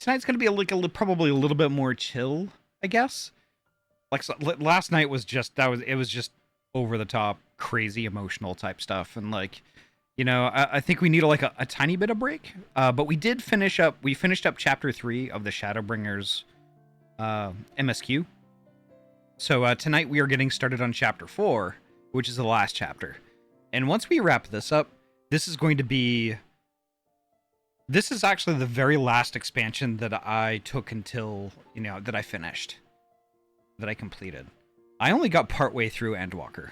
tonight's gonna be probably a little bit more chill, I guess. Like last night was just it was just over the top, crazy emotional type stuff, and like, I think we need a tiny bit of break. But we did finish up. We finished up chapter 3 of the Shadowbringers MSQ. So tonight we are getting started on chapter 4, which is the last chapter. And once we wrap this up, this is actually the very last expansion that I took until, that I finished. That I completed. I only got partway through Endwalker.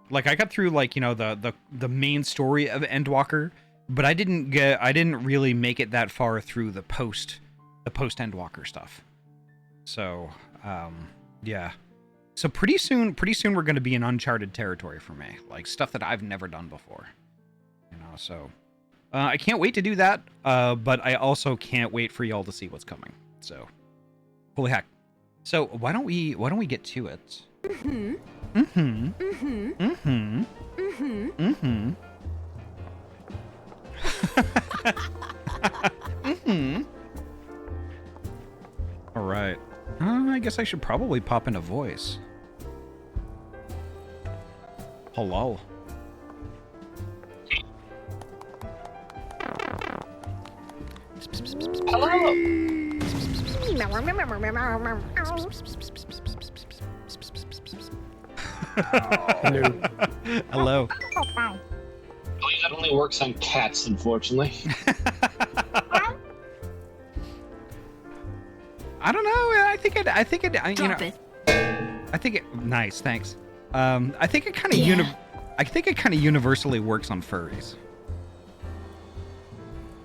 Like, I got through, like, the main story of Endwalker, but I didn't really make it that far through the post Endwalker stuff. So, yeah. So pretty soon we're going to be in uncharted territory for me. Like, stuff that I've never done before. So... I can't wait to do that, but I also can't wait for y'all to see what's coming. So, holy heck. So, why don't we get to it? All right. I guess I should probably pop into voice. Hello. Hello. Hello. I believe that only works on cats, unfortunately. I don't know. I think it. Nice, thanks. I think it kind of universally works on furries.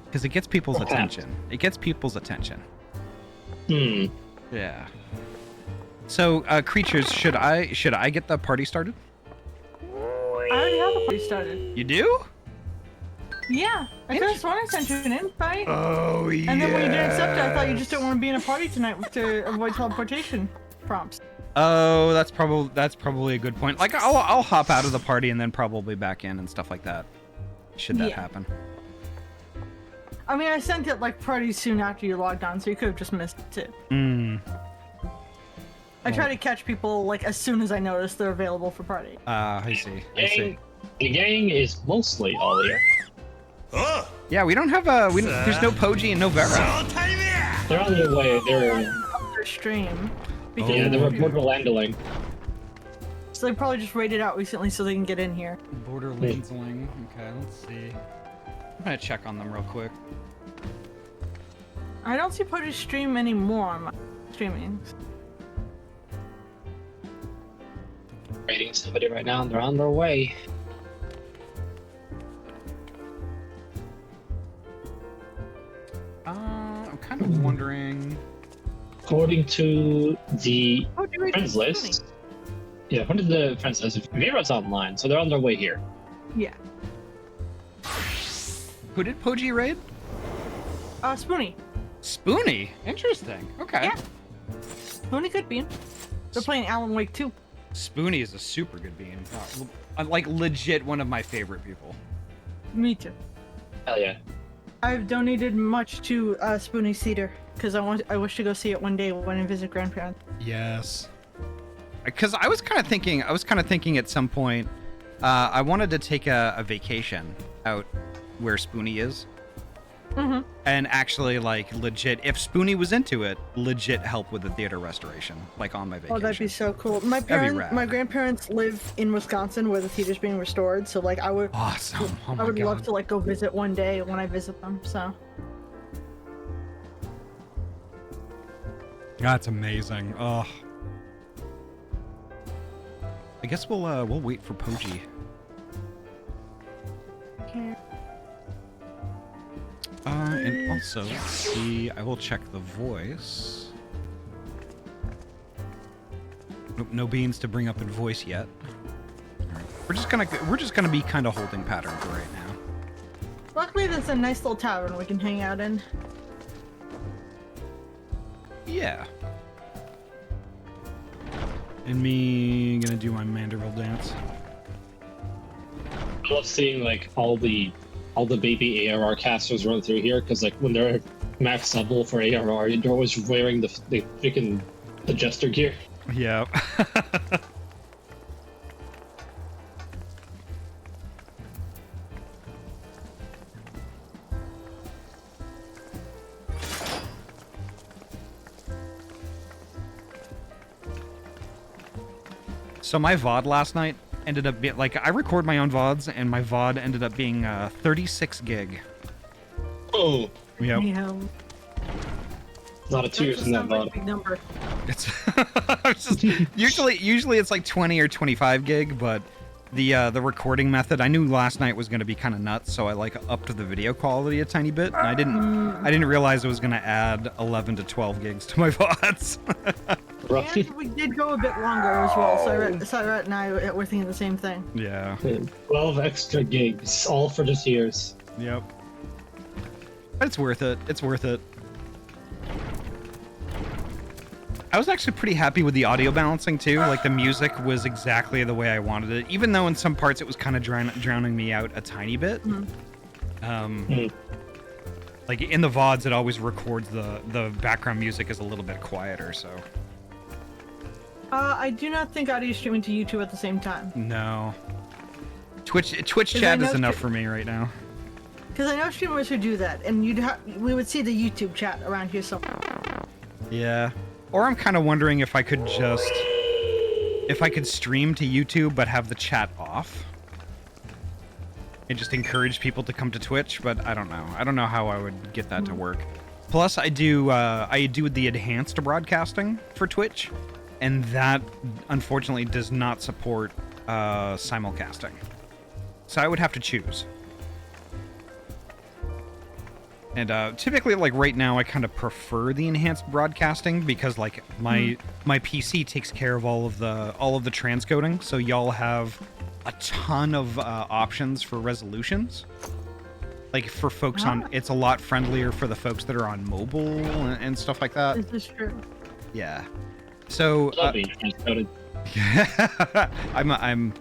Because it gets people's attention. It gets people's attention. Yeah. So, creatures, should I get the party started? I already have the party started. You do? Yeah. I could have sworn I sent you an invite. Oh, yeah. And then when you didn't accept it, I thought you just didn't want to be in a party tonight to avoid teleportation prompts. Oh, that's probably a good point. Like, I'll hop out of the party and then probably back in and stuff like that. Should that happen? I mean, I sent it like pretty soon after you logged on, so you could have just missed it too. I try to catch people like as soon as I notice they're available for party. I see. I see. The gang is mostly all here. Yeah, we don't have there's no Poji and no Vera. They're on their way. They're Their stream. yeah, they're borderlanding. So they probably just rated out recently so they can get in here. Borderlandsling. Okay, let's see. I'm gonna check on them real quick. I don't see Poji stream anymore on my streaming. Rating somebody right now, and they're on their way. I'm kind of wondering. According to the friends Funny. list, yeah, according to the friends list, Vera's online, so they're on their way here. Yeah. Who did Poji raid? Spoonie. Spoonie. Interesting. Okay. Yeah. Spoonie could be in. They're playing Alan Wake 2. Spoonie is a super good bean. Like legit one of my favorite people. Me too. Hell yeah. I've donated much to Spoonie Cedar because I wish to go see it one day when I visit grandparents. Yes. Because I was kind of thinking at some point, I wanted to take a vacation out where Spoonie is. Mm-hmm. And actually, like, legit, if Spoonie was into it, legit help with the theater restoration, like on my vacation. Oh, that'd be so cool. My grandparents live in Wisconsin where the theater's being restored, so like I would awesome. Oh my I would God. love to like go visit one day when I visit them. So that's amazing. Oh. I guess we'll wait for Poji. okay. And also, let's see, I will check the voice. Nope, no beans to bring up in voice yet. Alright. We're just gonna be kind of holding pattern for right now. Luckily, there's a nice little tavern we can hang out in. Yeah. And me gonna do my mandrill dance. I love seeing like all the all the baby ARR casters run through here, because like when they're max level for ARR, they're always wearing the freaking adjuster gear. Yeah. So my VOD last night ended up being, like, I record my own VODs, and my VOD ended up being 36 gig. Oh. Yep. Yeah. A lot of tears in that VOD. Big number. It's, it's just, usually it's like 20 or 25 gig, but the recording method, I knew last night was going to be kind of nuts, so I like upped the video quality a tiny bit. And I didn't realize it was going to add 11 to 12 gigs to my VODs. And we did go a bit longer as well, so Cyrette and I were thinking the same thing. Yeah. 12 extra gigs, all for the tears. Yep. But it's worth it. It's worth it. I was actually pretty happy with the audio balancing too. Like the music was exactly the way I wanted it, even though in some parts it was kind of drowning me out a tiny bit. Like in the VODs, it always records the background music is a little bit quieter. So. I do not think Ahty is streaming to YouTube at the same time. No. Twitch chat is enough for me right now. Because I know streamers who do that, and we would see the YouTube chat around here somewhere. Yeah. Or I'm kind of wondering if I could stream to YouTube but have the chat off. And just encourage people to come to Twitch, but I don't know. I don't know how I would get that to work. Plus, I do the enhanced broadcasting for Twitch, and that unfortunately does not support simulcasting. So I would have to choose. And typically, like right now, I kind of prefer the enhanced broadcasting because, like, my PC takes care of all of the transcoding. So y'all have a ton of options for resolutions. Like for folks on, it's a lot friendlier for the folks that are on mobile and stuff like that. This is true. Yeah. So. Being transcoded. I'm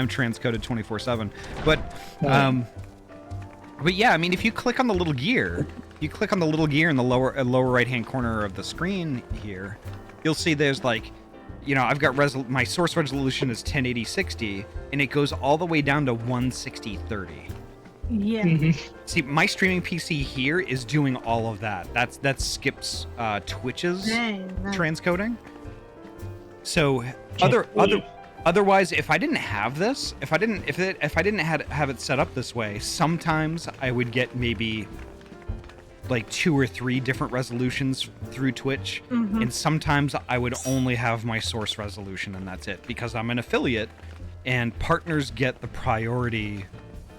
transcoded 24/7, but yeah, I mean, if you click on the little gear, in the lower right-hand corner of the screen here, you'll see there's like, you know, I've got my source resolution is 1080/60, and it goes all the way down to 160/30. Yeah. See, my streaming PC here is doing all of that. That skips Twitch's transcoding. So otherwise, if I didn't have this, if I didn't have it set up this way, sometimes I would get maybe like 2 or 3 different resolutions through Twitch, and sometimes I would only have my source resolution, and that's it, because I'm an affiliate, and partners get the priority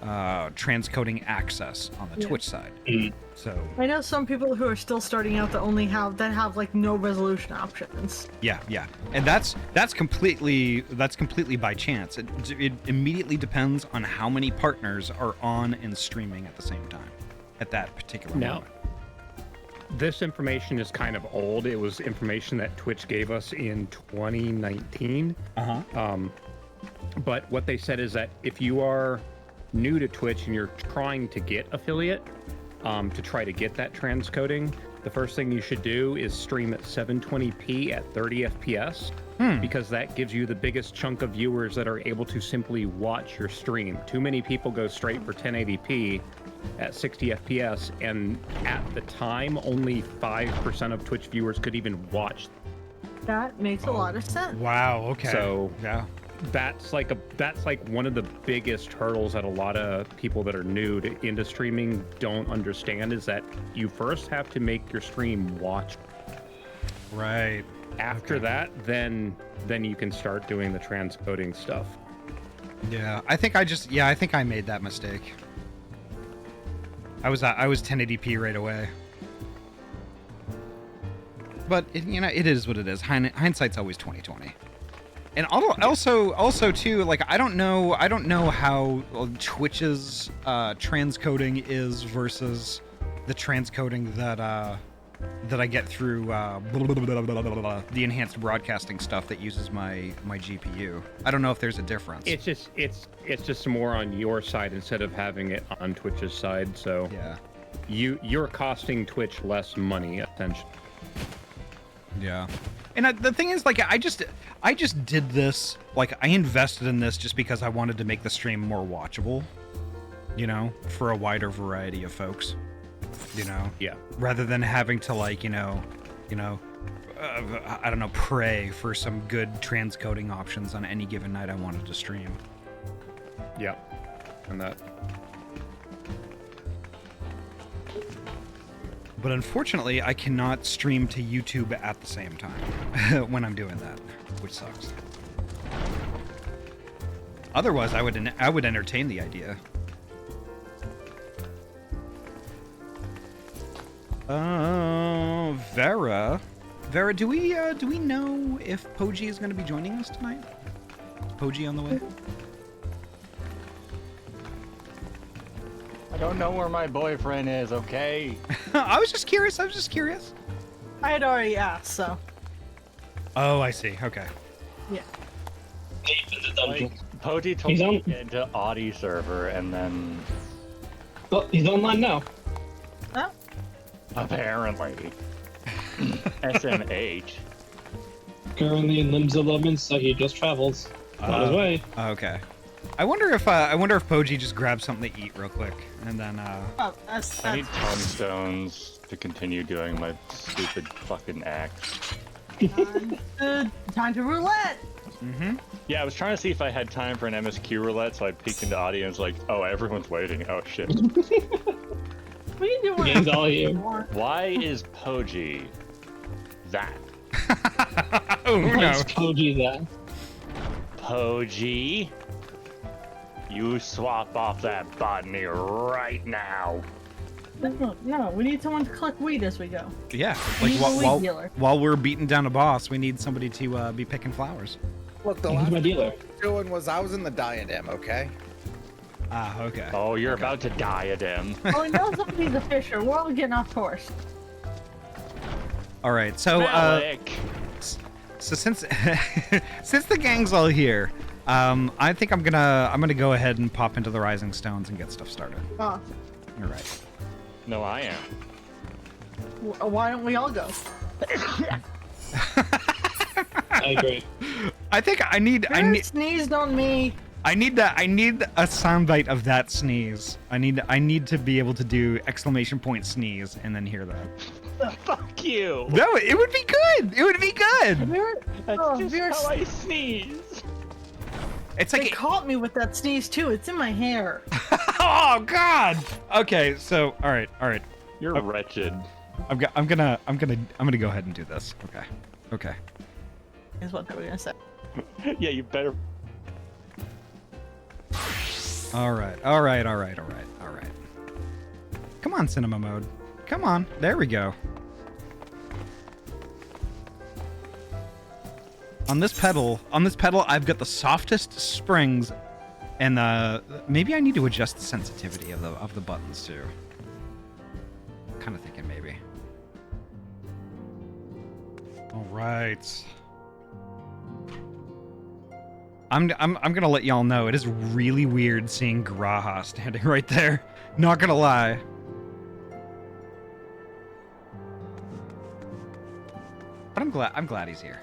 transcoding access on the Twitch side. So I know some people who are still starting out that have like no resolution options. Yeah, and that's completely by chance. It immediately depends on how many partners are on and streaming at the same time at that particular moment. This information is kind of old. It was information that Twitch gave us in 2019. But what they said is that if you are new to Twitch and you're trying to get affiliate, to try to get that transcoding, the first thing you should do is stream at 720p at 30 FPS, because that gives you the biggest chunk of viewers that are able to simply watch your stream. Too many people go straight for 1080p at 60 FPS, and at the time, only 5% of Twitch viewers could even watch. That makes a lot of sense. Wow. Okay. So yeah. That's like one of the biggest hurdles that a lot of people that are new into streaming don't understand, is that you first have to make your stream watch. Right. After that, then you can start doing the transcoding stuff. Yeah, I think I made that mistake. I was 1080p right away. But it is what it is. Hindsight's always 20/20. And also too, like I don't know how Twitch's transcoding is versus the transcoding that that I get through the enhanced broadcasting stuff that uses my GPU. I don't know if there's a difference. It's just more on your side instead of having it on Twitch's side. So yeah. You're costing Twitch less money, essentially. Yeah. And the thing is, like, I just did this, like, I invested in this just because I wanted to make the stream more watchable, you know, for a wider variety of folks, you know? Yeah. Rather than having to, like, I don't know, pray for some good transcoding options on any given night I wanted to stream. Yeah. And that. But unfortunately, I cannot stream to YouTube at the same time when I'm doing that, which sucks. Otherwise, I would entertain the idea. Vera, do we know if Poji is going to be joining us tonight? Is Poji on the way? I don't know where my boyfriend is, okay? I was just curious. I had already asked, so. Oh, I see. Okay. Yeah. Like, Poti told me to get into Ahty server, and then... Oh, he's online now. Oh. Apparently. SMH. Currently in Limbs 11, so he just travels. On his way. Okay. I wonder if Poji just grabs something to eat real quick, and then Oh, that's I need tombstones to continue doing my stupid fucking act. time to roulette. Mm-hmm. Yeah, I was trying to see if I had time for an MSQ roulette, so I peeked into Ahty and was like, oh, everyone's waiting. Oh, shit. What are you doing? Game's all you. Why is Poji that? Oh, who Let's knows? Poji that. Poji? You swap off that botany right now. No, we need someone to collect weed as we go. Yeah, like He's a weed dealer. while we're beating down a boss, we need somebody to be picking flowers. Look, the He's last my thing I dealer. was doing was I was in the diadem, okay? Ah, okay. Oh, you're about to diadem. Oh, we know somebody's a fisher. We're all getting off course. All right, so Malik. so since since the gang's all here, I think I'm gonna go ahead and pop into the Rising Stones and get stuff started. Oh, All right. No, I am. why don't we all go? I agree. I think I need Sneezed on me. I need a soundbite of that sneeze. I need to be able to do exclamation point sneeze and then hear that. Fuck you. No, it would be good. It would be good. That's just Veer- how I sneeze. It's They like caught me with that sneeze too. It's in my hair. oh god. Okay, so all right. You're wretched. I'm gonna go ahead and do this. Okay. Is what they were gonna say. Yeah, you better. All right. Come on, cinema mode. Come on. There we go. On this pedal, I've got the softest springs, and maybe I need to adjust the sensitivity of the buttons too. Kind of thinking maybe. All right. I'm gonna let y'all know it is really weird seeing Graha standing right there. Not gonna lie. But I'm glad he's here.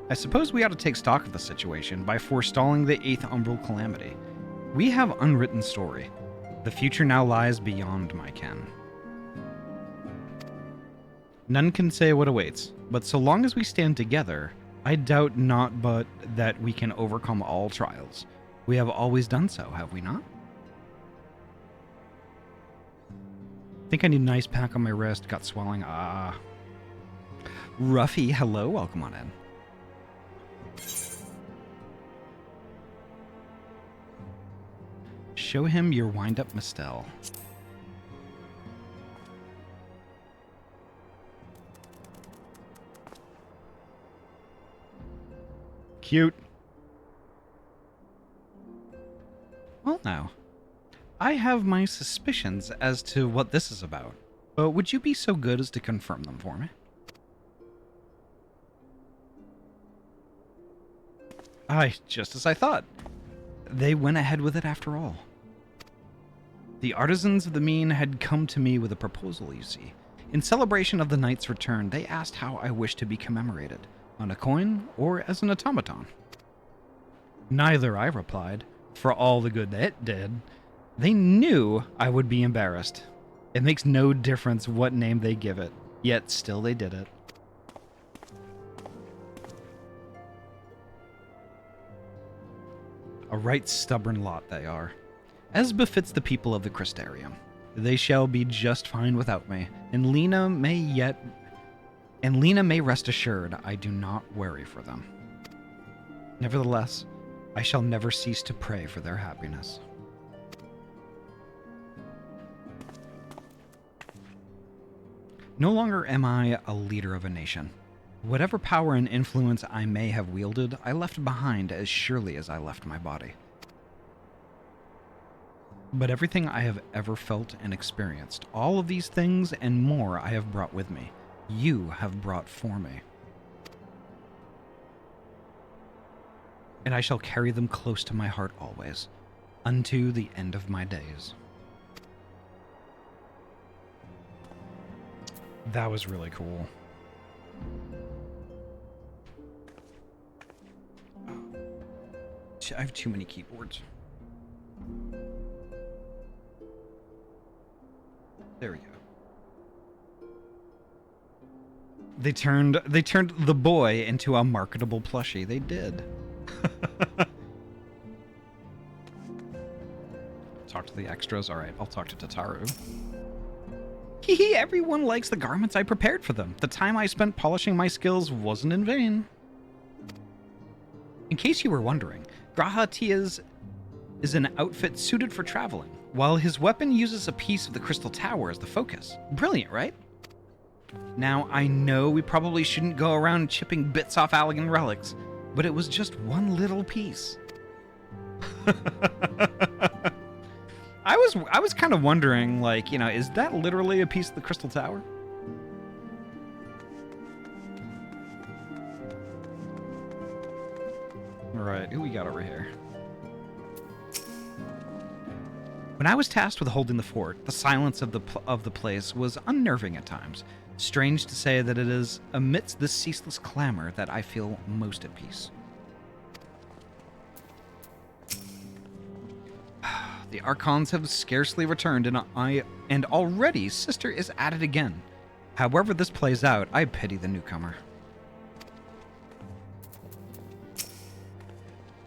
I suppose we ought to take stock of the situation by forestalling the 8th Umbral Calamity. We have unwritten story. The future now lies beyond my ken. None can say what awaits, but so long as we stand together, I doubt not but that we can overcome all trials. We have always done so, have we not? Think I need an ice pack on my wrist, got swelling, Ruffy, hello, welcome on in. Show him your wind-up Mistel. Cute. Well, now, I have my suspicions as to what this is about, but would you be so good as to confirm them for me? Aye, just as I thought. They went ahead with it after all. The artisans of the mean had come to me with a proposal, you see. In celebration of the knight's return, they asked how I wished to be commemorated, on a coin or as an automaton. Neither, I replied, for all the good that it did. They knew I would be embarrassed. It makes no difference what name they give it, yet still they did it. A right stubborn lot they are. As befits the people of the Crystarium. They shall be just fine without me, and Lena may rest assured I do not worry for them. Nevertheless, I shall never cease to pray for their happiness. No longer am I a leader of a nation. Whatever power and influence I may have wielded, I left behind as surely as I left my body. But everything I have ever felt and experienced, all of these things and more I have brought with me. You have brought for me. And I shall carry them close to my heart always, unto the end of my days. That was really cool. I have too many keyboards. There we go. They turned the boy into a marketable plushie. They did. Talk to the extras. All right, I'll talk to Tataru. Hehe, everyone likes the garments I prepared for them. The time I spent polishing my skills wasn't in vain. In case you were wondering, Ahty is an outfit suited for traveling, while his weapon uses a piece of the crystal tower as the focus. Brilliant, right? Now, I know we probably shouldn't go around chipping bits off Allagan relics, but it was just one little piece. I was kind of wondering, like, you know, is that literally a piece of the crystal tower? All right, who we got over here? When I was tasked with holding the fort, the silence of the place was unnerving at times. Strange to say that it is amidst this ceaseless clamor that I feel most at peace. The Archons have scarcely returned, and already Sister is at it again. However this plays out, I pity the newcomer.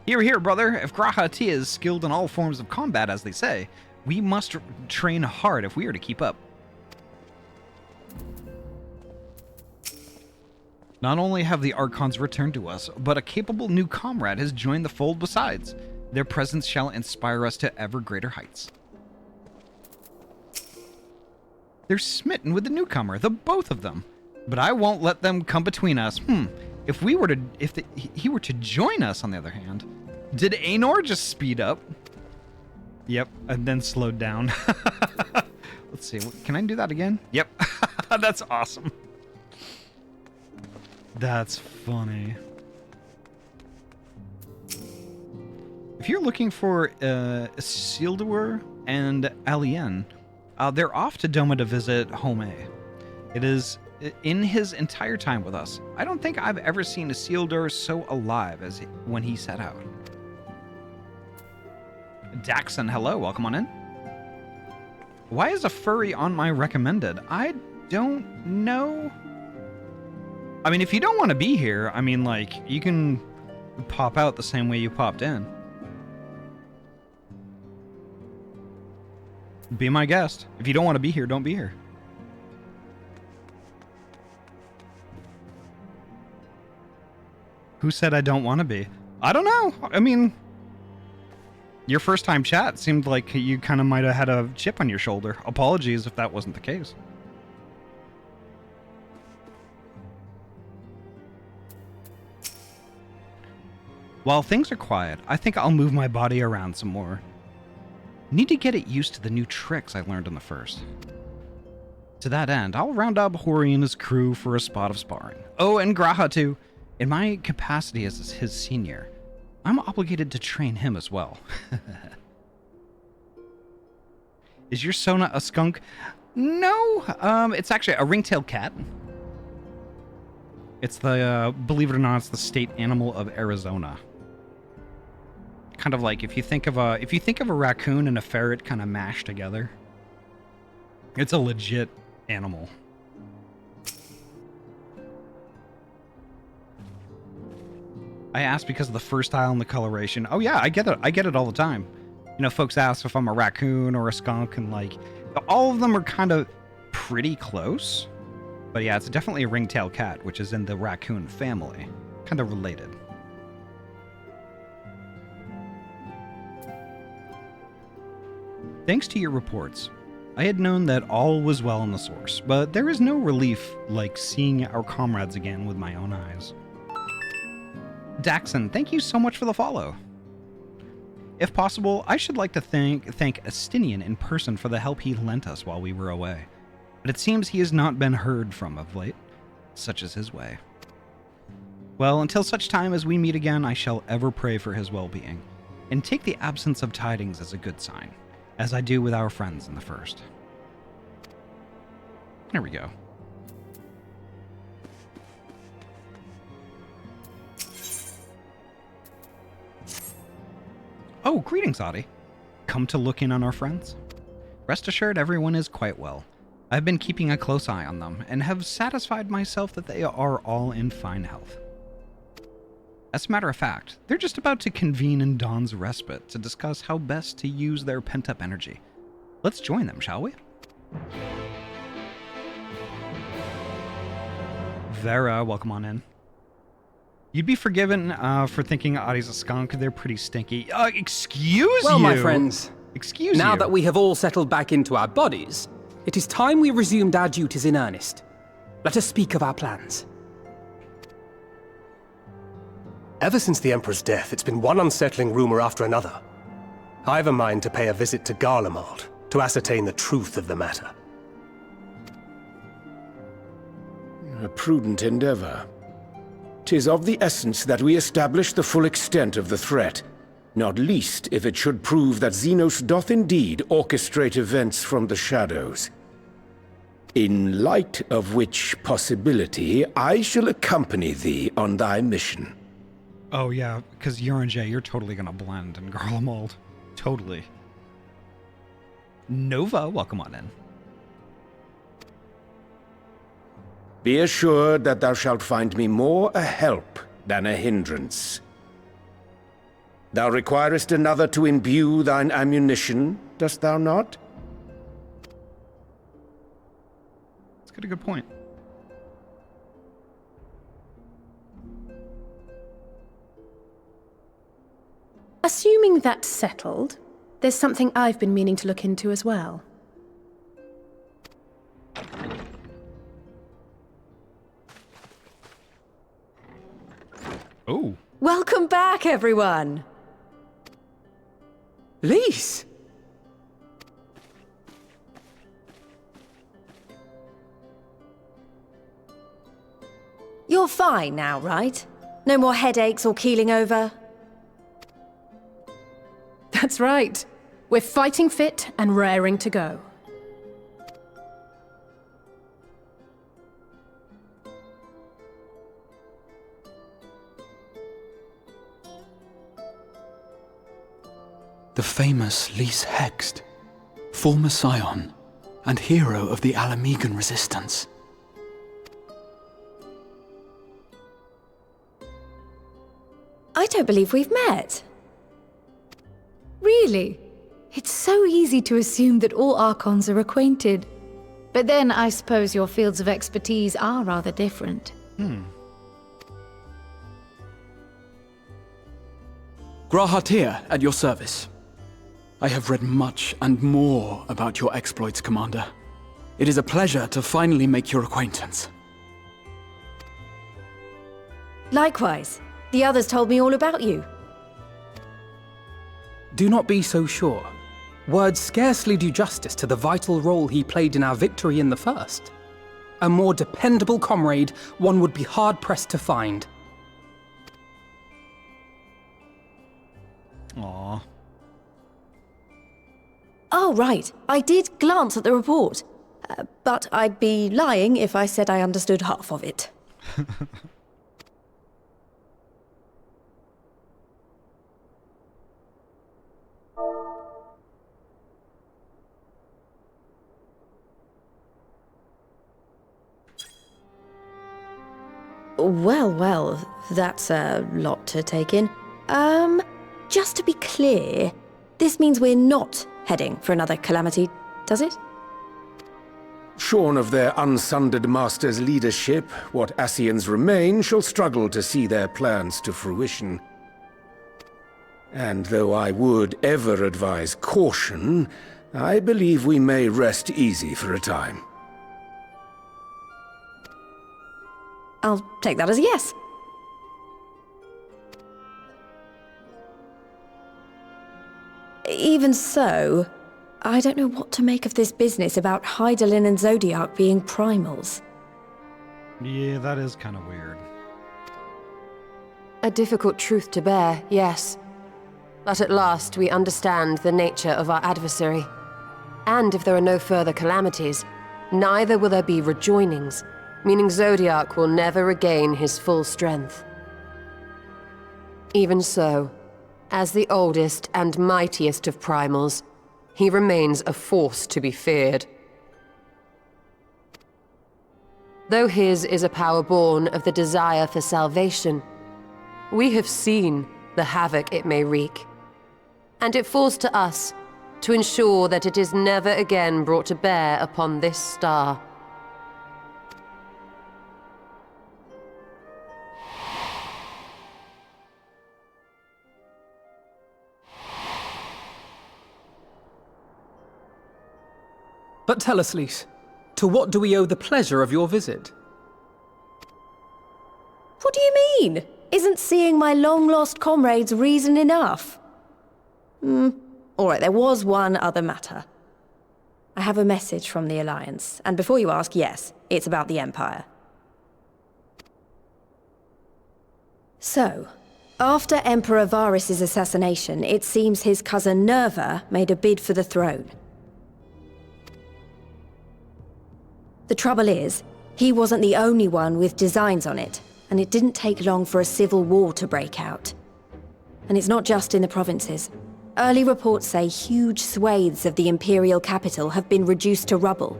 Hear, hear, brother. If Ahty is skilled in all forms of combat, as they say, we must train hard if we are to keep up. Not only have the Archons returned to us, but a capable new comrade has joined the fold besides. Their presence shall inspire us to ever greater heights. They're smitten with the newcomer, the both of them. But I won't let them come between us. If he were to join us, on the other hand, did Anor just speed up? Yep, and then slowed down. Let's see, can I do that again? Yep, that's awesome. That's funny. If you're looking for Isildur and Alien, they're off to Doma to visit Home. It is in his entire time with us. I don't think I've ever seen Isildur so alive as when he set out. Daxon, hello, welcome on in. Why is a furry on my recommended? I don't know. I mean, if you don't want to be here, I mean, like, you can pop out the same way you popped in. Be my guest. If you don't want to be here, don't be here. Who said I don't want to be? I don't know. I mean, your first time chat seemed like you kind of might have had a chip on your shoulder. Apologies if that wasn't the case. While things are quiet, I think I'll move my body around some more. Need to get it used to the new tricks I learned in the first. To that end, I'll round up Hori and his crew for a spot of sparring. Oh, and Graha too. In my capacity as his senior, I'm obligated to train him as well. Is your Sona a skunk? No, it's actually a ringtail cat. It's the, believe it or not, it's the state animal of Arizona. Kind of like if you think of a raccoon and a ferret kind of mashed together. It's a legit animal. I asked because of the fur style and the coloration. Oh yeah, I get it. I get it all the time. You know, folks ask if I'm a raccoon or a skunk, and like, all of them are kind of pretty close. But yeah, it's definitely a ringtail cat, which is in the raccoon family. Kind of related. Thanks to your reports, I had known that all was well in the source, but there is no relief like seeing our comrades again with my own eyes. Daxon, thank you so much for the follow. If possible, I should like to thank Astinian in person for the help he lent us while we were away. But it seems he has not been heard from of late. Such is his way. Well, until such time as we meet again, I shall ever pray for his well-being, and take the absence of tidings as a good sign, as I do with our friends in the first. There we go. Oh, greetings, Ahty. Come to look in on our friends? Rest assured everyone is quite well. I've been keeping a close eye on them, and have satisfied myself that they are all in fine health. As a matter of fact, they're just about to convene in Dawn's Respite to discuss how best to use their pent-up energy. Let's join them, shall we? Vera, welcome on in. You'd be forgiven for thinking Ahty's a skunk. They're pretty stinky. Excuse you? Well, my friends. Excuse you. Now that we have all settled back into our bodies, it is time we resumed our duties in earnest. Let us speak of our plans. Ever since the Emperor's death, it's been one unsettling rumor after another. I have a mind to pay a visit to Garlemald to ascertain the truth of the matter. A prudent endeavor. 'Tis of the essence that we establish the full extent of the threat, not least if it should prove that Xenos doth indeed orchestrate events from the shadows. In light of which possibility, I shall accompany thee on thy mission. Oh yeah, because J, you're totally gonna blend in Garlemald. Totally. Nova, welcome on in. Be assured that thou shalt find me more a help than a hindrance. Thou requirest another to imbue thine ammunition, dost thou not? That's got a good point. Assuming that's settled, there's something I've been meaning to look into as well. Oh. Welcome back, everyone! Lise! You're fine now, right? No more headaches or keeling over? That's right. We're fighting fit and raring to go. The famous Lise Hext, former scion and hero of the Alamegan resistance. I don't believe we've met. Really? It's so easy to assume that all Archons are acquainted. But then I suppose your fields of expertise are rather different. Graha here, at your service. I have read much and more about your exploits, Commander. It is a pleasure to finally make your acquaintance. Likewise. The others told me all about you. Do not be so sure. Words scarcely do justice to the vital role he played in our victory in the first. A more dependable comrade one would be hard-pressed to find. Aww. Oh, right. I did glance at the report. But I'd be lying if I said I understood half of it. Well, that's a lot to take in. Just to be clear, this means we're not heading for another calamity, does it? Shorn of their unsundered master's leadership, what Ascians remain shall struggle to see their plans to fruition. And though I would ever advise caution, I believe we may rest easy for a time. I'll take that as a yes. Even so, I don't know what to make of this business about Hydaelyn and Zodiac being primals. Yeah, that is kind of weird. A difficult truth to bear, yes. But at last we understand the nature of our adversary. And if there are no further calamities, neither will there be rejoinings, meaning Zodiac will never regain his full strength. Even so, as the oldest and mightiest of primals, he remains a force to be feared. Though his is a power born of the desire for salvation, we have seen the havoc it may wreak. And it falls to us to ensure that it is never again brought to bear upon this star. But tell us, Lys, to what do we owe the pleasure of your visit? What do you mean? Isn't seeing my long-lost comrades reason enough? Alright, there was one other matter. I have a message from the Alliance, and before you ask, yes, it's about the Empire. So, after Emperor Varys' assassination, it seems his cousin Nerva made a bid for the throne. The trouble is, he wasn't the only one with designs on it, and it didn't take long for a civil war to break out. And it's not just in the provinces. Early reports say huge swathes of the Imperial capital have been reduced to rubble.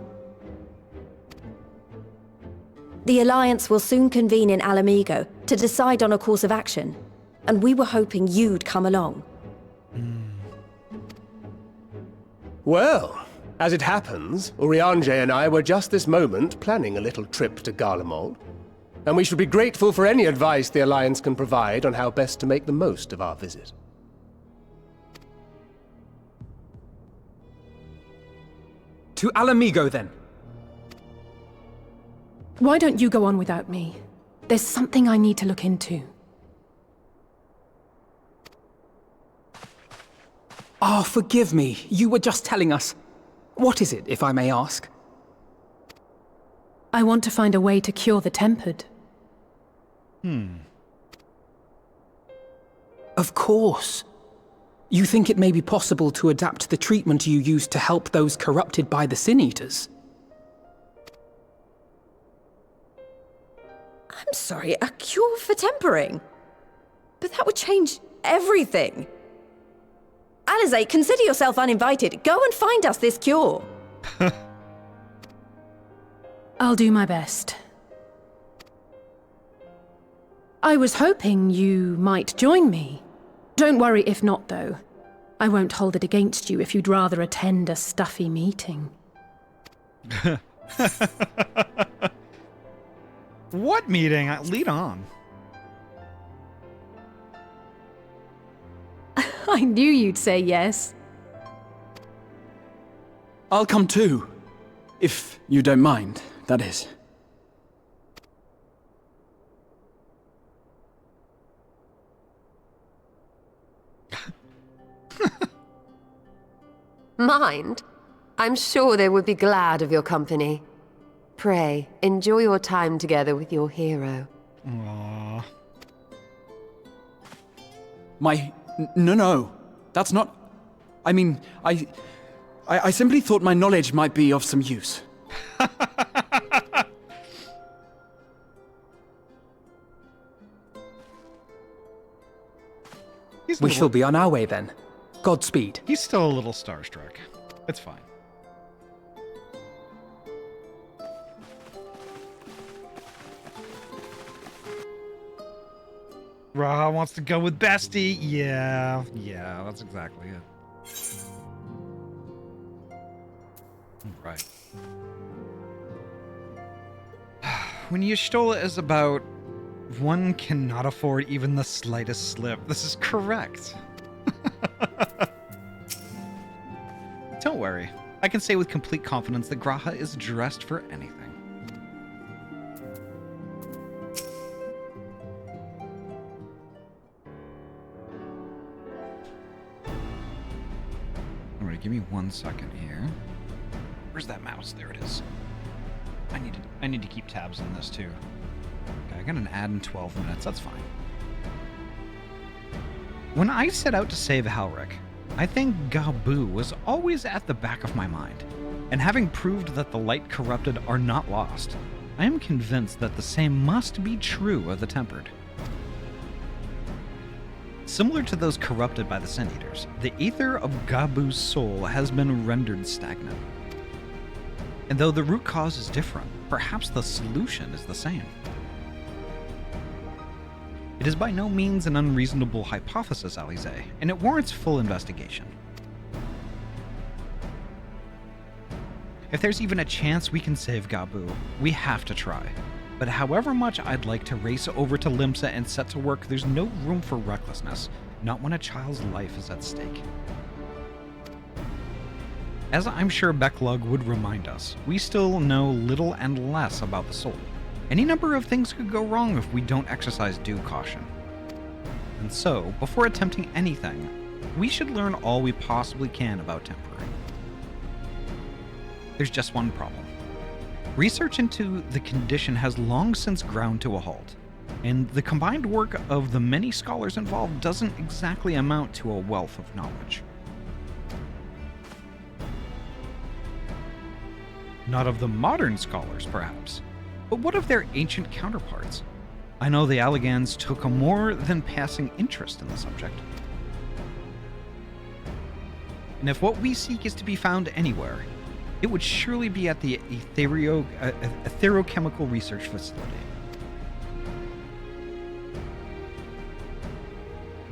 The Alliance will soon convene in Alamigo to decide on a course of action, and we were hoping you'd come along. Well, as it happens, Urianger and I were just this moment planning a little trip to Garlemald, and we should be grateful for any advice the Alliance can provide on how best to make the most of our visit. To Alamigo, then. Why don't you go on without me? There's something I need to look into. Oh, forgive me. You were just telling us. What is it, if I may ask? I want to find a way to cure the Tempered. Of course. You think it may be possible to adapt the treatment you use to help those corrupted by the Sin Eaters? I'm sorry, a cure for tempering? But that would change everything. Alizé, consider yourself uninvited. Go and find us this cure. I'll do my best. I was hoping you might join me. Don't worry if not, though. I won't hold it against you if you'd rather attend a stuffy meeting. What meeting? Lead on. I knew you'd say yes. I'll come too. If you don't mind, that is. Mind? I'm sure they would be glad of your company. Pray, enjoy your time together with your hero. Aww. No. That's not... I mean, I simply thought my knowledge might be of some use. We shall be on our way then. Godspeed. He's still a little starstruck. It's fine. Ra wants to go with Bestie. Yeah, that's exactly it. Right. When Y'shtola is about, one cannot afford even the slightest slip. This is correct. Don't worry. I can say with complete confidence that Graha is dressed for anything. Alright, give me 1 second here. Where's that mouse? There it is. I need to keep tabs on this too. Okay, I got an ad in 12 minutes. That's fine. When I set out to save Halric, I think Gabu was always at the back of my mind. And having proved that the light corrupted are not lost, I am convinced that the same must be true of the tempered. Similar to those corrupted by the Sin Eaters, the ether of Gabu's soul has been rendered stagnant. And though the root cause is different, perhaps the solution is the same. It is by no means an unreasonable hypothesis, Alize, and it warrants full investigation. If there's even a chance we can save Gabu, we have to try. But however much I'd like to race over to Limsa and set to work, there's no room for recklessness, not when a child's life is at stake. As I'm sure Becklug would remind us, we still know little and less about the soul. Any number of things could go wrong if we don't exercise due caution. And so, before attempting anything, we should learn all we possibly can about Temporary. There's just one problem. Research into the condition has long since ground to a halt, and the combined work of the many scholars involved doesn't exactly amount to a wealth of knowledge. Not of the modern scholars, perhaps, but what of their ancient counterparts? I know the Alligans took a more than passing interest in the subject. And if what we seek is to be found anywhere, it would surely be at the Etherochemical Research Facility.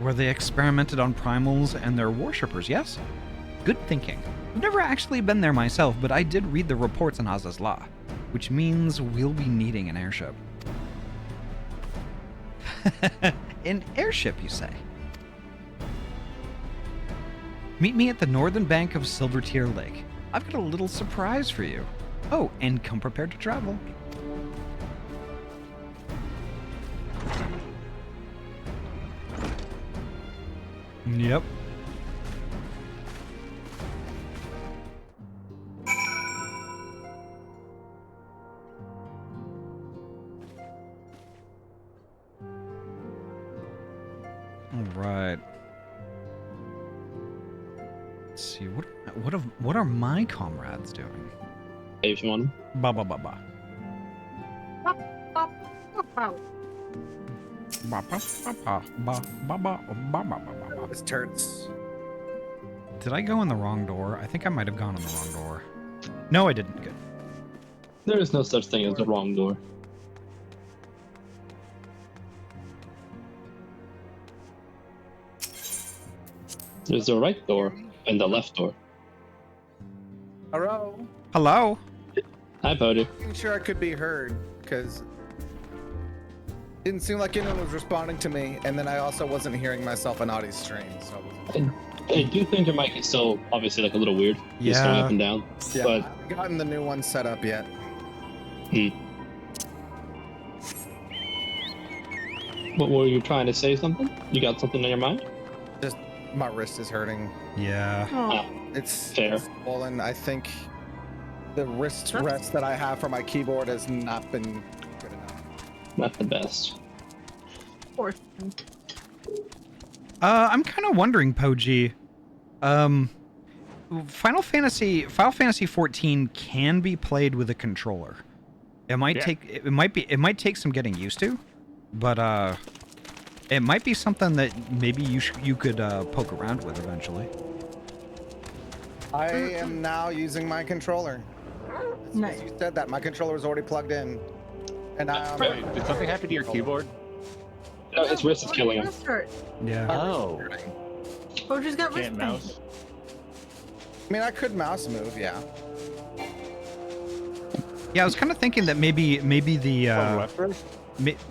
Where they experimented on primals and their worshippers, yes? Good thinking. I've never actually been there myself, but I did read the reports on Azazla, which means we'll be needing an airship. An airship, you say? Meet me at the northern bank of Silvertear Lake. I've got a little surprise for you. Oh, and come prepared to travel. Yep. Right. Let's see. What are my comrades doing? If you want them. Ba ba ba ba. This turns. Did I go in the wrong door? I think I might have gone in the wrong door. No, I didn't. Good. There is no such thing as the wrong door. There's the right door and the left door. Hello? Hello? Hi, Bodhi. I'm sure I could be heard, because it didn't seem like anyone was responding to me, and then I also wasn't hearing myself on Ahty's stream, so I do think your mic is still obviously like a little weird. Just going up and down. yeah, But I haven't gotten the new one set up yet. What were you trying to say? Something? You got something on your mind? Just my wrist is hurting. Yeah. It's Fair. swollen. I think the wrist rest that I have for my keyboard has not been good enough. Not the best. Poor I'm kind of wondering, Poji. Final Fantasy 14 can be played with a controller. It might take some getting used to, but it might be something that maybe you could poke around with eventually. I am now using my controller. As soon as you said that, my controller was already plugged in, and Wait, did something happen to your keyboard? No, his wrist is killing him. Yeah. Oh. Poji's got wrist Can't pain. mouse. I mean, I could mouse move, yeah. Yeah, I was kind of thinking that maybe the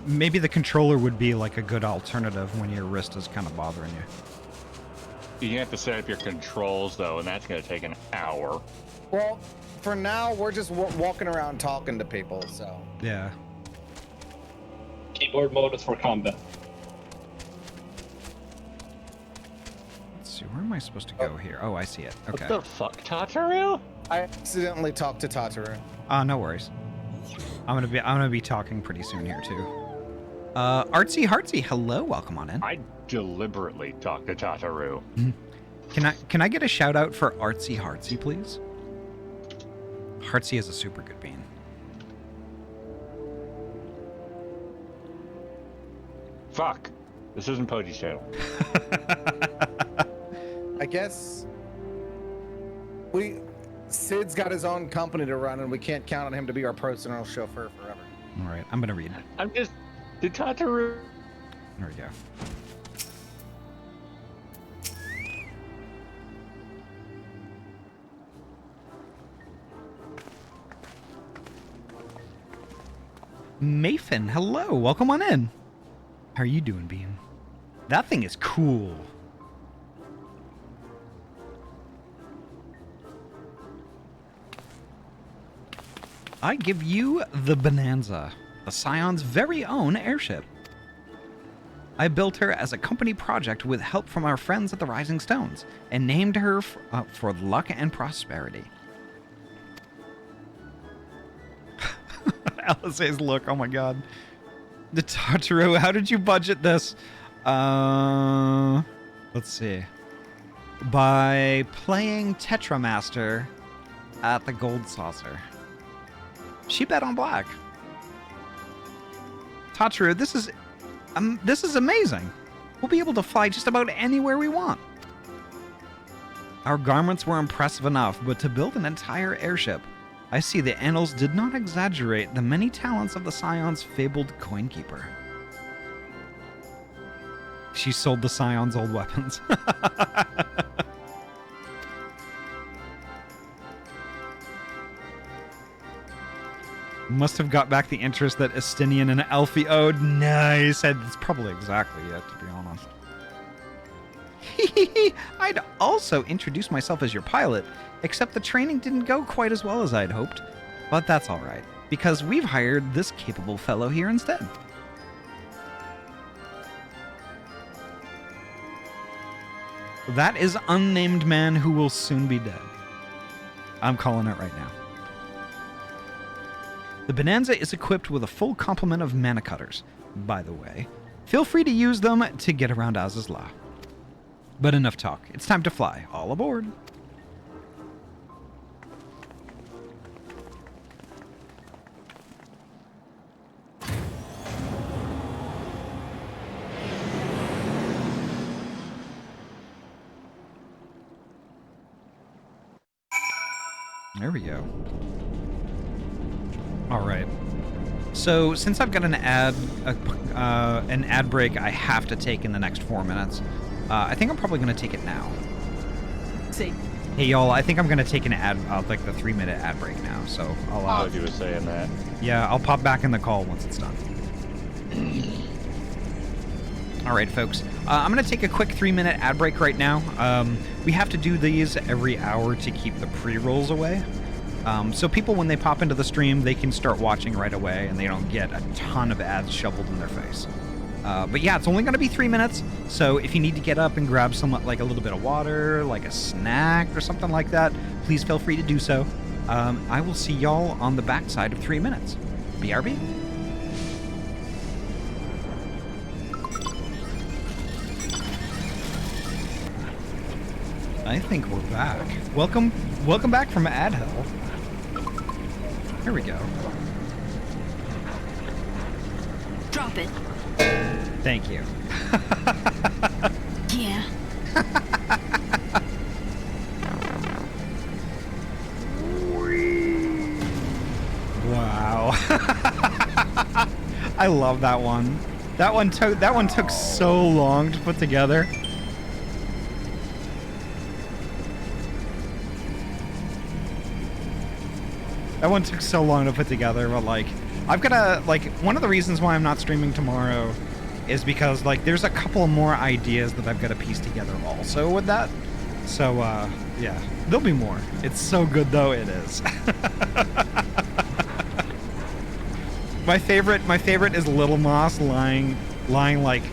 maybe the controller would be like a good alternative when your wrist is kind of bothering you. You have to set up your controls though, and that's going to take an hour. Well, for now, we're just walking around talking to people, so. Yeah. Keyboard mode is for combat. Let's see, where am I supposed to go here? Oh, I see it. Okay. What the fuck, Tataru? I accidentally talked to Tataru. No worries. I'm gonna be talking pretty soon here too. Artsy Heartsy, hello, welcome on in. I deliberately talked to Tataru. Can I get a shout out for Artsy Heartsy, please? Heartsy is a super good bean. Fuck. This isn't Poji's channel. I guess Sid's got his own company to run, and we can't count on him to be our personal chauffeur forever. All right, I'm gonna read. Did Tataru? There we go. Mayfin, hello, welcome on in. How are you doing, Bean? That thing is cool. I give you the Bonanza, the Scion's very own airship. I built her as a company project with help from our friends at the Rising Stones, and named her for luck and prosperity. Alice's look, oh my god. The Tataru, how did you budget this? Let's see. By playing Tetramaster at the Gold Saucer. She bet on black. Tataru, this is amazing. We'll be able to fly just about anywhere we want. Our garments were impressive enough, but to build an entire airship, I see the annals did not exaggerate the many talents of the Scion's fabled coinkeeper. She sold the Scion's old weapons. Must have got back the interest that Estinian and Elfie owed. Nice. It's probably exactly it, to be honest. I'd also introduce myself as your pilot, except the training didn't go quite as well as I'd hoped. But that's alright, because we've hired this capable fellow here instead. That is unnamed man who will soon be dead. I'm calling it right now. The Bonanza is equipped with a full complement of mana cutters, by the way. Feel free to use them to get around Az's Law. But enough talk. It's time to fly. All aboard. There we go. All right. So since I've got an ad break I have to take in the next 4 minutes, I think I'm probably going to take it now. See. Hey y'all, I think I'm going to take an ad, like the 3-minute ad break now. So I'll. You were saying that. Yeah, I'll pop back in the call once it's done. All right, folks. I'm going to take a quick 3-minute ad break right now. We have to do these every hour to keep the pre-rolls away. So people, when they pop into the stream, they can start watching right away, and they don't get a ton of ads shoveled in their face. But yeah, it's only going to be 3 minutes, so if you need to get up and grab some, like a little bit of water, like a snack or something like that, please feel free to do so. I will see y'all on the backside of 3 minutes. BRB. I think we're back. Welcome back from Ahty. Here we go. Drop it. Thank you. Yeah. Wow. I love that one. That one took so long to put together. That one took so long to put together, but like, I've gotta, like, one of the reasons why I'm not streaming tomorrow is because, like, there's a couple more ideas that I've got to piece together also with that. So, yeah, there'll be more. It's so good, though, it is. My favorite is Little Moss lying, like,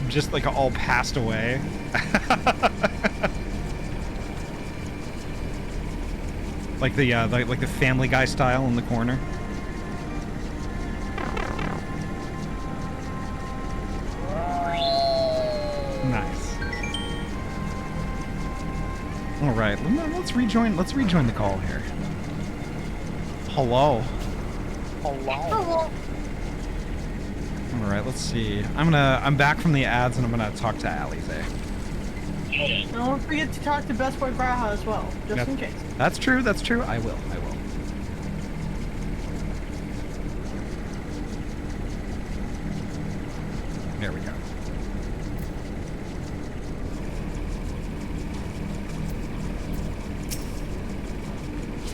just, like, all passed away. Like the Family Guy style in the corner. Nice. All right, let's rejoin the call here. Hello. Hello. All right, let's see. I'm back from the ads and I'm gonna talk to Alize. Don't forget to talk to Best Boy Braha as well, just in case. That's true. I will. There we go.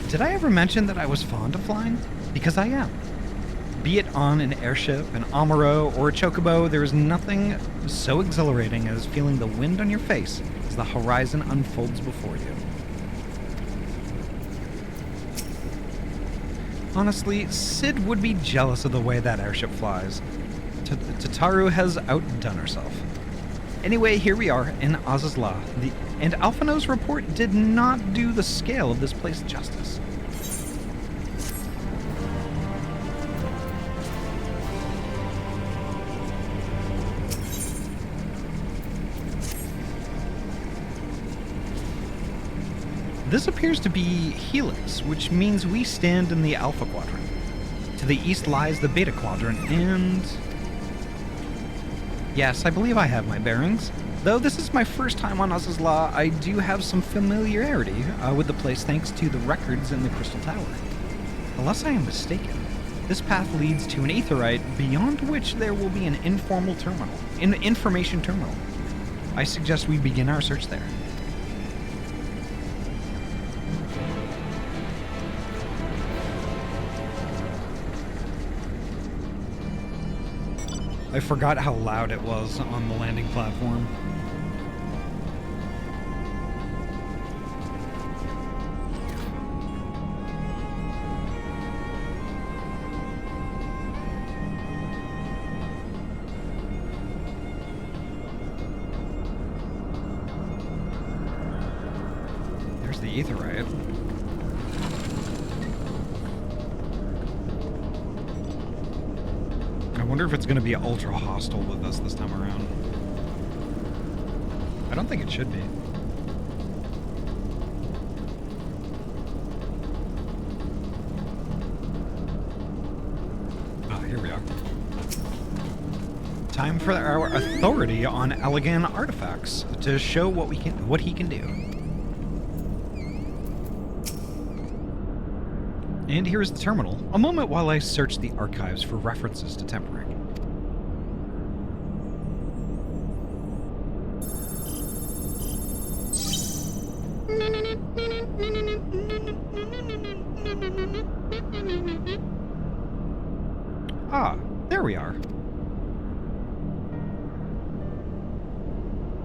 Did I ever mention that I was fond of flying? Because I am. Be it on an airship, an Amaro, or a Chocobo, there is nothing so exhilarating as feeling the wind on your face as the horizon unfolds before you. Honestly, Sid would be jealous of the way that airship flies. Tataru has outdone herself. Anyway, here we are in Azazla, and Alphino's report did not do the scale of this place justice. This appears to be Helix, which means we stand in the Alpha Quadrant. To the east lies the Beta Quadrant, and... yes, I believe I have my bearings. Though this is my first time on Azazla, I do have some familiarity with the place thanks to the records in the Crystal Tower. Unless I am mistaken, this path leads to an aetherite beyond which there will be an information terminal. I suggest we begin our search there. I forgot how loud it was on the landing platform. There's the aetherite. I wonder if it's going to be ultra hostile with us this time around. I don't think it should be. Oh, here we are. Time for our authority on Elegant artifacts to show what he can do. And here's the terminal. A moment while I search the archives for references to tempering. Ah, there we are.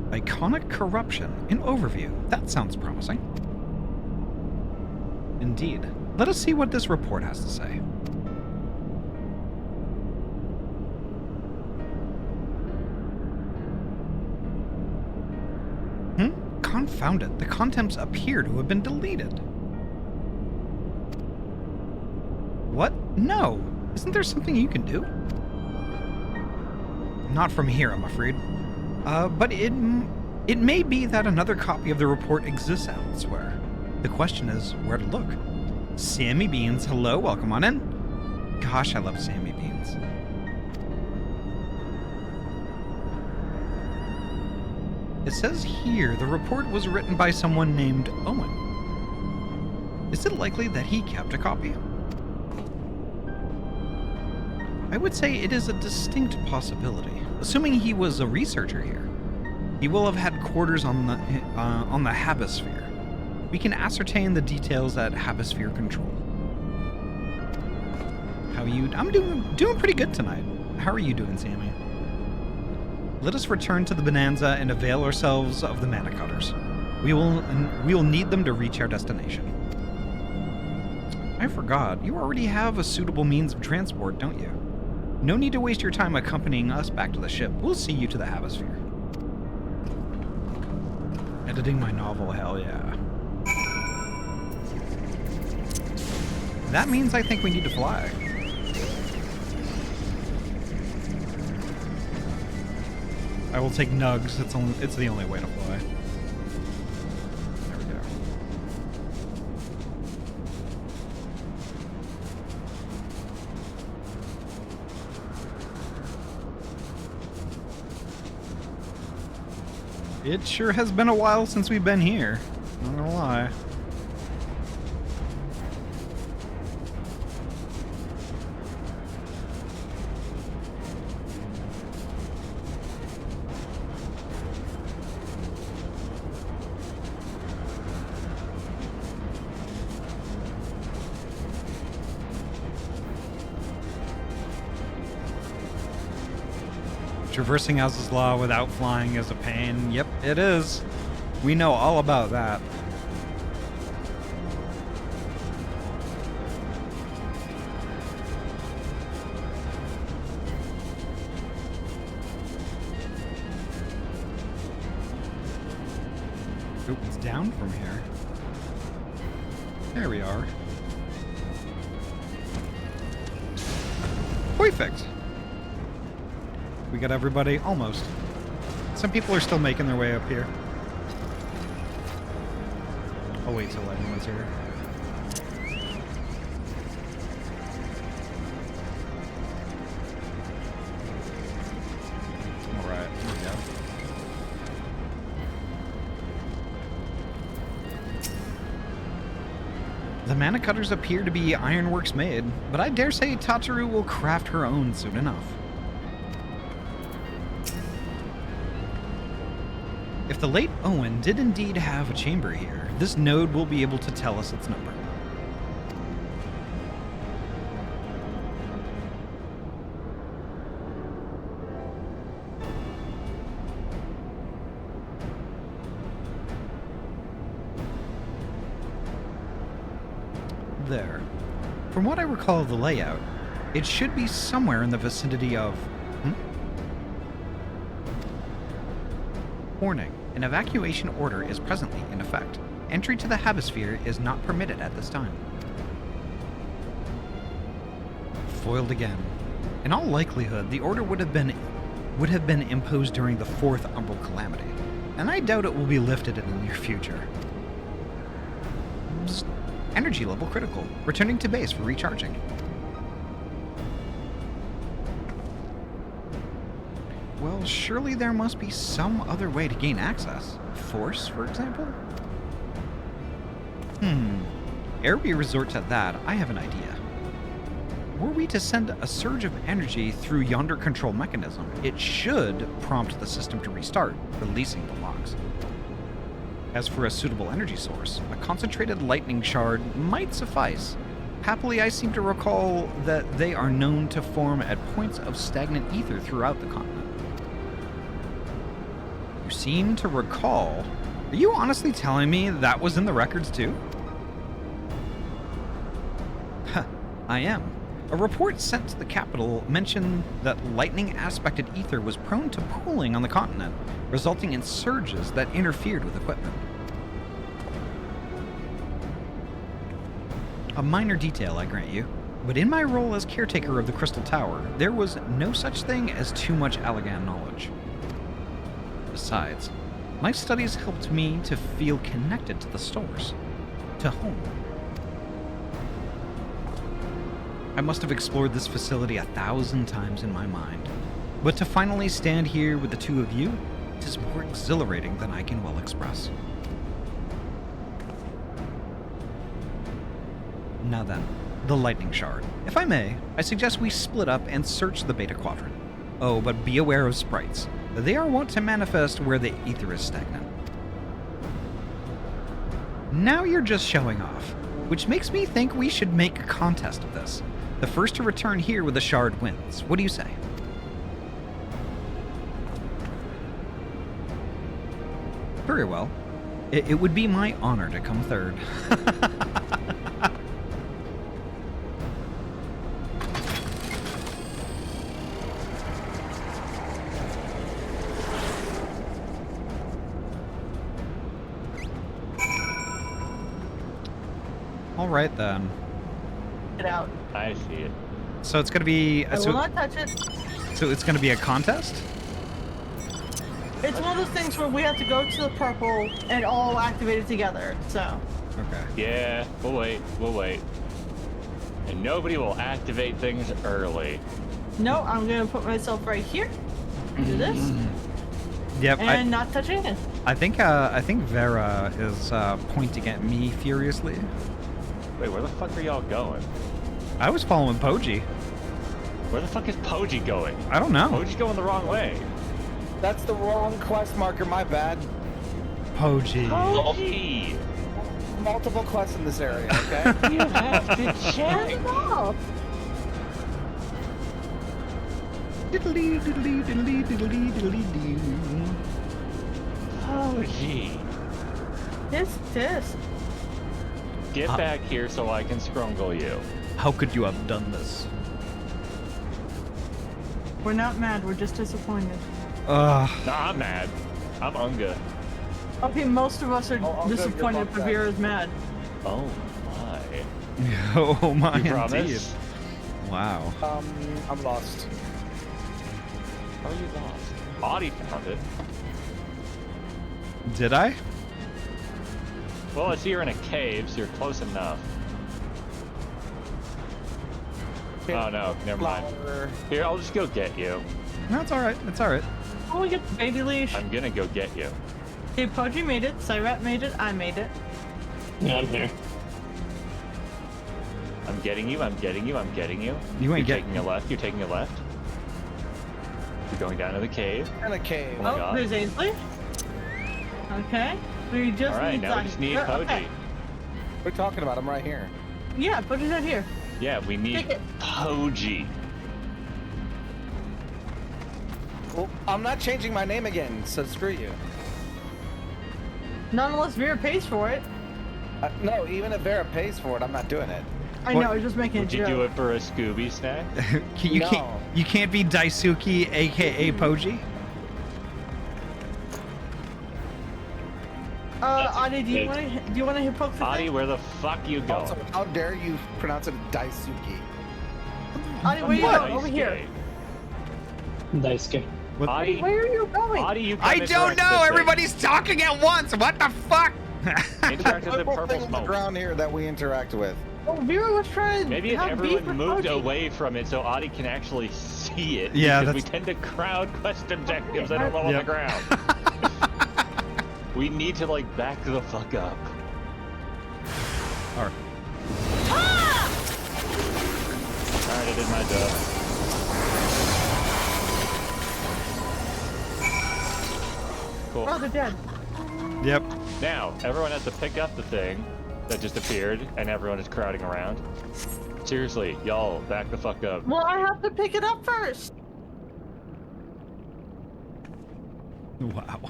Iconic corruption. An overview. That sounds promising. Indeed. Let us see what this report has to say. Confound it, the contents appear to have been deleted. What? No! Isn't there something you can do? Not from here, I'm afraid. But it may be that another copy of the report exists elsewhere. The question is, where to look? Sammy Beans, hello, welcome on in. Gosh, I love Sammy Beans. It says here the report was written by someone named Owen. Is it likely that he kept a copy? I would say it is a distinct possibility, assuming he was a researcher here. He will have had quarters on the Habisphere. We can ascertain the details at Habisphere Control. How are you? I'm doing pretty good tonight. How are you doing, Sammy? Let us return to the Bonanza and avail ourselves of the mana cutters. We will need them to reach our destination. I forgot, you already have a suitable means of transport, don't you? No need to waste your time accompanying us back to the ship. We'll see you to the Habisphere. Editing my novel, hell yeah. That means I think we need to fly. I will take nugs. It's the only way to fly. There we go. It sure has been a while since we've been here. Not gonna lie. Traversing House's Law without flying is a pain. Yep, it is. We know all about that. Oop, it's down from here. There we are. Perfect. We got everybody? Almost. Some people are still making their way up here. I'll wait till everyone's here. Alright, here we go. The mana cutters appear to be ironworks made, but I dare say Tataru will craft her own soon enough. If the late Owen did indeed have a chamber here, this node will be able to tell us its number. There. From what I recall of the layout, it should be somewhere in the vicinity of... Warning. An evacuation order is presently in effect. Entry to the Habisphere is not permitted at this time. Foiled again. In all likelihood, the order would have been imposed during the 4th Umbral Calamity, and I doubt it will be lifted in the near future. Psst. Energy level critical. Returning to base for recharging. Well, surely there must be some other way to gain access. Force, for example? Ere we resort to that, I have an idea. Were we to send a surge of energy through yonder control mechanism, it should prompt the system to restart, releasing the locks. As for a suitable energy source, a concentrated lightning shard might suffice. Happily, I seem to recall that they are known to form at points of stagnant ether throughout the continent. You seem to recall? Are you honestly telling me that was in the records too? Huh, I am. A report sent to the capital mentioned that lightning-aspected ether was prone to pooling on the continent, resulting in surges that interfered with equipment. A minor detail, I grant you. But in my role as caretaker of the Crystal Tower, there was no such thing as too much Allagan knowledge. Besides, my studies helped me to feel connected to the source, to home. I must have explored this facility 1,000 times in my mind, but to finally stand here with the two of you, it is more exhilarating than I can well express. Now then, the lightning shard. If I may, I suggest we split up and search the Beta Quadrant. Oh, but be aware of sprites. They are wont to manifest where the ether is stagnant. Now you're just showing off, which makes me think we should make a contest of this. The first to return here with the shard wins. What do you say? Very well. It would be my honor to come third. All right then. Get out. I see it. So it's gonna be. I will not touch it. So it's gonna be a contest. It's one of those things where we have to go to the purple and all activate it together. So. Okay. Yeah, we'll wait. We'll wait. And nobody will activate things early. No, I'm gonna put myself right here. Do this. Yep. And not touch anything. I think Vera is pointing at me furiously. Wait, where the fuck are y'all going? I was following Poji. Where the fuck is Poji going? I don't know. Poji's going the wrong way. That's the wrong quest marker, my bad. Poji. Poji! Multiple quests in this area, okay? You have to check. Diddly diddly diddly diddly diddly diddly. Poji. This. Get back here so I can scrungle you. How could you have done this? We're not mad, we're just disappointed. Nah, I'm mad. I'm Unga. Okay, most of us are disappointed, but Vera's mad. Oh my. Oh my You indeed. promise? Wow. I'm lost. How are you lost? Ahty found it. Did I? Well, I see you're in a cave, so you're close enough. Oh no, never mind. Here, I'll just go get you. No, it's alright. It's alright. Oh, we get the baby leash. I'm gonna go get you. Okay, Poji made it, Cyrat made it, I made it. Yeah, I'm here. I'm getting you, I'm getting you, I'm getting you. You ain't You're getting taking a left, you're taking a left. You're going down to the cave. In a cave. Oh my god. There's Ainsley. Okay. We just Alright, need now we just need Poji. Okay. We're talking about him right here. Yeah, Poji's right here. Yeah, we need Take it. Poji. Well, I'm not changing my name again, so screw you. Not unless Vera pays for it. No, even if Vera pays for it, I'm not doing it. I know, I was just making Would a you joke. do it for a Scooby snack? You can't be Daisuke, aka Poji. Ahty, do you want to poke the Ahty, thing? where the fuck you going? Also, how dare you pronounce it Daisuke? Ahty, where you going? Over here. Daisuke. Ahty, Where are you going? Ahty, you I come don't interact know. with this Everybody's talking at once. What the fuck? thing. Interact with the Purple purple thing on the smoke. ground here that we interact with. Oh, Vera was trying to Maybe if have beef everyone with moved Poji. away from it so Ahty can actually see it. Yeah, because we that's- tend to crowd quest objectives that are low on the Yep. ground. We need to like back the fuck up. Alright. Alright, I did my job. Cool. Oh, they're dead. Yep. Now, everyone has to pick up the thing that just appeared, and everyone is crowding around. Seriously, y'all, back the fuck up. Well, I have to pick it up first. Wow.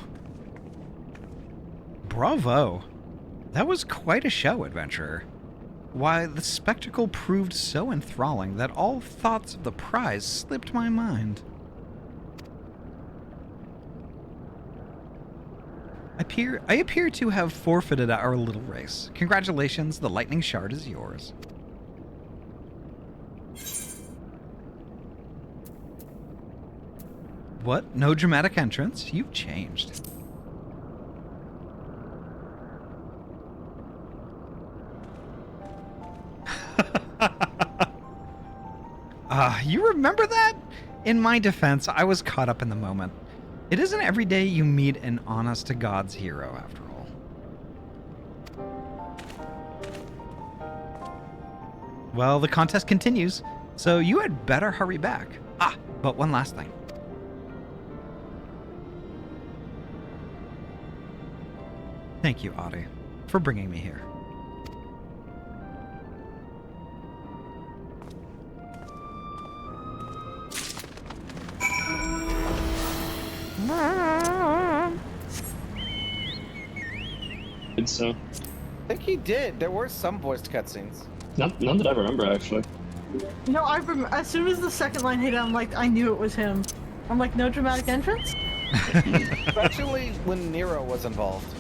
Bravo. That was quite a show, adventurer. Why, the spectacle proved so enthralling that all thoughts of the prize slipped my mind. I appear to have forfeited our little race. Congratulations, the lightning shard is yours. What? No dramatic entrance? You've changed. You remember that? In my defense, I was caught up in the moment. It isn't every day you meet an honest-to-God's hero, after all. Well, the contest continues, so you had better hurry back. But one last thing. Thank you, Ahty, for bringing me here. So, I think he did. There were some voiced cutscenes. none that I remember, actually. No, as soon as the second line hit, I knew it was him. I'm like, no dramatic entrance? Especially when Nero was involved.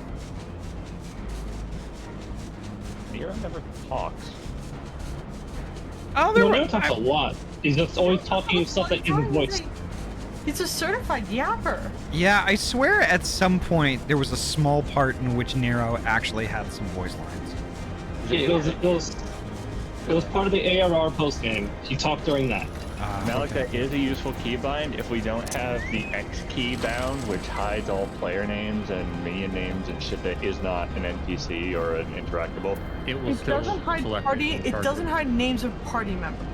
Nero never talks. Oh, Nero talks a lot. He's just always talking stuff that isn't voiced. He's a certified yapper. Yeah, I swear at some point there was a small part in which Nero actually had some voice lines. It was part of the ARR post game. He talked during that. Malik, that is a useful keybind if we don't have the X key bound, which hides all player names and minion names and shit that is not an NPC or an interactable. It doesn't hide party. It doesn't hide names of party members.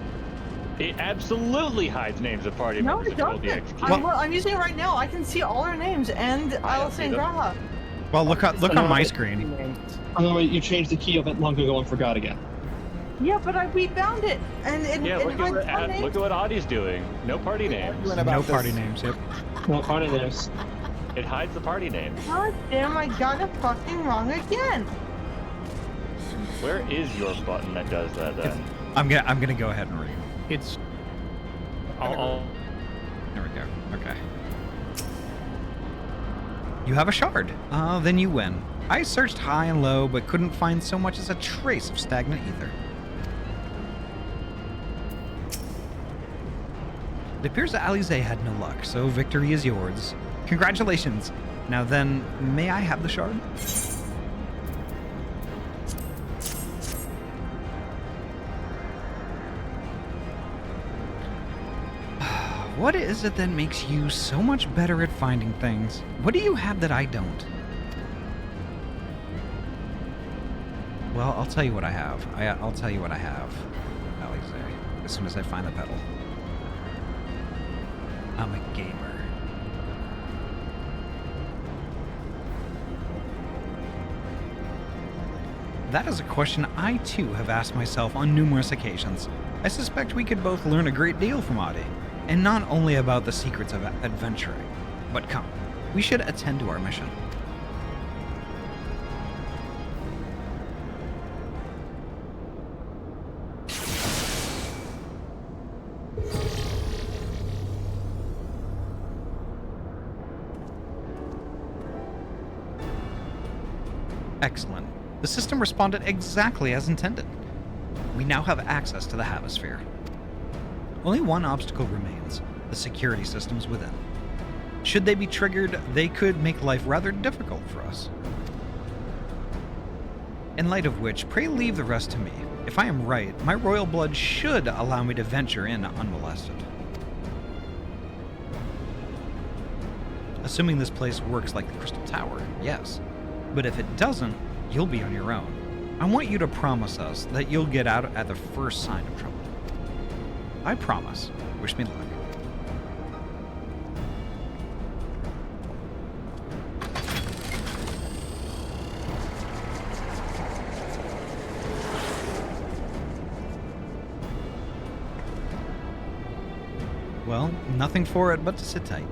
It absolutely hides names of party No, members. it doesn't. I'm using it right now. I can see all their names and Alessandra. Well, look on my screen. Oh wait, you changed the key of it long ago and forgot again. Yeah, but we found it, and look at what Ahty's doing. No party names. No party names. Yep. No party names. It hides the party names. God damn! I got it fucking wrong again. Where is your button that does that then? I'm gonna go ahead and read. It's. There we go. Okay. You have a shard. Then you win. I searched high and low, but couldn't find so much as a trace of stagnant ether. It appears that Alize had no luck, so victory is yours. Congratulations. Now then, may I have the shard? What is it that makes you so much better at finding things? What do you have that I don't? Well, I'll tell you what I have. I'll tell you what I have, Alize, as soon as I find the pedal. I'm a gamer. That is a question I too have asked myself on numerous occasions. I suspect we could both learn a great deal from Ahty, and not only about the secrets of adventuring. But come, we should attend to our mission. Excellent. The system responded exactly as intended. We now have access to the Havosphere. Only one obstacle remains: the security systems within. Should they be triggered, they could make life rather difficult for us. In light of which, pray leave the rest to me. If I am right, my royal blood should allow me to venture in unmolested. Assuming this place works like the Crystal Tower, yes. But if it doesn't, you'll be on your own. I want you to promise us that you'll get out at the first sign of trouble. I promise. Wish me luck. Well, nothing for it but to sit tight.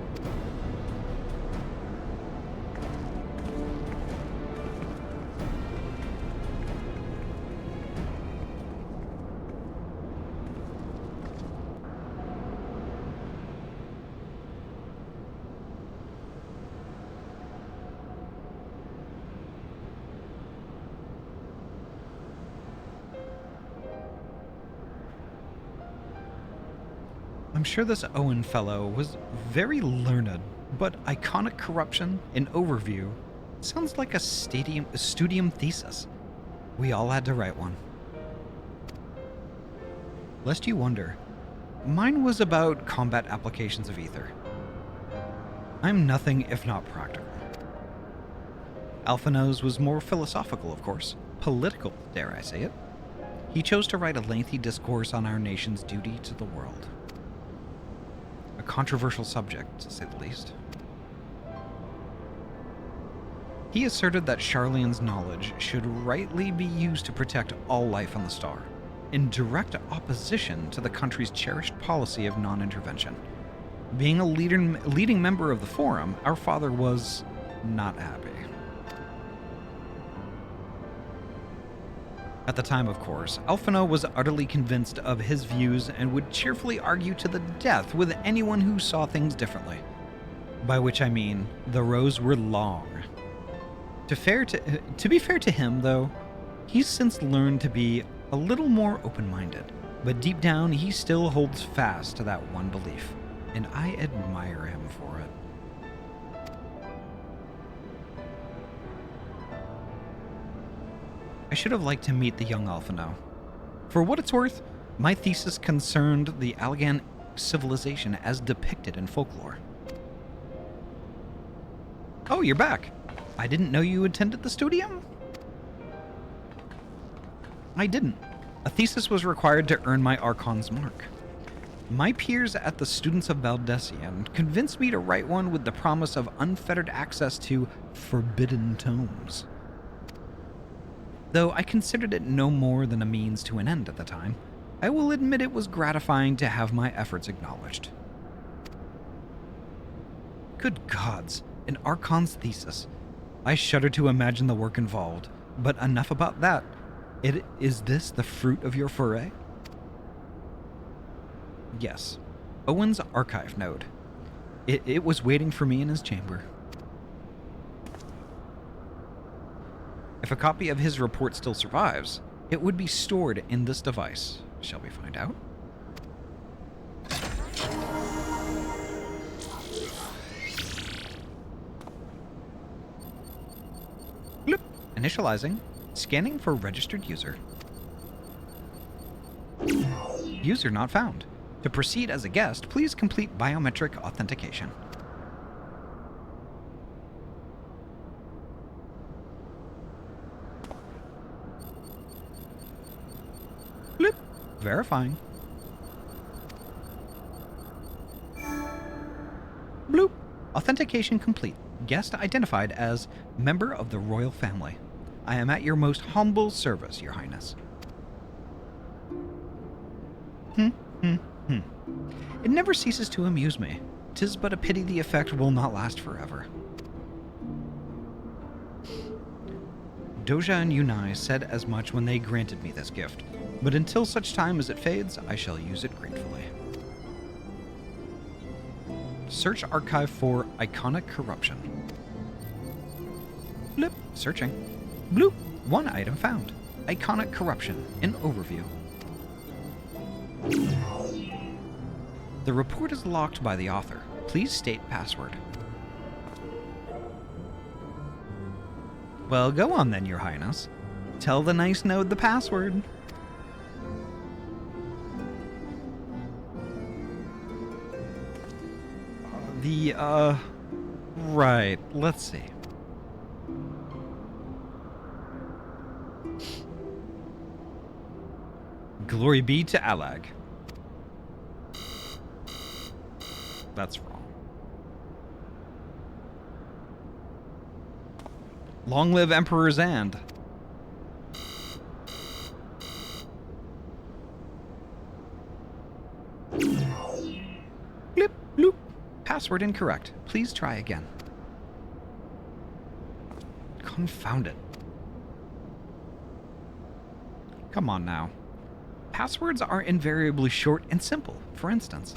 I'm sure this Owen fellow was very learned, but iconic corruption in overview sounds like a studium thesis. We all had to write one. Lest you wonder, mine was about combat applications of ether. I'm nothing if not practical. Alphino's was more philosophical, of course. Political, dare I say it. He chose to write a lengthy discourse on our nation's duty to the world. A controversial subject, to say the least. He asserted that Charlene's knowledge should rightly be used to protect all life on the star, in direct opposition to the country's cherished policy of non-intervention. Being a leading member of the Forum, our father was not happy. At the time, of course, Alphino was utterly convinced of his views and would cheerfully argue to the death with anyone who saw things differently. By which I mean, the rows were long. To be fair to him, though, he's since learned to be a little more open-minded, but deep down he still holds fast to that one belief, and I admire him for it. I should have liked to meet the young Alphino. For what it's worth, my thesis concerned the Allagan civilization as depicted in folklore. Oh, you're back. I didn't know you attended the studium? I didn't. A thesis was required to earn my Archon's mark. My peers at the Students of Valdesian convinced me to write one with the promise of unfettered access to forbidden tomes. Though I considered it no more than a means to an end at the time, I will admit it was gratifying to have my efforts acknowledged. Good gods, an Archon's thesis. I shudder to imagine the work involved, but enough about that. Is this the fruit of your foray? Yes, Owen's archive node. It was waiting for me in his chamber. If a copy of his report still survives, it would be stored in this device. Shall we find out? Bloop. Initializing. Scanning for registered user. User not found. To proceed as a guest, please complete biometric authentication. Bloop. Verifying. Bloop. Authentication complete. Guest identified as member of the royal family. I am at your most humble service, Your Highness. It never ceases to amuse me. 'Tis but a pity the effect will not last forever. Doja and Yunai said as much when they granted me this gift, but until such time as it fades, I shall use it gratefully. Search archive for iconic corruption. Bloop. Searching. Bloop. One item found. Iconic corruption. In overview. The report is locked by the author. Please state password. Well, go on then, Your Highness. Tell the nice node the password. Right, let's see. Glory be to Allag. That's wrong. Long live Emperor Zand. Blip, bloop. Password incorrect. Please try again. Confound it. Come on now. Passwords are invariably short and simple, for instance.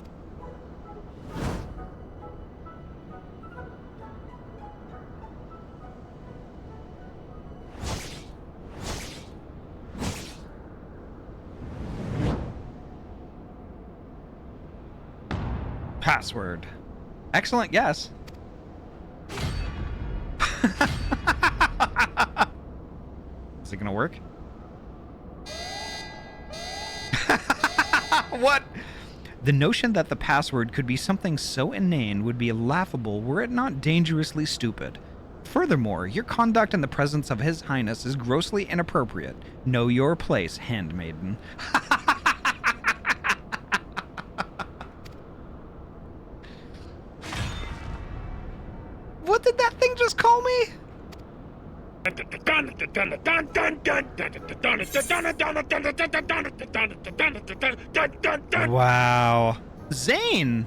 Password. Excellent guess. Is it gonna work? What? The notion that the password could be something so inane would be laughable were it not dangerously stupid. Furthermore, your conduct in the presence of His Highness is grossly inappropriate. Know your place, handmaiden. What did that thing just call me? Wow. Zane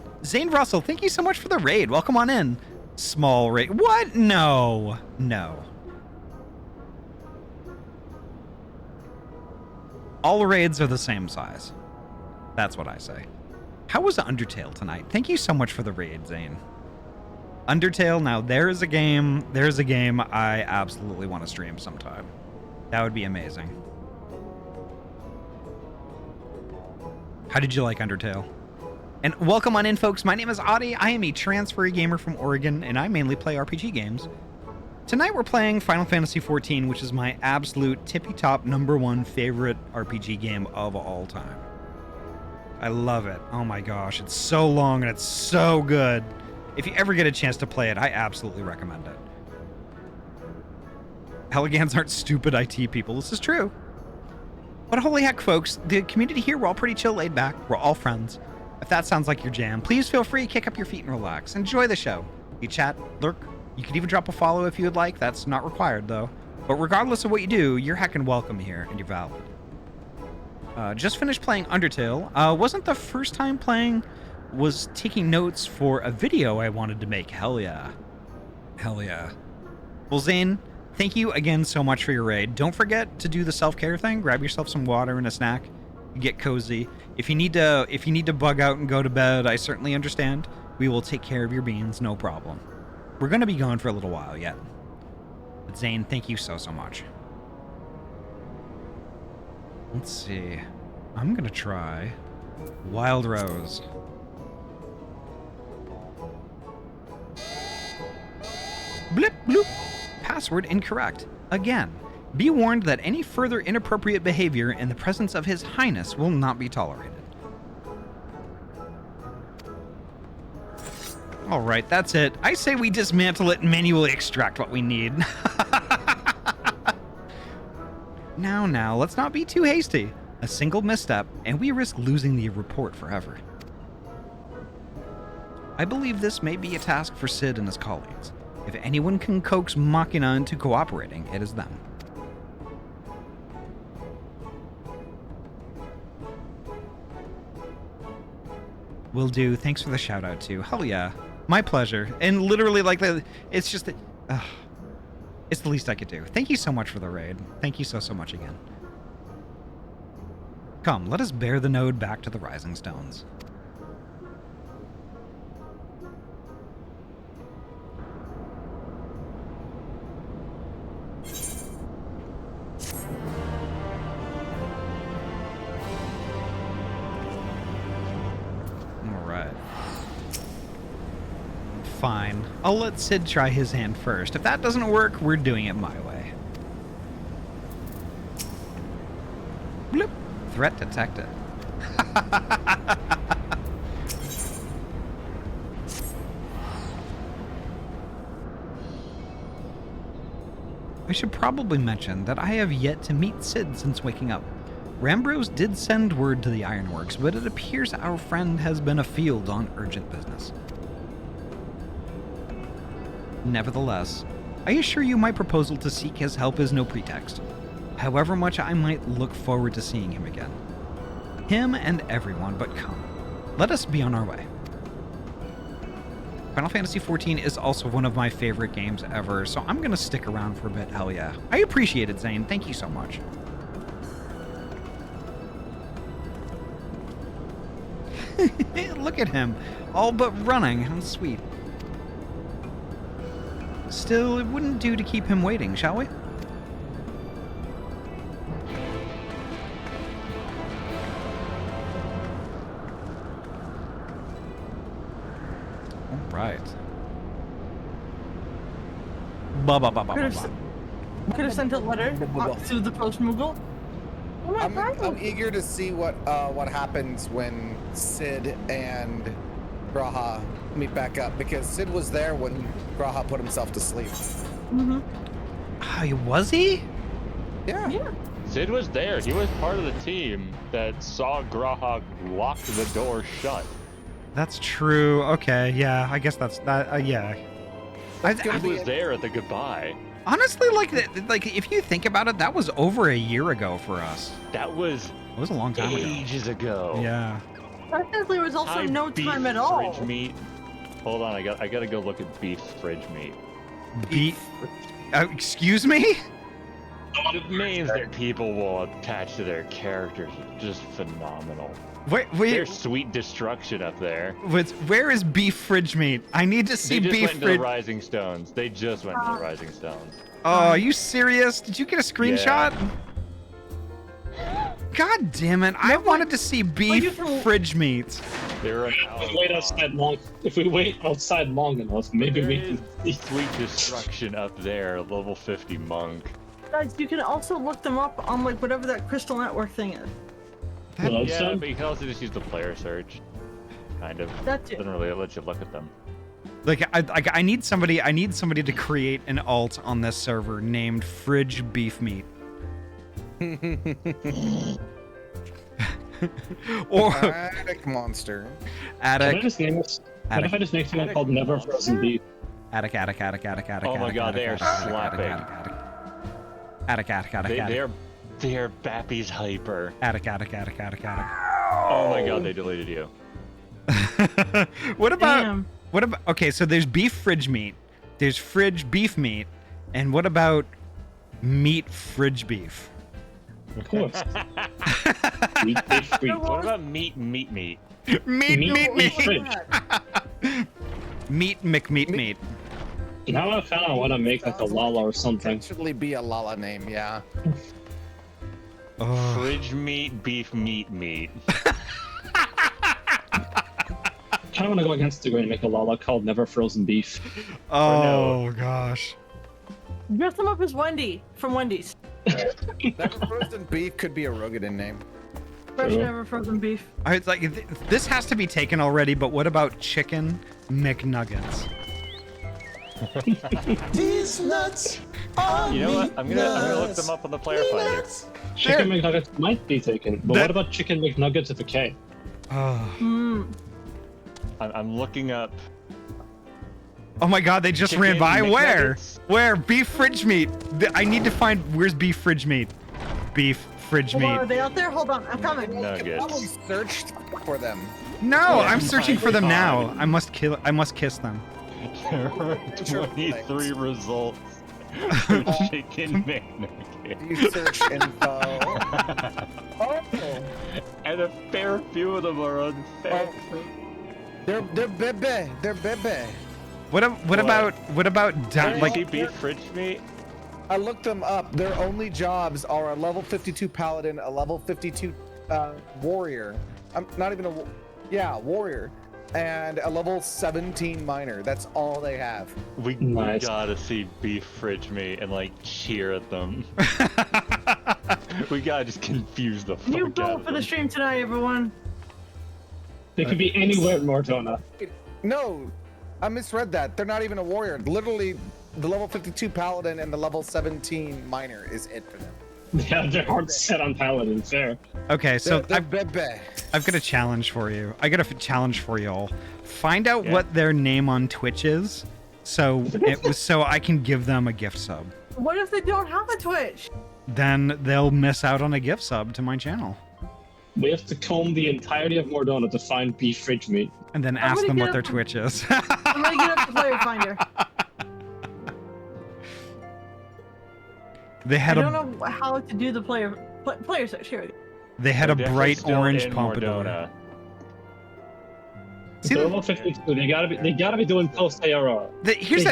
Russell, thank you so much for the raid. Welcome on in. Small raid. What? No. All raids are the same size. That's what I say. How was Undertale tonight? Thank you so much for the raid, Zane. Undertale, now there's a game I absolutely want to stream sometime. That would be amazing. How did you like Undertale? And welcome on in, folks. My name is Ahty. I am a transfer gamer from Oregon, and I mainly play RPG games. Tonight we're playing Final Fantasy XIV, which is my absolute tippy-top #1 favorite RPG game of all time. I love it. Oh my gosh, it's so long and it's so good. If you ever get a chance to play it, I absolutely recommend it. Pelicans aren't stupid IT people. This is true. But holy heck, folks, the community here, we're all pretty chill, laid back. We're all friends. If that sounds like your jam, please feel free to kick up your feet and relax. Enjoy the show. You chat, lurk. You could even drop a follow if you would like. That's not required, though. But regardless of what you do, you're heckin' welcome here, and you're valid. Just finished playing Undertale. Wasn't the first time playing, was taking notes for a video I wanted to make. Hell yeah. Hell yeah. Well, Zane, thank you again so much for your raid. Don't forget to do the self-care thing. Grab yourself some water and a snack. Get cozy. If you need to bug out and go to bed, I certainly understand. We will take care of your beans, no problem. We're going to be gone for a little while yet. But Zane, thank you so much. Let's see. I'm going to try Wild Rose. Blip, bloop. Password incorrect. Again, be warned that any further inappropriate behavior in the presence of His Highness will not be tolerated. Alright, that's it. I say we dismantle it and manually extract what we need. Now, let's not be too hasty. A single misstep, and we risk losing the report forever. I believe this may be a task for Sid and his colleagues. If anyone can coax Machina into cooperating, it is them. Will do. Thanks for the shout out too. Hell yeah. My pleasure. And literally, like, it's just that, it's the least I could do. Thank you so much for the raid. Thank you so much again. Come, let us bear the node back to the Rising Stones. Fine. I'll let Sid try his hand first. If that doesn't work, we're doing it my way. Bloop. Threat detected. I should probably mention that I have yet to meet Sid since waking up. Rambros did send word to the Ironworks, but it appears our friend has been afield on urgent business. Nevertheless, I assure you my proposal to seek his help is no pretext, however much I might look forward to seeing him again. Him and everyone, but come, let us be on our way. Final Fantasy XIV is also one of my favorite games ever, so I'm gonna stick around for a bit, hell yeah. I appreciate it, Zane, thank you so much. Look at him, all but running, how sweet. Still, it wouldn't do to keep him waiting, shall we? All right. Ba ba ba ba ba ba. Could have sent a letter to the post Moogle. Oh my God. I'm eager to see what happens when Sid and Graha meet back up, because Sid was there when Graha put himself to sleep. Was he? Yeah. Sid was there. He was part of the team that saw Graha lock the door shut. That's true. Okay, yeah. I guess that's that. Yeah. He was there at the goodbye. Honestly, like if you think about it, that was over a year ago for us. That was. It was a long time ago. Ages ago. Yeah. Technically, there was also no time at all. Fridge meat. Hold on, I gotta go look at beef fridge meat. Beef. Excuse me? The names that people will attach to their characters are just phenomenal. Wait. There's sweet destruction up there. Where is beef fridge meat? I need to see They just beef went to the fridge. Rising Stones. They just went to the Rising Stones. Oh, are you serious? Did you get a screenshot? God damn it! I wanted to see beef fridge meat. They're an If we wait outside long enough, maybe we can see sweet destruction up there. Level 50 monk. Guys, you can also look them up on like whatever that crystal network thing is. Yeah, but you can also just use the player search. Kind of. That's it. Doesn't really let you look at them. Like I need somebody to create an alt on this server named Fridge Beef Meat. Or Attic monster. Attic. Can I just name this? What if I just make something called Never Frozen Beef? Attic. Oh my god, they are slapping. Attic. They are Bappy's hyper. Attic. Oh my god, they deleted you. What about okay, so there's beef fridge meat, there's fridge beef meat, and what about meat fridge beef? Of course. Meat beef meat. What about meat? Meat. Meat Meat. Now I kind of want to make like a Lala or something. Potentially be a Lala name, yeah. Fridge meat, beef meat. I kind of want to go against the grain and make a Lala called Never Frozen Beef. Oh gosh. Dress them up as Wendy from Wendy's. Never Frozen Beef could be a Rogadin name. Fresh Never Frozen Beef. It's like this has to be taken already, but what about chicken McNuggets? These nuts. You know what? I'm gonna look them up on the player finder. Chicken McNuggets might be taken, but what about Chicken McNuggets with a K? I'm looking up. Oh my god, they just ran by. Where? Beef fridge meat. I need to find where's beef fridge meat. Beef fridge meat. Are they out there? Hold on, I'm coming. Nuggets. Probably searched for them. No, I'm searching for them now. I must kiss them. There are 23 results for chicken McNuggets. You search info. And a fair few of them are unfair. They're bebe. They're bebe. What about like beef fridge meat? I looked them up. Their only jobs are a level 52 paladin, a level 52 warrior. I'm not even warrior, and a level 17 miner. That's all they have. We gotta see beef fridge meat and like cheer at them. We gotta just confuse the fuck You out vote of for the them. stream tonight, everyone. They could be anywhere in Mordona. No, I misread that. They're not even a warrior. Literally, the level 52 paladin and the level 17 miner is it for them. Yeah, they're hard set on paladins there. Okay, so They're I've got a challenge for you. I got a challenge for you all. Find out what their name on Twitch is, so I can give them a gift sub. What if they don't have a Twitch? Then they'll miss out on a gift sub to my channel. We have to comb the entirety of Mordona to find beef fridge meat. And then ask them what their Twitch is. I'm gonna get up the player finder. They had I don't know how to do the player search. Here we go. They had a bright orange pompadour. Mordona. See, level 52. They gotta be doing post ARR. Here's the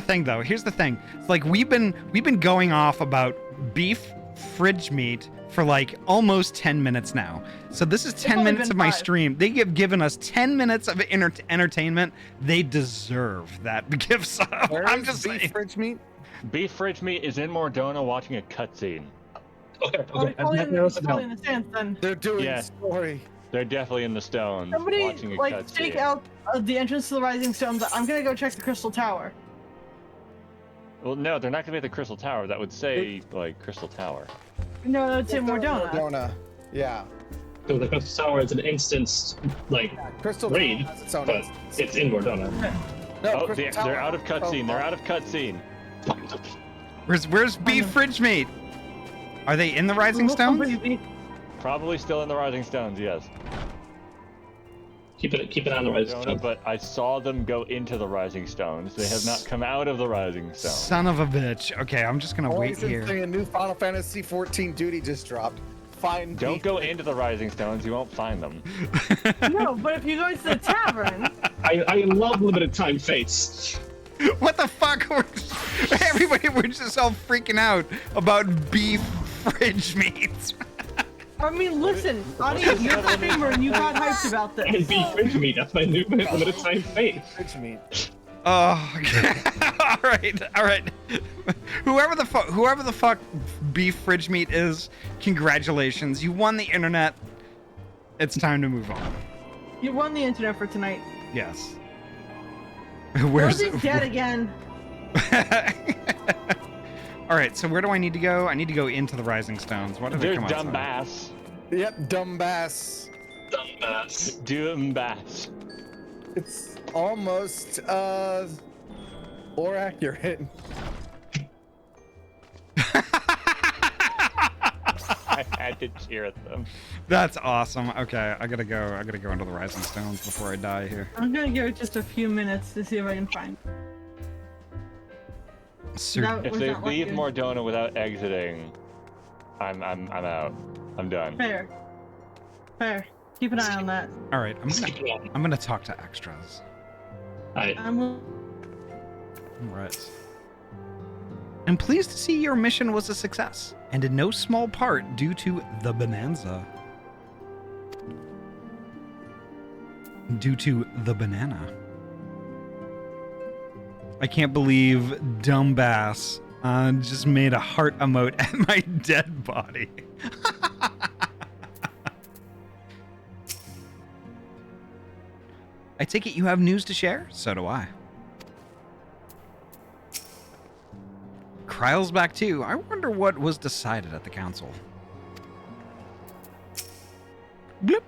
thing, though. Here's the thing. It's like we've been going off about beef fridge meat for like almost 10 minutes now. So this is 10 only minutes been of my 5. stream. They have given us 10 minutes of entertainment. They deserve that gift sub. I'm just saying. Fridge meat? Beef fridge meat is in Mordona watching a cutscene. Okay, Oh, it's probably in the stands then. They're doing Yeah. story. They're definitely in the stones Somebody, watching a like, stake cutscene. out the entrance to the Rising Stones. I'm gonna go check the Crystal Tower. Well, no, they're not gonna be at the Crystal Tower. That would say like Crystal Tower. No, it's in Mordona. Mordona. Yeah. So the Crystal Tower is an instance, like, Crystal raid, Tower has its own but instance. it's in Mordona. No, Oh, Crystal Tower. they're out of cutscene. They're out of cutscene. Where's Beef Fridge Meat? Are they in the Rising Stones? Probably still in the Rising Stones, yes. Keep it on the Rising Mordona, Stones. but I saw them go into the Rising Stones. They have not come out of the Rising Stones. Son of a bitch. Okay, I'm just gonna wait here. A new Final Fantasy 14 duty just dropped. Find Don't go into the Rising Stones. You won't find them. No, but if you go to the tavern. I love limited time fates. What the fuck? Everybody, we're just all freaking out about Beef Fridge Meats. I mean, listen, Ahty, you're the streamer and you got hyped about this. And beef fridge meat. That's my new limited time fate. Fridge meat. Oh, okay. all right. Whoever the fuck Beef Fridge Meat is, congratulations. You won the internet. It's time to move on. You won the internet for tonight. Yes. Rosie's dead again. All right, so where do I need to go? I need to go into the Rising Stones. What did they There's come out? dumb bass. Yep, dumb bass. Dumb bass. It's almost more accurate. I had to cheer at them. That's awesome. Okay, I gotta go into the Rising Stones before I die here. I'm gonna give it just a few minutes to see if I can find. If they leave Mordona without exiting, I'm out. I'm done. Fair. Keep an eye on that. All right, I'm gonna talk to extras. I'm Right. I'm pleased to see your mission was a success, and in no small part due to the bonanza. Due to the banana. I can't believe Dumbass just made a heart emote at my dead body. I take it you have news to share? So do I. Kryle's back too. I wonder what was decided at the council. Bloop.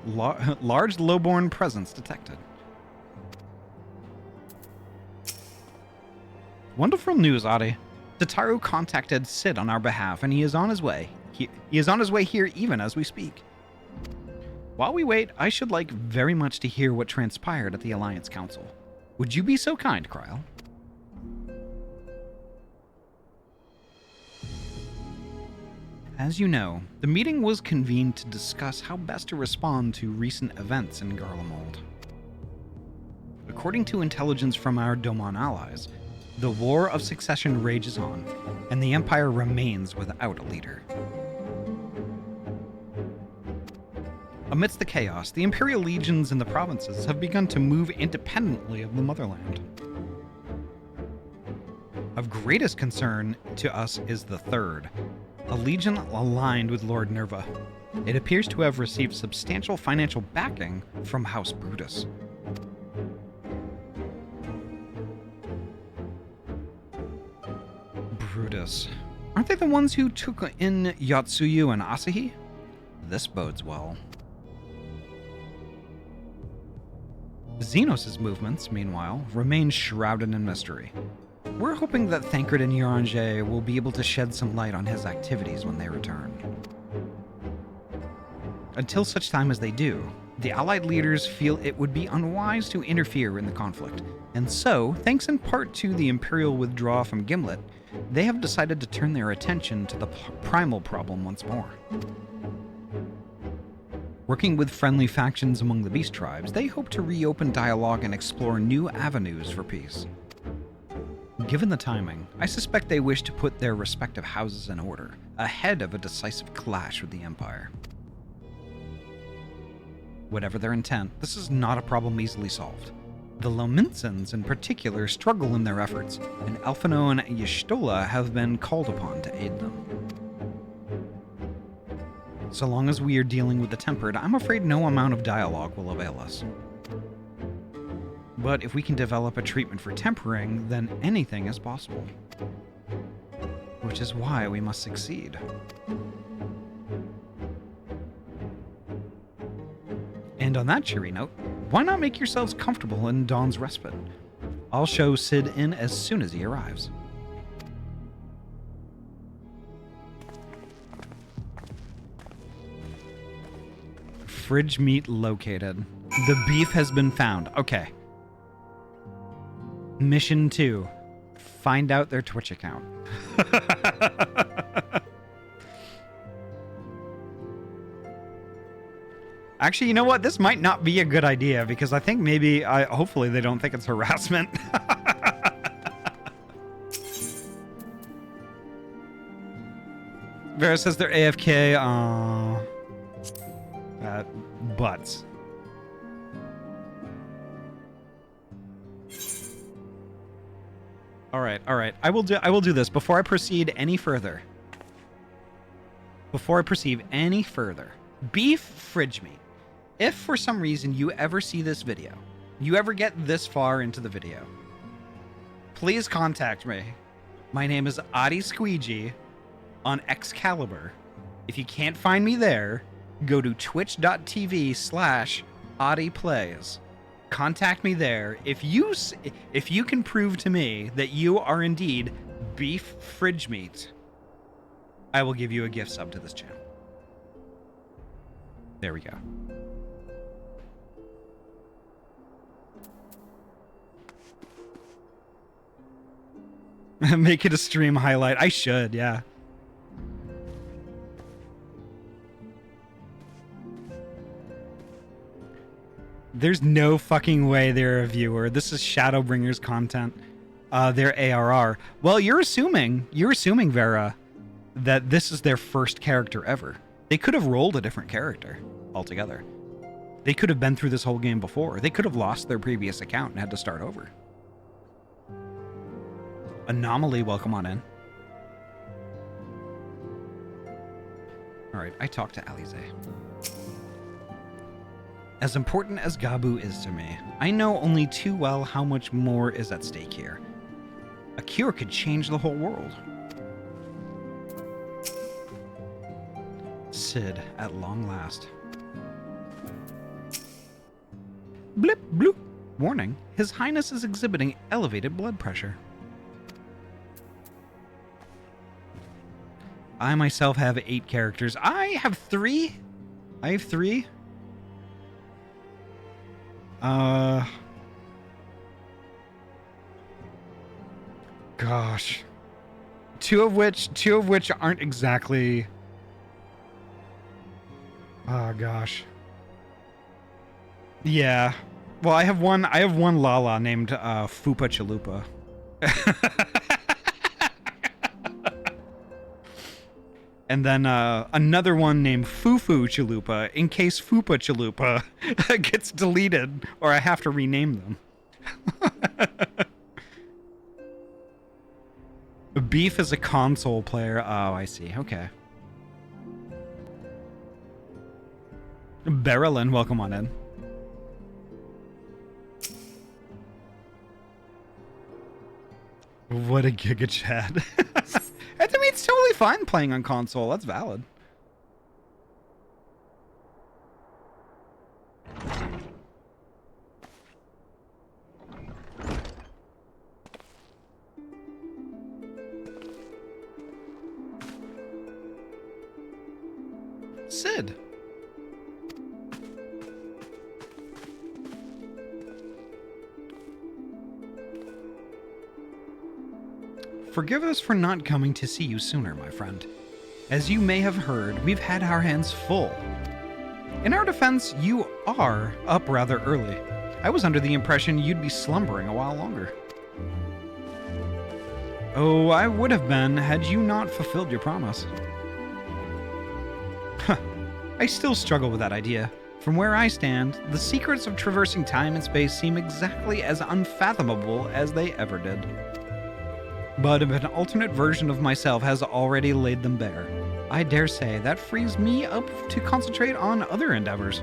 Large lowborn presence detected. Wonderful news, Ahty. Tataru contacted Sid on our behalf, and he is on his way. He is on his way here even as we speak. While we wait, I should like very much to hear what transpired at the Alliance Council. Would you be so kind, Kryle? As you know, the meeting was convened to discuss how best to respond to recent events in Garlemald. According to intelligence from our Doman allies, the War of Succession rages on, and the Empire remains without a leader. Amidst the chaos, the Imperial legions in the provinces have begun to move independently of the motherland. Of greatest concern to us is the Third, a legion aligned with Lord Nerva. It appears to have received substantial financial backing from House Brutus. Brutus. Aren't they the ones who took in Yotsuyu and Asahi? This bodes well. Xenos' movements, meanwhile, remain shrouded in mystery. We're hoping that Thancred and Uranger will be able to shed some light on his activities when they return. Until such time as they do, the Allied leaders feel it would be unwise to interfere in the conflict, and so, thanks in part to the Imperial withdrawal from Gimlet, they have decided to turn their attention to the primal problem once more. Working with friendly factions among the beast tribes, they hope to reopen dialogue and explore new avenues for peace. Given the timing, I suspect they wish to put their respective houses in order, ahead of a decisive clash with the Empire. Whatever their intent, this is not a problem easily solved. The Lominsons in particular struggle in their efforts, and Alphino and Y'shtola have been called upon to aid them. So long as we are dealing with the Tempered, I'm afraid no amount of dialogue will avail us. But if we can develop a treatment for tempering, then anything is possible. Which is why we must succeed. And on that cheery note, why not make yourselves comfortable in Dawn's Respite? I'll show Sid in as soon as he arrives. Fridge meat located. The beef has been found. Okay. Mission 2. Find out their Twitch account. Actually, you know what? This might not be a good idea because I think maybe, hopefully they don't think it's harassment. Vera says they're AFK. Butts. All right. I will do this before I proceed any further. Beef fridge meat. If for some reason you ever see this video, you ever get this far into the video, please contact me. My name is Ahty Squeegee on Excalibur. If you can't find me there, go to twitch.tv/AhtyPlays. Contact me there. If you can prove to me that you are indeed beef fridge meat, I will give you a gift sub to this channel. There we go. Make it a stream highlight. I should, yeah. There's no fucking way they're a viewer. This is Shadowbringers content. They're ARR. Well, you're assuming, Vera, that this is their first character ever. They could have rolled a different character altogether. They could have been through this whole game before. They could have lost their previous account and had to start over. Anomaly, welcome on in. Alright, I talked to Alize. As important as Gabu is to me, I know only too well how much more is at stake here. A cure could change the whole world. Sid, at long last. Blip, bloop. Warning, His Highness is exhibiting elevated blood pressure. I myself have 8 characters. I have 3. Gosh. Two of which aren't exactly. Oh gosh. Yeah. Well, I have one Lala named Fupa Chalupa. And then another one named Fufu Chalupa, in case Fupa Chalupa gets deleted or I have to rename them. Beef is a console player. Oh, I see. Okay. Beryllin, welcome on in. What a giga chat. I mean, it's totally fine playing on console. That's valid. Sid. Forgive us for not coming to see you sooner, my friend. As you may have heard, we've had our hands full. In our defense, you are up rather early. I was under the impression you'd be slumbering a while longer. Oh, I would have been had you not fulfilled your promise. Huh. I still struggle with that idea. From where I stand, the secrets of traversing time and space seem exactly as unfathomable as they ever did. But if an alternate version of myself has already laid them bare, I dare say that frees me up to concentrate on other endeavors.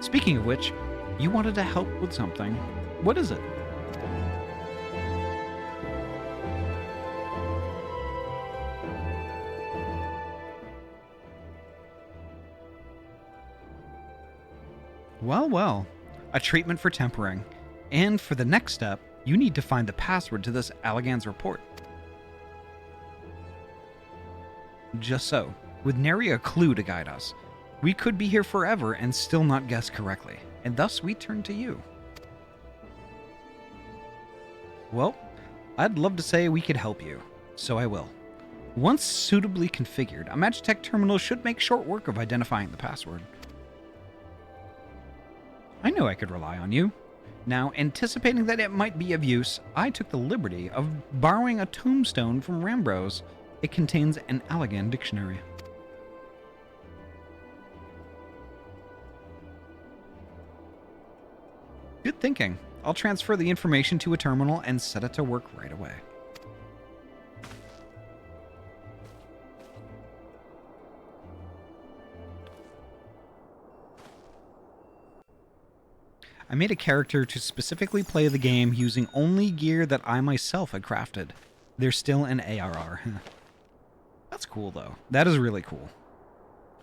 Speaking of which, you wanted to help with something. What is it? Well, well, a treatment for tempering. And for the next step, you need to find the password to this Allagan's report. Just so, with nary a clue to guide us, we could be here forever and still not guess correctly, and thus we turn to you. Well, I'd love to say we could help you, so I will. Once suitably configured, a Magitech terminal should make short work of identifying the password. I knew I could rely on you. Now, anticipating that it might be of use, I took the liberty of borrowing a tombstone from Rambrose. It contains an Allagan dictionary. Good thinking. I'll transfer the information to a terminal and set it to work right away. I made a character to specifically play the game using only gear that I myself had crafted. They're still an ARR. That's cool, though. That is really cool.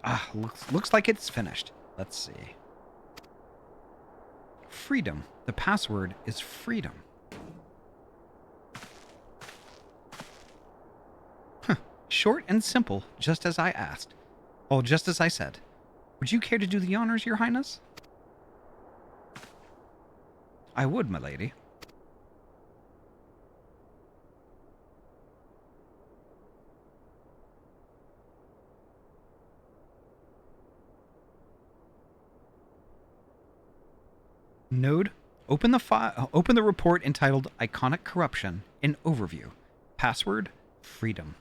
Ah, looks like it's finished. Let's see. Freedom. The password is freedom. Huh. Short and simple, just as I asked. Oh, just as I said. Would you care to do the honors, Your Highness? I would, my lady. Node, open the report entitled Iconic Corruption in Overview. Password, freedom.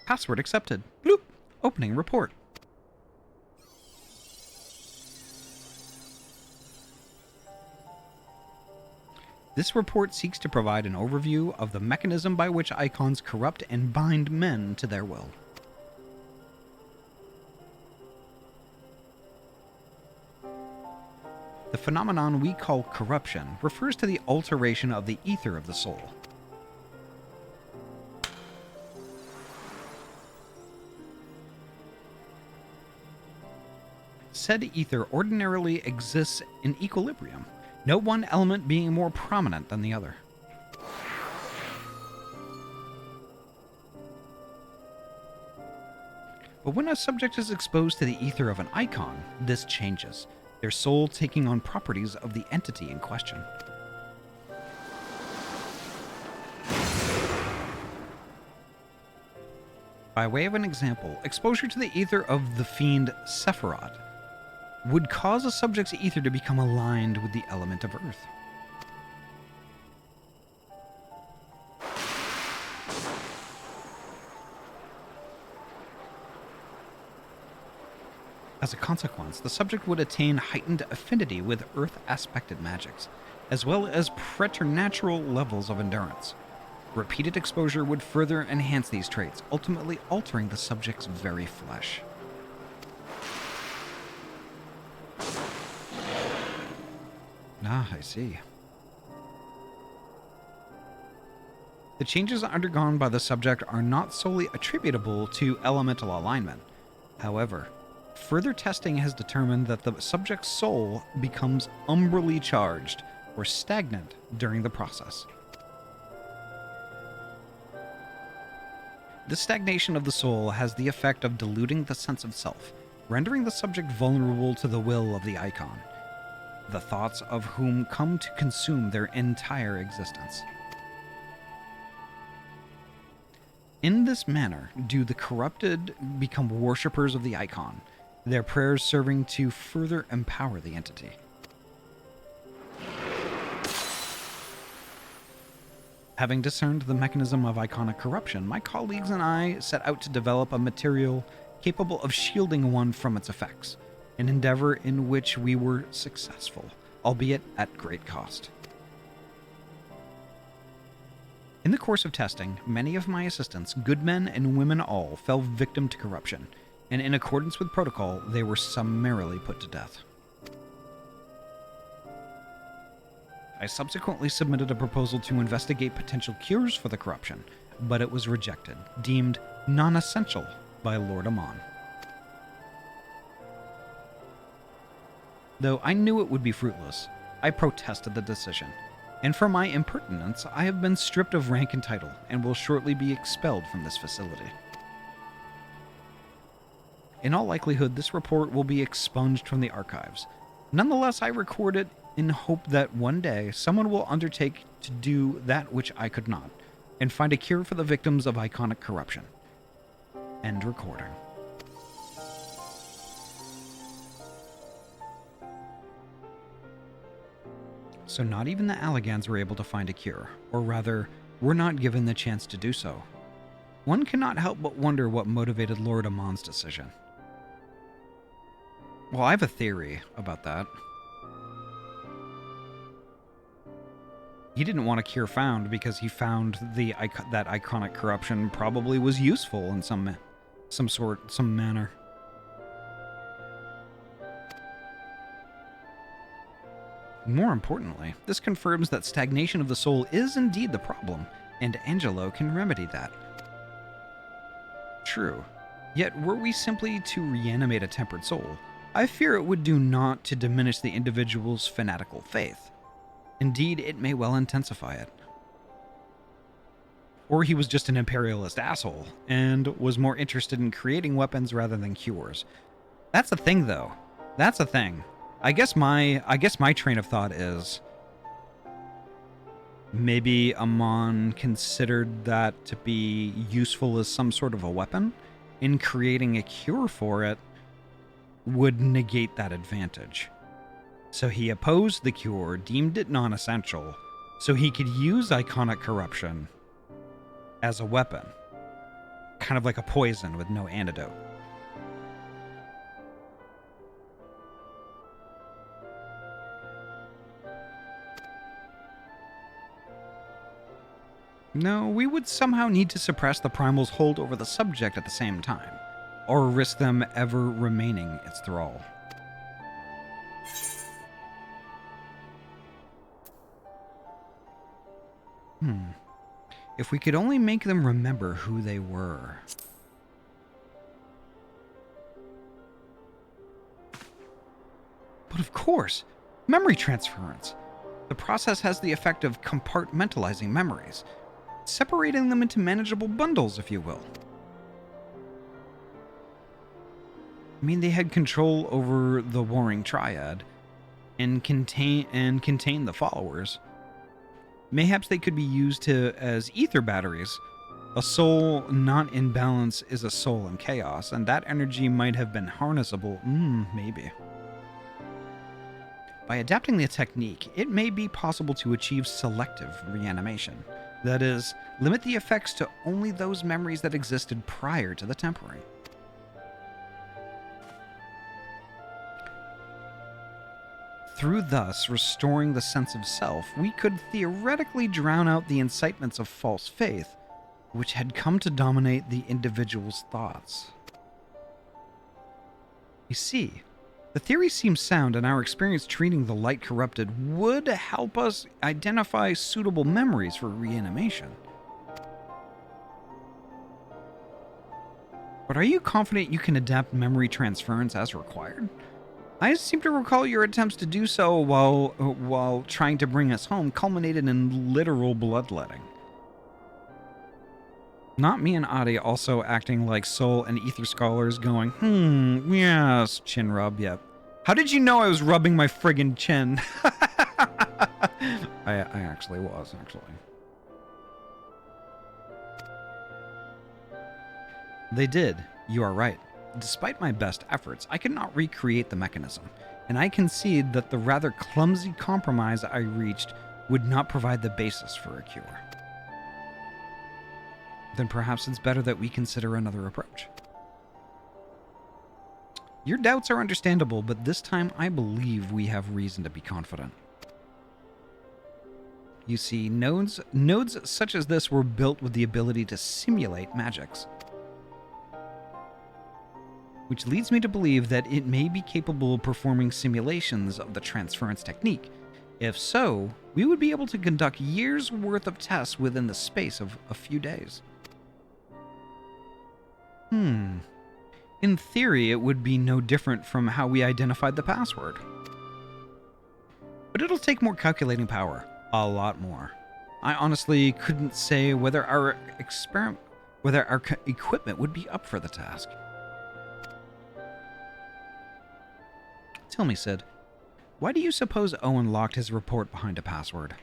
Password accepted. Bloop. Opening report. This report seeks to provide an overview of the mechanism by which icons corrupt and bind men to their will. The phenomenon we call corruption refers to the alteration of the ether of the soul. Said ether ordinarily exists in equilibrium, no one element being more prominent than the other. But when a subject is exposed to the ether of an icon, this changes, their soul taking on properties of the entity in question. By way of an example, exposure to the ether of the fiend Sephiroth would cause a subject's ether to become aligned with the element of earth. As a consequence, the subject would attain heightened affinity with earth-aspected magics, as well as preternatural levels of endurance. Repeated exposure would further enhance these traits, ultimately altering the subject's very flesh. Ah, I see. The changes undergone by the subject are not solely attributable to elemental alignment. However, further testing has determined that the subject's soul becomes umbrally charged or stagnant during the process. This stagnation of the soul has the effect of diluting the sense of self, rendering the subject vulnerable to the will of the icon, the thoughts of whom come to consume their entire existence. In this manner do the corrupted become worshippers of the icon, their prayers serving to further empower the entity. Having discerned the mechanism of iconic corruption, my colleagues and I set out to develop a material capable of shielding one from its effects, an endeavor in which we were successful, albeit at great cost. In the course of testing, many of my assistants, good men and women all, fell victim to corruption, and in accordance with protocol, they were summarily put to death. I subsequently submitted a proposal to investigate potential cures for the corruption, but it was rejected, deemed non-essential by Lord Amon. Though I knew it would be fruitless, I protested the decision, and for my impertinence, I have been stripped of rank and title and will shortly be expelled from this facility. In all likelihood, this report will be expunged from the archives. Nonetheless, I record it in hope that one day someone will undertake to do that which I could not, and find a cure for the victims of iconic corruption. End recording. So not even the Allagans were able to find a cure, or rather, were not given the chance to do so. One cannot help but wonder what motivated Lord Amon's decision. Well, I have a theory about that. He didn't want a cure found because he found that iconic corruption probably was useful in some manner. More importantly, this confirms that stagnation of the soul is indeed the problem, and Angelo can remedy that. True. Yet were we simply to reanimate a tempered soul, I fear it would do naught to diminish the individual's fanatical faith. Indeed, it may well intensify it. Or he was just an imperialist asshole, and was more interested in creating weapons rather than cures. That's the thing, though. That's the thing. I guess my train of thought is maybe Amon considered that to be useful as some sort of a weapon, and creating a cure for it would negate that advantage. So he opposed the cure, deemed it non-essential, so he could use iconic corruption as a weapon. Kind of like a poison with no antidote. No, we would somehow need to suppress the Primal's hold over the subject at the same time, or risk them ever remaining its thrall. If we could only make them remember who they were. But of course, memory transference. The process has the effect of compartmentalizing memories, separating them into manageable bundles, if you will. I mean, they had control over the warring triad and contain the followers. Mayhaps they could be used as ether batteries. A soul not in balance is a soul in chaos, and that energy might have been harnessable. Maybe. By adapting the technique, it may be possible to achieve selective reanimation. That is, limit the effects to only those memories that existed prior to the tempering. Through thus restoring the sense of self, we could theoretically drown out the incitements of false faith, which had come to dominate the individual's thoughts. You see, the theory seems sound, and our experience treating the light corrupted would help us identify suitable memories for reanimation. But are you confident you can adapt memory transference as required? I seem to recall your attempts to do so while trying to bring us home culminated in literal bloodletting. Not me and Ahty also acting like soul and ether scholars going, yes, chin rub, yep. How did you know I was rubbing my friggin' chin? I actually was, They did, you are right. Despite my best efforts, I could not recreate the mechanism, and I concede that the rather clumsy compromise I reached would not provide the basis for a cure. then perhaps it's better that we consider another approach. Your doubts are understandable, but this time I believe we have reason to be confident. You see, nodes such as this were built with the ability to simulate magics, which leads me to believe that it may be capable of performing simulations of the transference technique. If so, we would be able to conduct years' worth of tests within the space of a few days. In theory, it would be no different from how we identified the password. But it'll take more calculating power. A lot more. I honestly couldn't say whether our equipment would be up for the task. Tell me, Sid, why do you suppose Owen locked his report behind a password?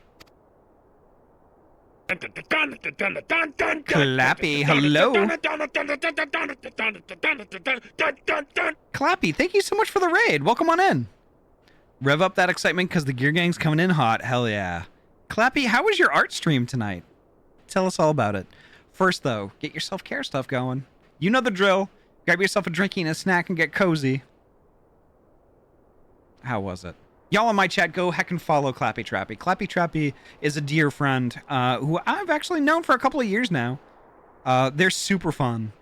Clappy, hello. Clappy, thank you so much for the raid. Welcome on in. Rev up that excitement because the Gear Gang's coming in hot. Hell yeah. Clappy, how was your art stream tonight? Tell us all about it. First, though, get your self-care stuff going. You know the drill. Grab yourself a drinky and a snack and get cozy. How was it? Y'all in my chat, go heck and follow Clappy Trappy. Clappy Trappy is a dear friend who I've actually known for a couple of years now. They're super fun.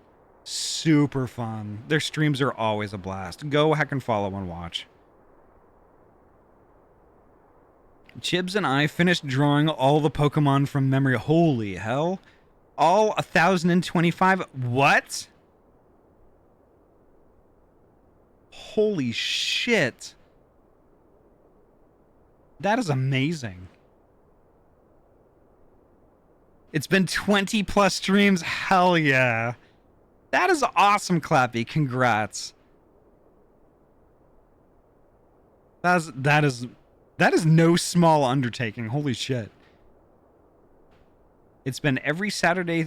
Super fun. Their streams are always a blast. Go heck and follow and watch. Chibs and I finished drawing all the Pokemon from memory. Holy hell. All 1,025. What? Holy shit. That is amazing. It's been 20 plus streams. Hell yeah. That is awesome, Clappy. Congrats. That is no small undertaking. Holy shit. It's been an every Saturday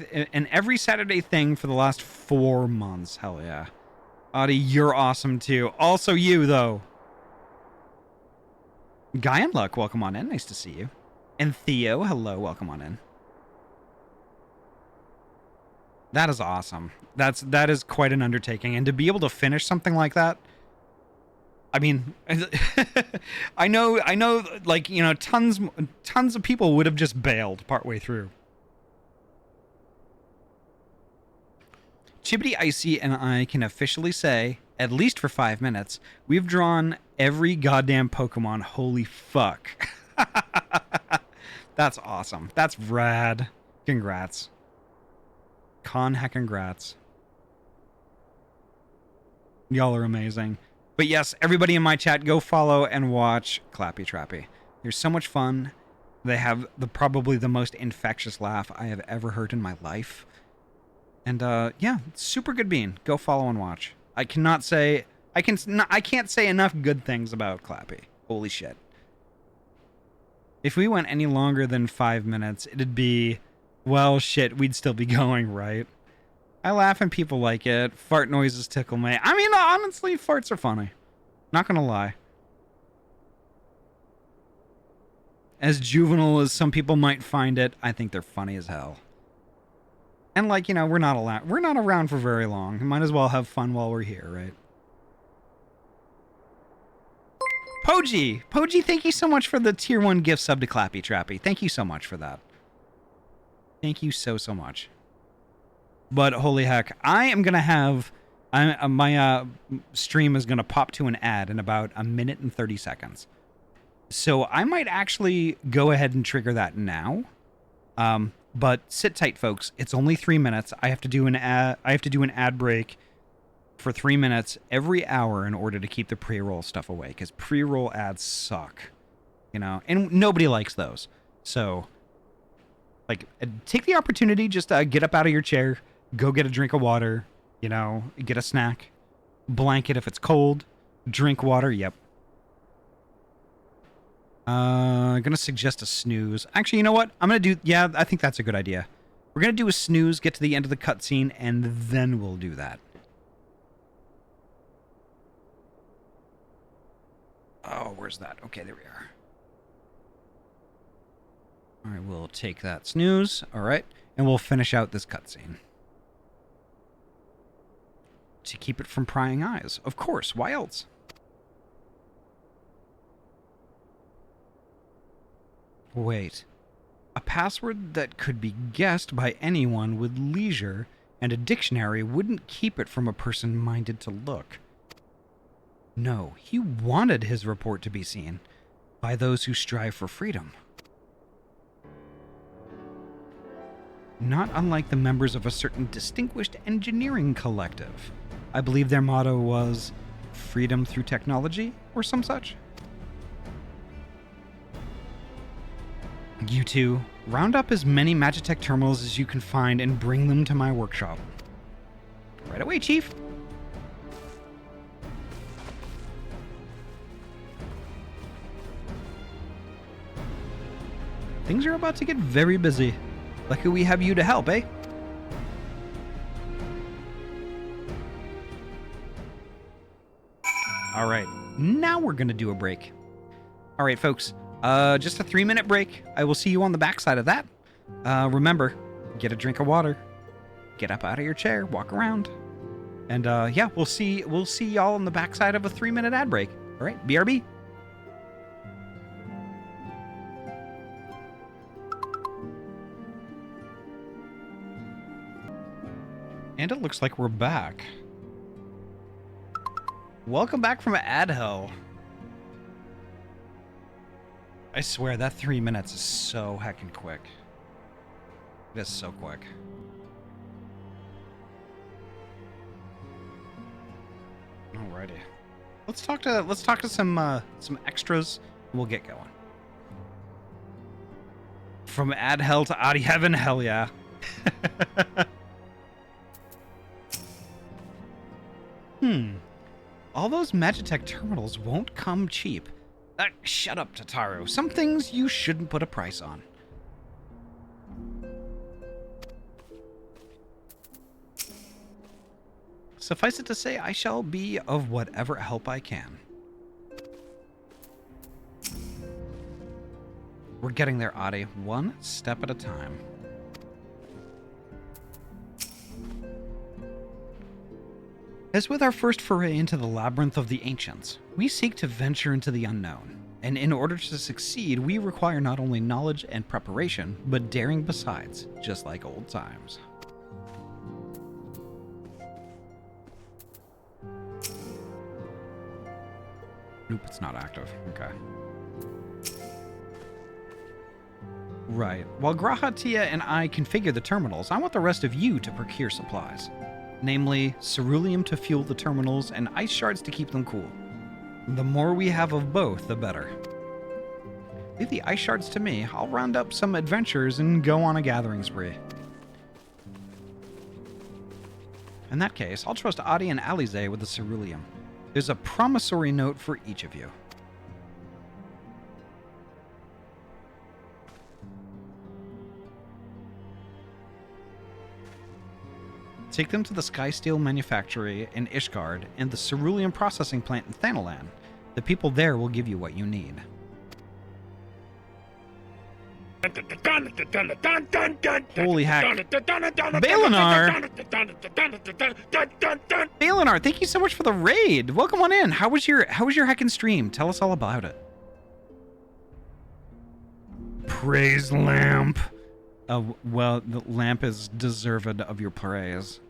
thing for the last 4 months. Hell yeah. Ahty, you're awesome too. Also you, though. Guy and Luck, welcome on in. Nice to see you. And Theo, hello, welcome on in. That is awesome. That is quite an undertaking. And to be able to finish something like that, I mean, I know, like, you know, tons of people would have just bailed partway through. Chibbity Icy and I can officially say, at least for 5 minutes, we've drawn every goddamn Pokemon. Holy fuck. That's awesome. That's rad. Congrats. Congrats. Y'all are amazing. But yes, everybody in my chat, go follow and watch Clappy Trappy. They're so much fun. They have probably the most infectious laugh I have ever heard in my life. And yeah, super good bean. Go follow and watch. I can't say enough good things about Clappy. Holy shit. If we went any longer than 5 minutes, it'd be, well, shit, we'd still be going, right? I laugh and people like it. Fart noises tickle me. I mean, honestly, farts are funny. Not gonna lie. As juvenile as some people might find it, I think they're funny as hell. And like, you know, we're not around for very long. Might as well have fun while we're here, right? Poji, thank you so much for the tier 1 gift sub to Clappy Trappy. Thank you so much for that. Thank you so much. But holy heck, I am gonna have my stream is gonna pop to an ad in about 1 minute and 30 seconds. So I might actually go ahead and trigger that now. But sit tight, folks. It's only 3 minutes. I have to do an ad break for 3 minutes every hour in order to keep the pre-roll stuff away, because pre-roll ads suck, you know, and nobody likes those. So, like, take the opportunity, just get up out of your chair, go get a drink of water, you know, get a snack, blanket if it's cold, drink water. Yep. I'm gonna suggest a snooze. Actually, you know what? Yeah, I think that's a good idea. We're gonna do a snooze, get to the end of the cutscene, and then we'll do that. Oh, where's that? Okay, there we are. All right, we'll take that snooze. All right. and we'll finish out this cutscene. To keep it from prying eyes. Of course, why else? Wait. A password that could be guessed by anyone with leisure and a dictionary wouldn't keep it from a person minded to look. No, he wanted his report to be seen by those who strive for freedom. Not unlike the members of a certain distinguished engineering collective. I believe their motto was freedom through technology or some such. You two, round up as many Magitech terminals as you can find and bring them to my workshop. Right away, Chief. Things are about to get very busy. Lucky we have you to help, eh? All right, now we're gonna do a break. All right, folks, just a 3-minute break. I will see you on the backside of that. Remember, get a drink of water, get up out of your chair, walk around, and yeah, we'll see y'all on the backside of a 3-minute ad break. All right, BRB. And it looks like we're back. Welcome back from ad hell. I swear that 3 minutes is so heckin' quick. It is so quick. Alrighty. Let's talk to some extras and we'll get going. From ad hell to Ahty heaven, hell yeah. All those Magitech terminals won't come cheap. Shut up, Tataru. Some things you shouldn't put a price on. Suffice it to say, I shall be of whatever help I can. We're getting there, Ahty, one step at a time. As with our first foray into the labyrinth of the ancients, we seek to venture into the unknown, and in order to succeed, we require not only knowledge and preparation, but daring besides, just like old times. Nope, it's not active. Okay. Right. While Grahatia and I configure the terminals, I want the rest of you to procure supplies. Namely, ceruleum to fuel the terminals and ice shards to keep them cool. The more we have of both, the better. Leave the ice shards to me. I'll round up some adventures and go on a gathering spree. In that case, I'll trust Ahty and Alize with the ceruleum. There's a promissory note for each of you. Take them to the Skysteel Manufactory in Ishgard and the ceruleum processing plant in Thanalan. The people there will give you what you need. Holy heck. Balinar! Balinar, thank you so much for the raid. Welcome on in. How was your heckin' stream? Tell us all about it. Praise Lamp. Well, the lamp is deserved of your praise.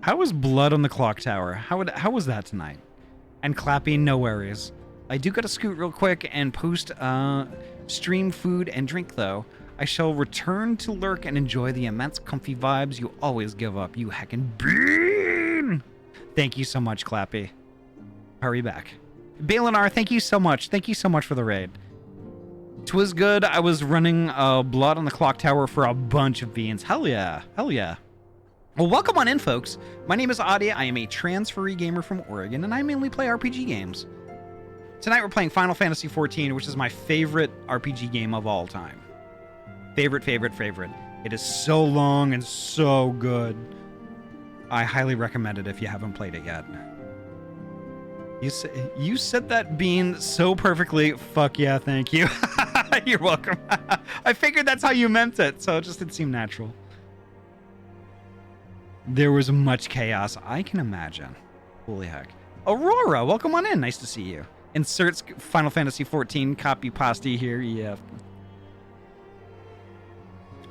How was Blood on the Clock Tower? How was that tonight? And Clappy, no worries. I do gotta scoot real quick and post stream food and drink though. I shall return to lurk and enjoy the immense comfy vibes you always give up, you heckin' bean! Thank you so much, Clappy. Hurry back. Balinar, thank you so much. Thank you so much for the raid. 'Twas good. I was running Blood on the Clock Tower for a bunch of beans. Hell yeah. Hell yeah. Well, welcome on in, folks. My name is Ahty. I am a transferee gamer from Oregon, and I mainly play RPG games. Tonight we're playing Final Fantasy XIV, which is my favorite RPG game of all time. Favorite. It is so long and so good. I highly recommend it if you haven't played it yet. You said that, Bean, so perfectly. Fuck yeah, thank you. You're welcome. I figured that's how you meant it, so it seemed natural. There was much chaos, I can imagine. Holy heck. Aurora, welcome on in. Nice to see you. Inserts Final Fantasy XIV copy pasty here. Yeah.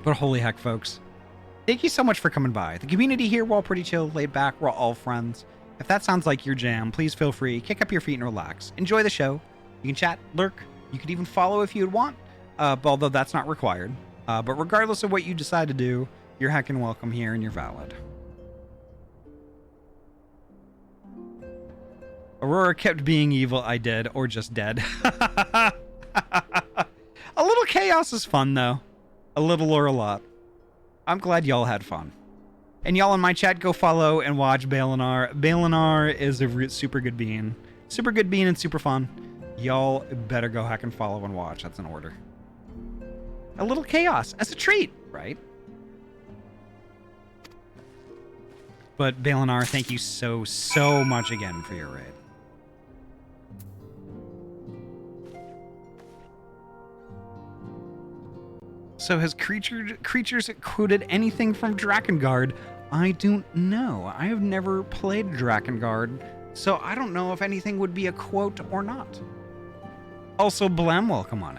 But holy heck, folks. Thank you so much for coming by. The community here, we're all pretty chill, laid back. We're all friends. If that sounds like your jam, please feel free. Kick up your feet and relax. Enjoy the show. You can chat, lurk. You could even follow if you'd want, although that's not required. But regardless of what you decide to do, you're heckin' welcome here and you're valid. Aurora kept being evil, I did, or just dead. A little chaos is fun, though. A little or a lot. I'm glad y'all had fun. And y'all in my chat, go follow and watch Balinar. Balinar is a super good bean. Super good bean and super fun. Y'all better go heck and follow and watch. That's an order. A little chaos as a treat, right? But Balinar, thank you so much again for your raid. So has creatures quoted anything from Drakengard? I don't know. I have never played Drakengard, so I don't know if anything would be a quote or not. Also, Blem, welcome on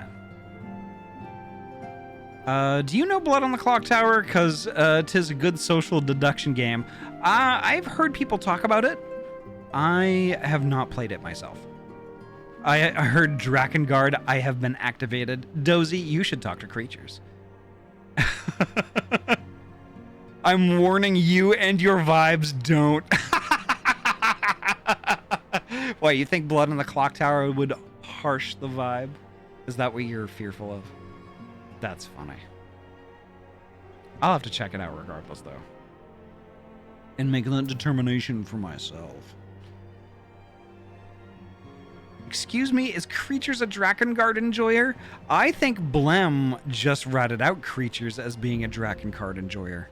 in. Do you know Blood on the Clock Tower? Because 'tis a good social deduction game. I've heard people talk about it. I have not played it myself. I heard Drakengard, I have been activated. Dozy, you should talk to creatures. I'm warning you and your vibes, don't. Why, you think Blood on the Clock Tower would harsh the vibe? Is that what you're fearful of? That's funny. I'll have to check it out regardless, though. And make that determination for myself. Excuse me, is Creatures a Drakengard enjoyer? I think Blem just ratted out Creatures as being a Drakengard enjoyer.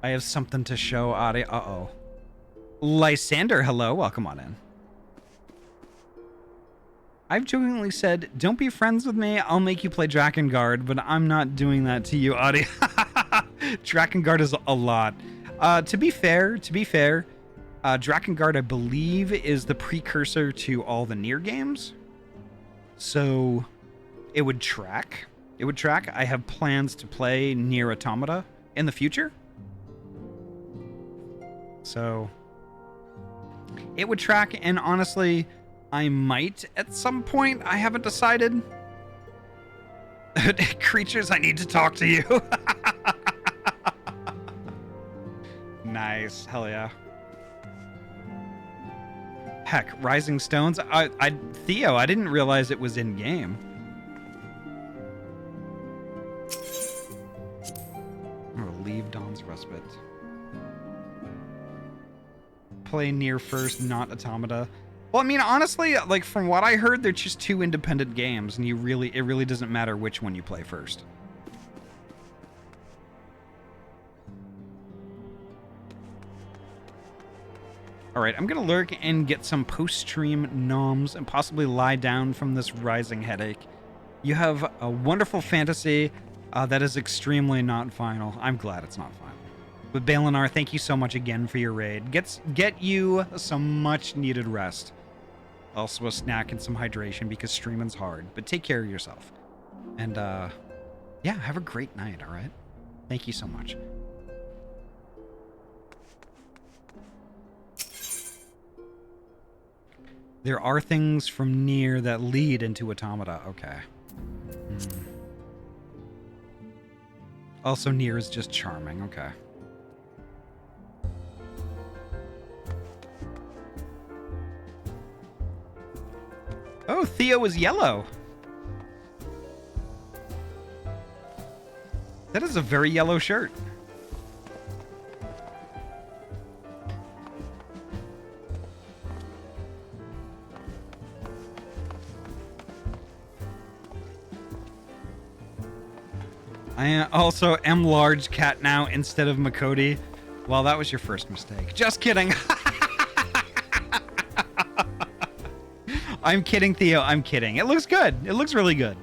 I have something to show Ahty. Uh-oh. Lysander, hello. Welcome on in. I've jokingly said, don't be friends with me, I'll make you play Drakengard, but I'm not doing that to you, Ahty. Drakengard is a lot. To be fair, Drakengard, I believe, is the precursor to all the Nier games. So, it would track. I have plans to play Nier Automata in the future. So, it would track, and honestly, I might at some point. I haven't decided. Creatures, I need to talk to you. Nice. Hell yeah. Heck, Rising Stones. Theo, I didn't realize it was in game. I'm gonna leave Dawn's Respite. Play Nier first, not Automata. Well, I mean, honestly, like from what I heard, they're just two independent games, and it really doesn't matter which one you play first. All right, I'm gonna lurk and get some post-stream noms and possibly lie down from this rising headache. You have a wonderful fantasy that is extremely not final. I'm glad it's not final. But Balinar, thank you so much again for your raid. Get you some much-needed rest. Also a snack and some hydration because streaming's hard. But take care of yourself. And, yeah, have a great night, all right? Thank you so much. There are things from Nier that lead into Automata. Okay. Also, Nier is just charming. Okay. Oh, Theo is yellow. That is a very yellow shirt. I also am large cat now instead of Makodi. Well, that was your first mistake. Just kidding. I'm kidding, Theo. I'm kidding. It looks good. It looks really good.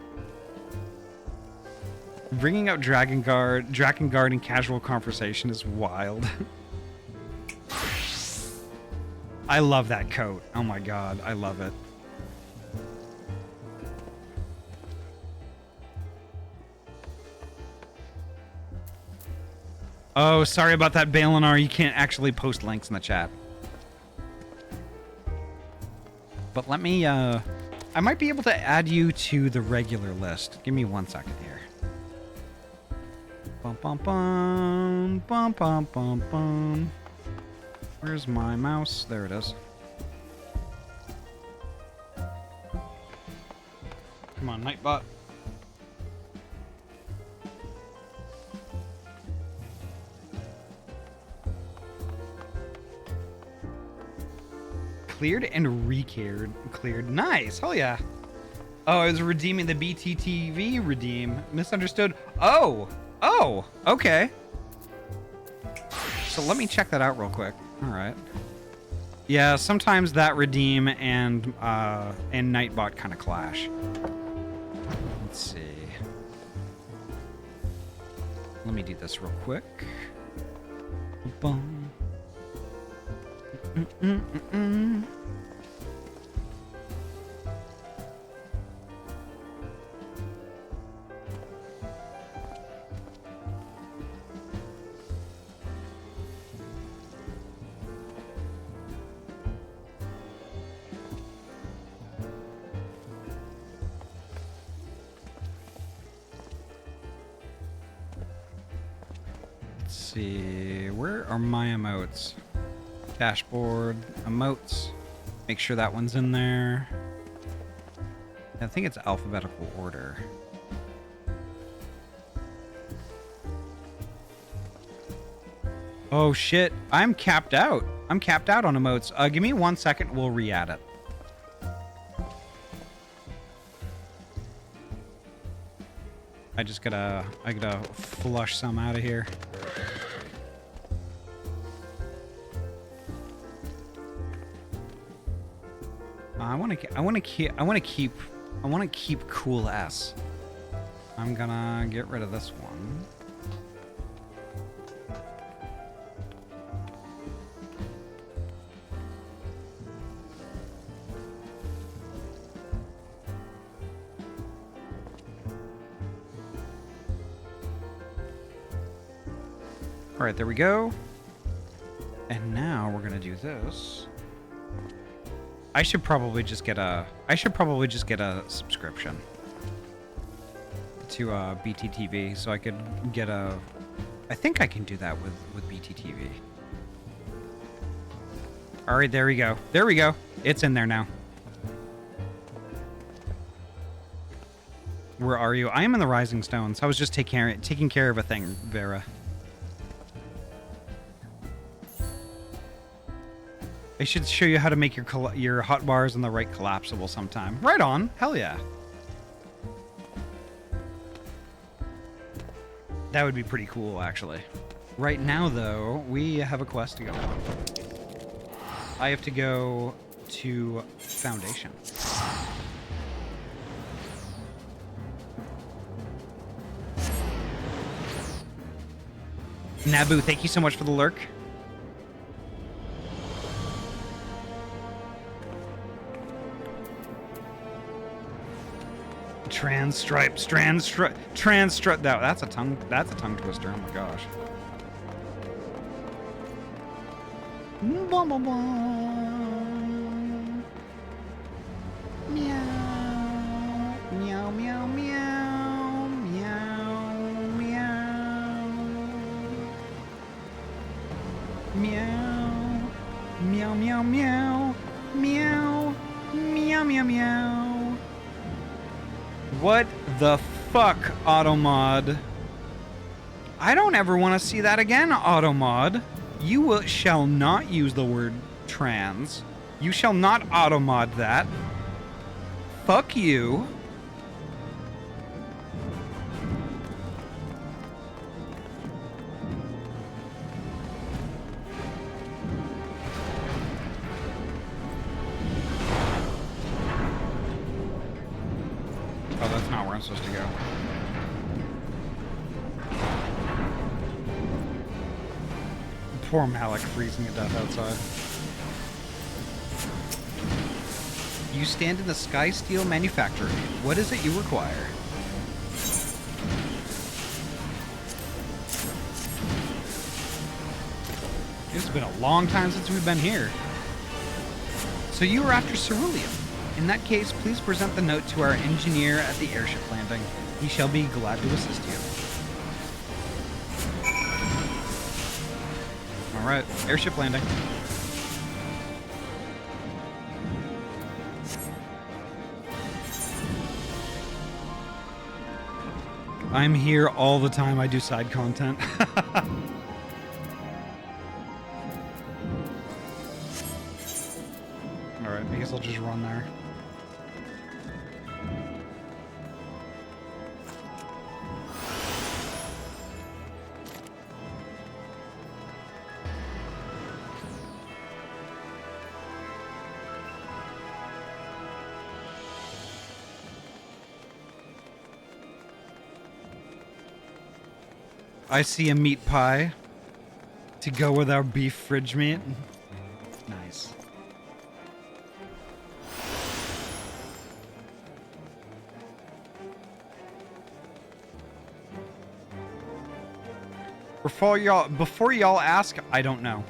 Bringing out Drakengard in casual conversation is wild. I love that coat. Oh my god, I love it. Oh, sorry about that, Balinar. You can't actually post links in the chat. But let me, I might be able to add you to the regular list. Give me 1 second here. Bum, bum, bum, bum, bum, bum, bum. Where's my mouse? There it is. Come on, Nightbot. Cleared and cleared. Nice. Hell yeah. Oh, I was redeeming the BTTV redeem. Misunderstood. Oh, okay. So let me check that out real quick. All right. Yeah, sometimes that redeem and Nightbot kind of clash. Let's see. Let me do this real quick. Boom. Let's see, where are my emotes? Dashboard, emotes. Make sure that one's in there. I think it's alphabetical order. Oh shit, I'm capped out. I'm capped out on emotes. Give me 1 second, we'll re-add it. I gotta flush some out of here. I want to keep cool S. I'm gonna get rid of this one. All right, there we go. And now we're gonna do this. I should probably just get a subscription to BTTV so I could get a. I think I can do that with BTTV. All right, there we go. There we go. It's in there now. Where are you? I am in the Rising Stones. I was just taking care of a thing, Vera. I should show you how to make your hot bars in the right collapsible sometime. Right on. Hell yeah. That would be pretty cool, actually. Right now, though, we have a quest to go on. I have to go to Foundation. Naboo, thank you so much for the lurk. Transstripe. That's a tongue twister. Oh my gosh. Meow. Meow, meow, meow. Meow, meow. Meow. Meow, meow, meow. Meow. Meow, meow, meow. What the fuck, Automod? I don't ever want to see that again, Automod. You shall not use the word trans. You shall not Automod that. Fuck you. supposed to go. Poor Malik freezing to death outside. You stand in the Sky Steel manufactory. What is it you require? It's been a long time since we've been here. So you are after ceruleum. In that case, please present the note to our engineer at the airship landing. He shall be glad to assist you. Alright, airship landing. I'm here all the time. I do side content. Alright, I guess I'll just run there. I see a meat pie to go with our beef fridge meat. Nice. Before y'all ask, I don't know.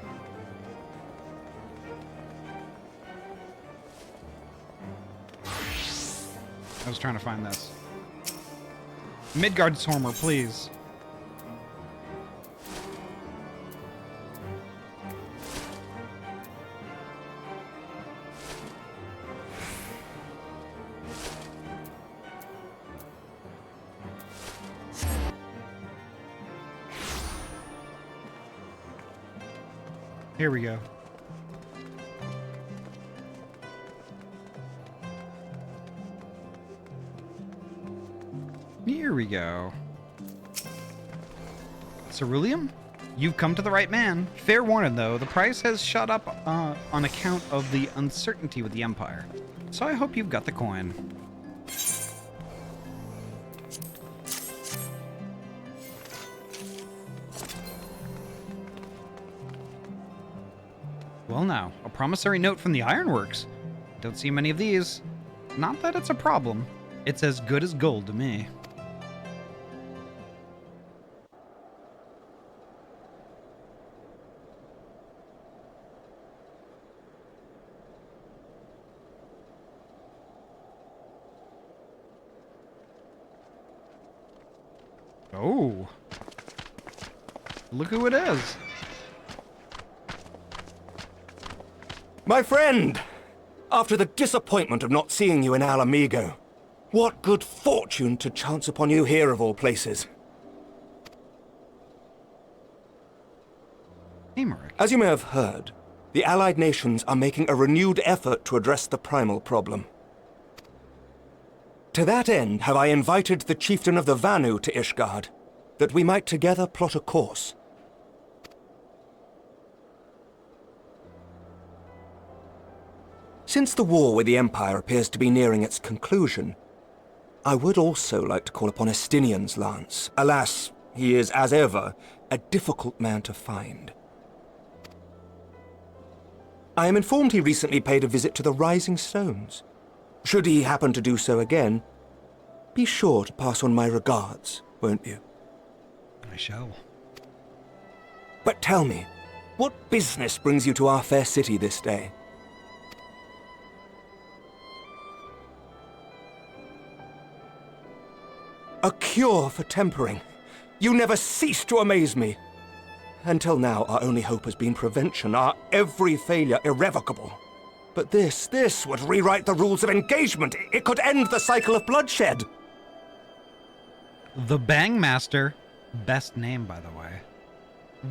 I was trying to find this. Midgard Stormer, please. Here we go. Here we go. Ceruleum? You've come to the right man. Fair warning, though, the price has shot up on account of the uncertainty with the Empire. So I hope you've got the coin. Well now, a promissory note from the Ironworks. Don't see many of these. Not that it's a problem. It's as good as gold to me. Oh. Look who it is. My friend! After the disappointment of not seeing you in Alamigo, what good fortune to chance upon you here of all places. As you may have heard, the Allied nations are making a renewed effort to address the primal problem. To that end, have I invited the chieftain of the Vanu to Ishgard, that we might together plot a course. Since the war with the Empire appears to be nearing its conclusion, I would also like to call upon Estinian's lance. Alas, he is, as ever, a difficult man to find. I am informed he recently paid a visit to the Rising Stones. Should he happen to do so again, be sure to pass on my regards, won't you? I shall. But tell me, what business brings you to our fair city this day? A cure for tempering. You never cease to amaze me. Until now, our only hope has been prevention, our every failure irrevocable. But this would rewrite the rules of engagement. It could end the cycle of bloodshed. The Bangmaster. Best name, by the way.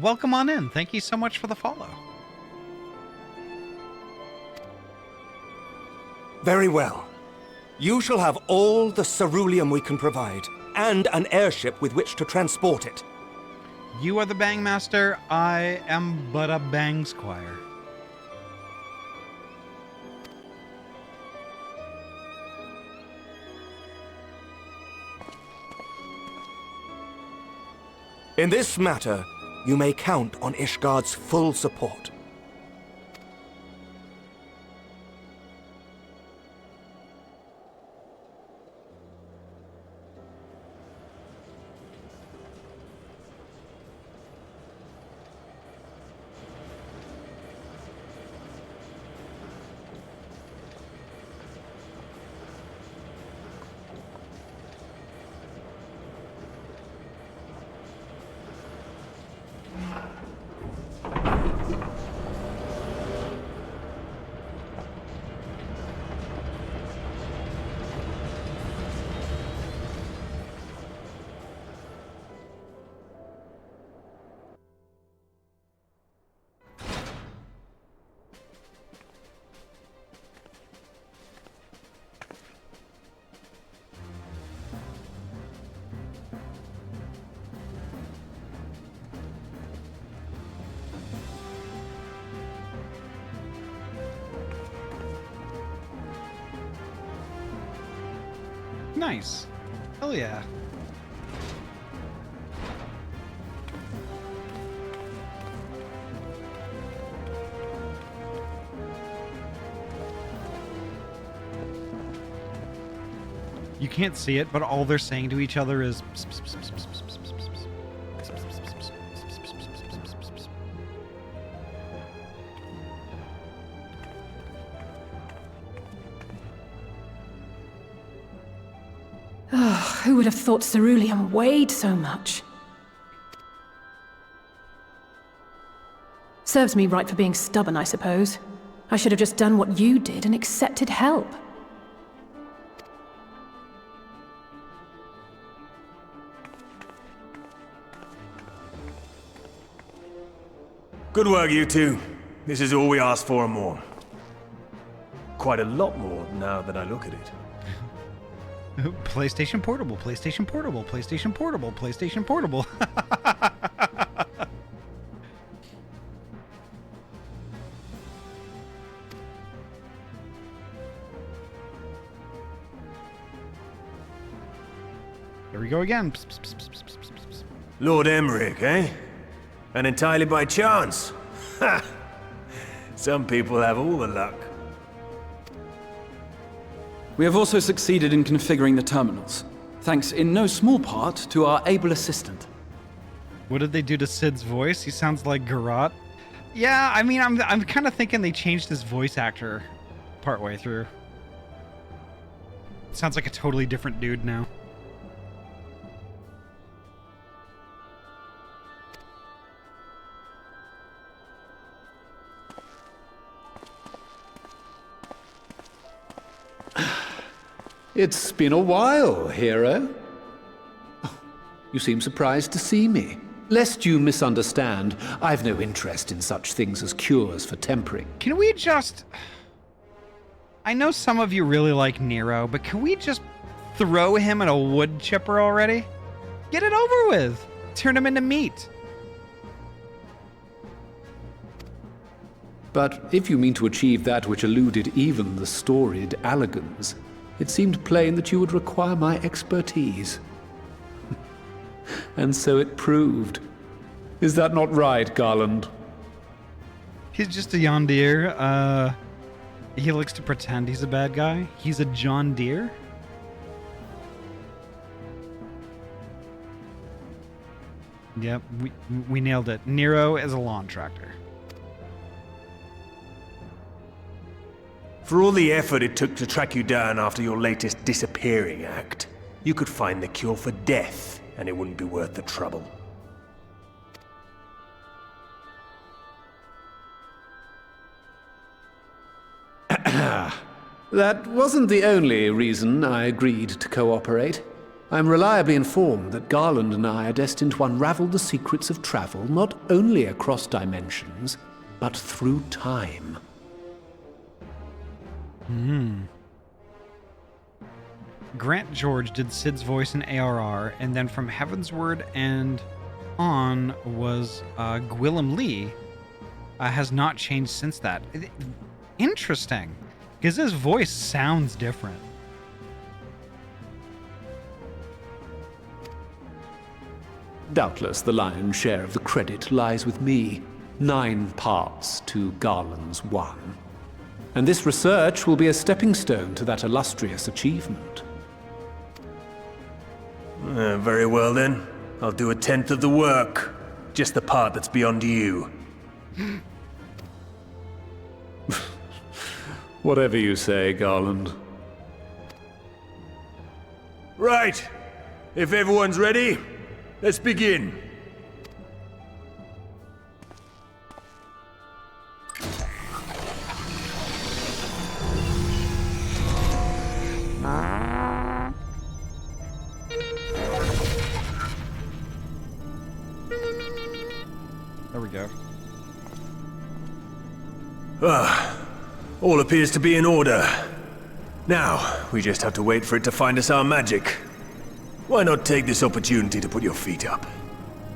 Welcome on in. Thank you so much for the follow. Very well. You shall have all the ceruleum we can provide, and an airship with which to transport it. You are the Bangmaster. I am but a Bang Squire. In this matter, you may count on Ishgard's full support. Nice. Hell yeah. You can't see it, but all they're saying to each other is Oh, who would have thought ceruleum weighed so much? Serves me right for being stubborn, I suppose. I should have just done what you did and accepted help. Good work, you two. This is all we asked for and more. Quite a lot more now that I look at it. PlayStation Portable, PlayStation Portable, PlayStation Portable, PlayStation Portable. There we go again. Lord Emmerich, eh? And entirely by chance. Ha! Some people have all the luck. We have also succeeded in configuring the terminals, thanks in no small part to our able assistant. What did they do to Sid's voice? He sounds like Garrot. Yeah, I mean, I'm kind of thinking they changed his voice actor partway through. Sounds like a totally different dude now. It's been a while, hero. Oh, you seem surprised to see me. Lest you misunderstand, I've no interest in such things as cures for tempering. Can we just... I know some of you really like Nero, but can we just throw him in a wood chipper already? Get it over with. Turn him into meat. But if you mean to achieve that which eluded even the storied Allagans, it seemed plain that you would require my expertise. And so it proved. Is that not right, Garland? He's just a Yondir. He likes to pretend he's a bad guy. He's a John Deere. Yep, we nailed it. Nero is a lawn tractor. For all the effort it took to track you down after your latest disappearing act, you could find the cure for death, and it wouldn't be worth the trouble. That wasn't the only reason I agreed to cooperate. I'm reliably informed that Garland and I are destined to unravel the secrets of travel not only across dimensions, but through time. Grant George did Sid's voice in ARR, and then from Heavensward and on was Gwillem Lee. Has not changed since that. Interesting, because his voice sounds different. Doubtless the lion's share of the credit lies with me. 9 parts to Garland's 1. And this research will be a stepping stone to that illustrious achievement. Very well then. I'll do 1/10 of the work. Just the part that's beyond you. Whatever you say, Garland. Right. If everyone's ready, let's begin. There we go. All appears to be in order. Now, we just have to wait for it to find us our magic. Why not take this opportunity to put your feet up?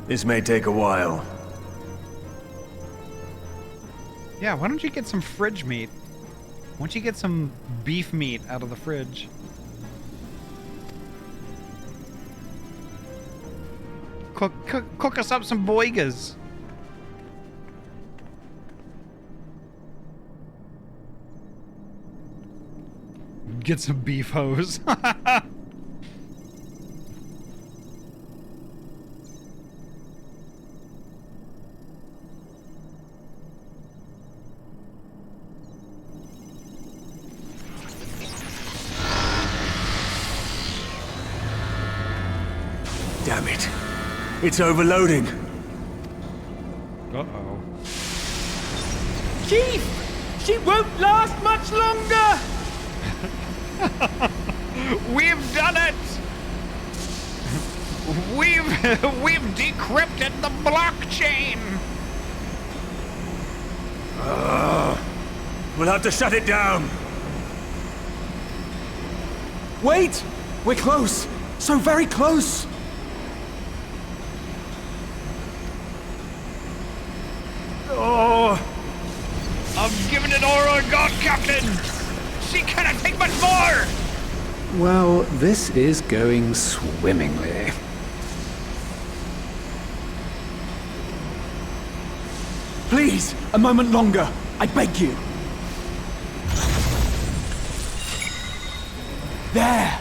This may take a while. Yeah, why don't you get some fridge meat? Why don't you get some beef meat out of the fridge? Cook us up some boigas. Get some beef hose. Damn it. It's overloading. Uh-oh. Chief! She won't last much longer! We've done it! We've decrypted the blockchain! We'll have to shut it down. Wait! We're close! So very close! Oh! I've given it all I got, Captain! She cannot take much more! Well, this is going swimmingly. Please, a moment longer. I beg you. There!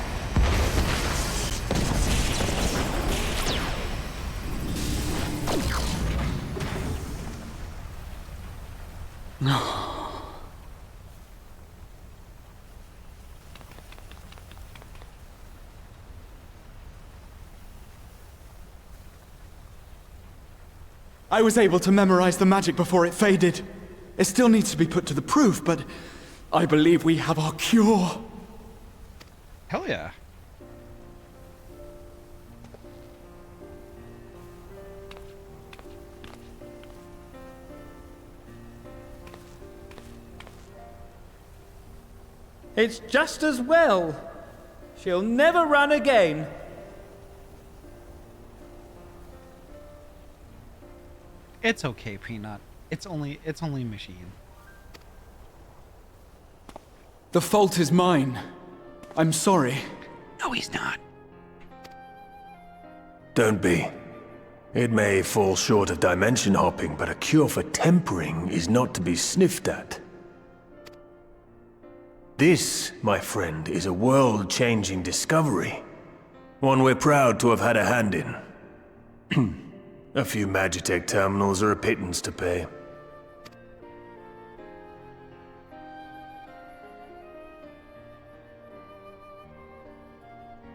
I was able to memorize the magic before it faded. It still needs to be put to the proof, but I believe we have our cure. Hell yeah. It's just as well. She'll never run again. It's okay, Peanut. It's only a machine. The fault is mine. I'm sorry. No, he's not. Don't be. It may fall short of dimension hopping, but a cure for tempering is not to be sniffed at. This, my friend, is a world-changing discovery. One we're proud to have had a hand in. A few Magitech terminals are a pittance to pay.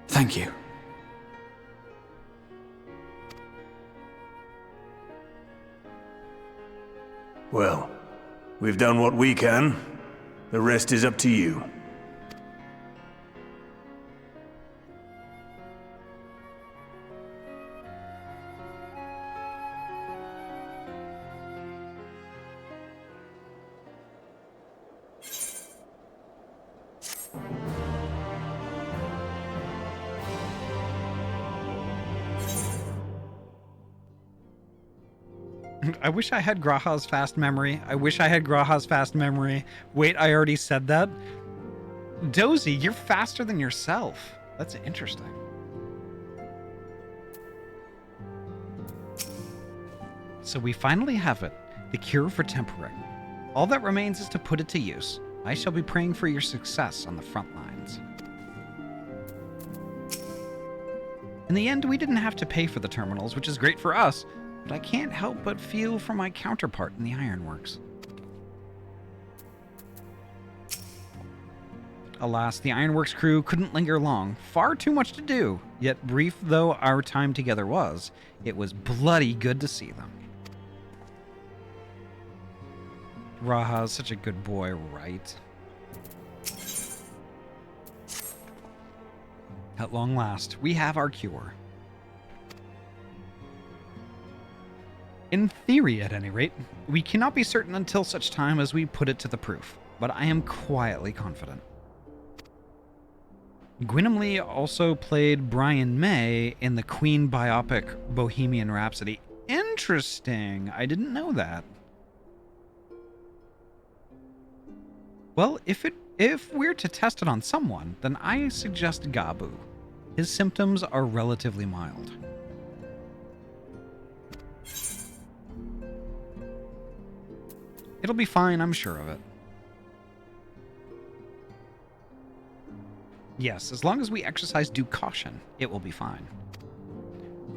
Thank you. Well, we've done what we can. The rest is up to you. I wish I had Graha's fast memory. Wait, I already said that? Dozy, you're faster than yourself. That's interesting. So we finally have it, the cure for tempering. All that remains is to put it to use. I shall be praying for your success on the front lines. In the end, we didn't have to pay for the terminals, which is great for us, but I can't help but feel for my counterpart in the ironworks. Alas, the ironworks crew couldn't linger long. Far too much to do. Yet brief though our time together was, it was bloody good to see them. Raha's such a good boy, right? At long last, we have our cure. In theory, at any rate, we cannot be certain until such time as we put it to the proof, but I am quietly confident. Gwynam Lee also played Brian May in the Queen biopic Bohemian Rhapsody. Interesting. I didn't know that. Well, if we're to test it on someone, then I suggest Gabu. His symptoms are relatively mild. It'll be fine, I'm sure of it. Yes, as long as we exercise due caution, it will be fine.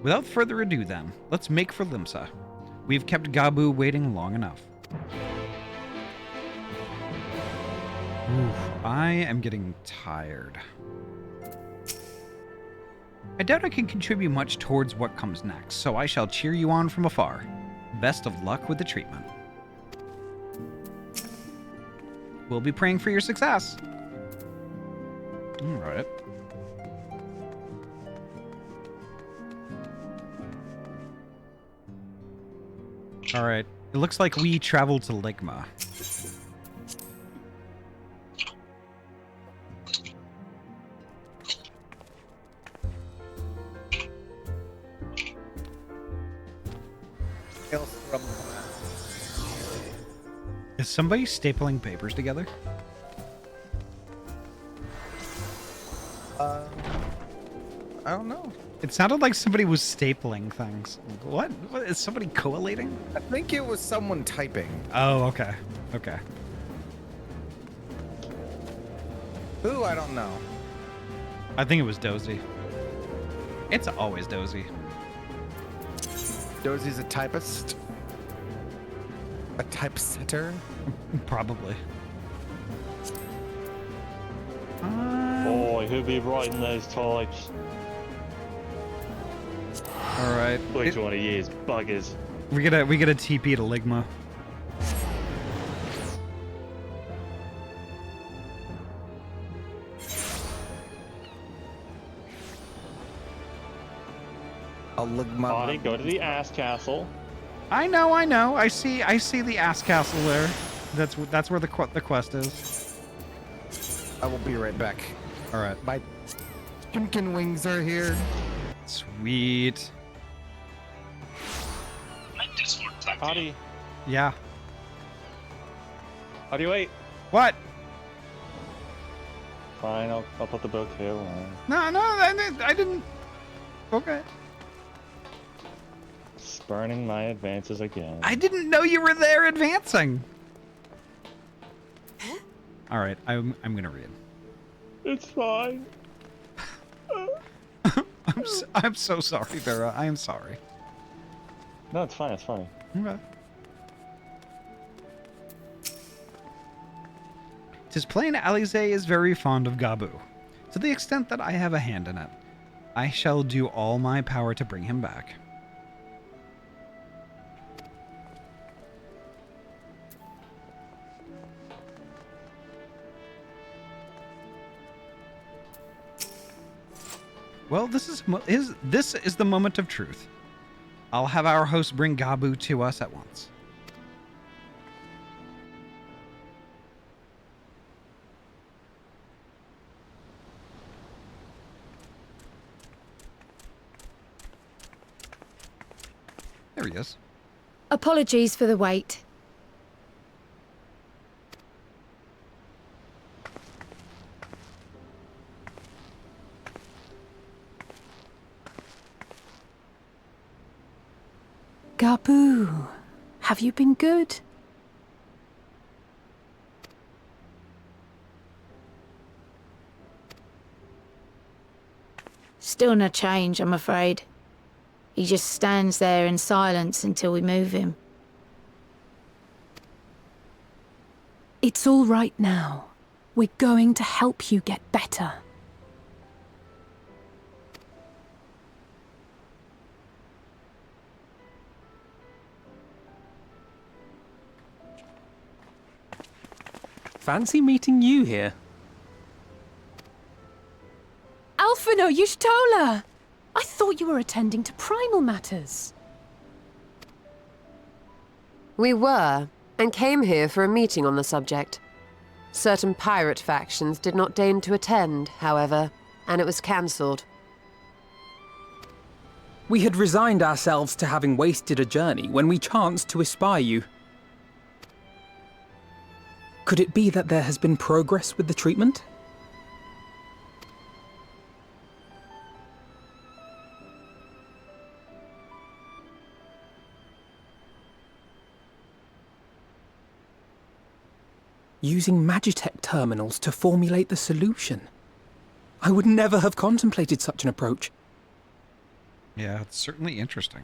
Without further ado then, let's make for Limsa. We've kept Gabu waiting long enough. Oof, I am getting tired. I doubt I can contribute much towards what comes next, so I shall cheer you on from afar. Best of luck with the treatment. We'll be praying for your success. Alright. Alright. It looks like we traveled to Ligma. Is somebody stapling papers together? I don't know. It sounded like somebody was stapling things. What? Is somebody collating? I think it was someone typing. Oh, okay. Okay. Who? I don't know. I think it was Dozy. It's always Dozy. Dozy's a typist? A typesetter? Oh, Probably. Boy, who'd be writing those types? Alright. Which one of you is buggers? We get a TP to Ligma. A Ligma. Ahty, go to the ass castle. I know. I see the ass castle there. That's where the quest is. I will be right back. All right. My pumpkin wings are here. Sweet. Ahty. Yeah. Ahty, wait. What? Fine, I'll put the bouquet away. No, I didn't. Okay. Spurning my advances again. I didn't know you were there advancing. All right, I'm gonna read. It's fine. I'm so sorry, Vera. I am sorry. No, it's fine. It's fine. Okay. 'Tis plain Alize is very fond of Gabu, to the extent that I have a hand in it. I shall do all my power to bring him back. Well, this is the moment of truth. I'll have our host bring Gabu to us at once. There he is. Apologies for the wait. Gabu, have you been good? Still no change, I'm afraid. He just stands there in silence until we move him. It's all right now. We're going to help you get better. Fancy meeting you here. Alphino Yushtola! I thought you were attending to primal matters. We were, and came here for a meeting on the subject. Certain pirate factions did not deign to attend, however, and it was cancelled. We had resigned ourselves to having wasted a journey when we chanced to espy you. Could it be that there has been progress with the treatment? Using Magitech terminals to formulate the solution. I would never have contemplated such an approach. Yeah, it's certainly interesting.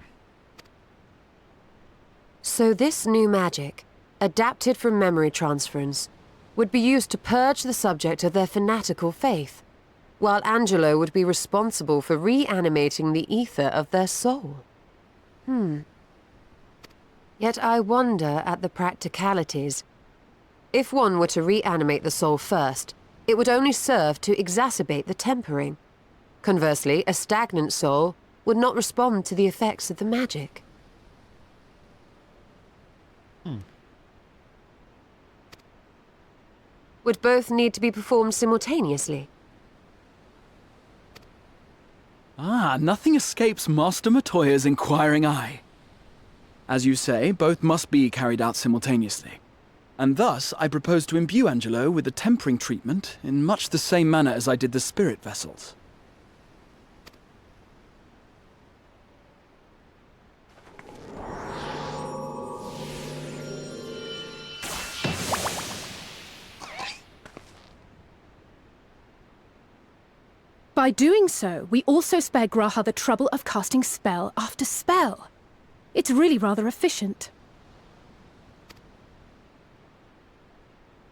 So this new magic, adapted from memory transference, would be used to purge the subject of their fanatical faith, while Angelo would be responsible for reanimating the ether of their soul. Yet I wonder at the practicalities. If one were to reanimate the soul first, it would only serve to exacerbate the tempering. Conversely, a stagnant soul would not respond to the effects of the magic. Would both need to be performed simultaneously? Nothing escapes Master Matoya's inquiring eye. As you say, both must be carried out simultaneously. And thus, I propose to imbue Angelo with the tempering treatment in much the same manner as I did the spirit vessels. By doing so, we also spare Graha the trouble of casting spell after spell. It's really rather efficient.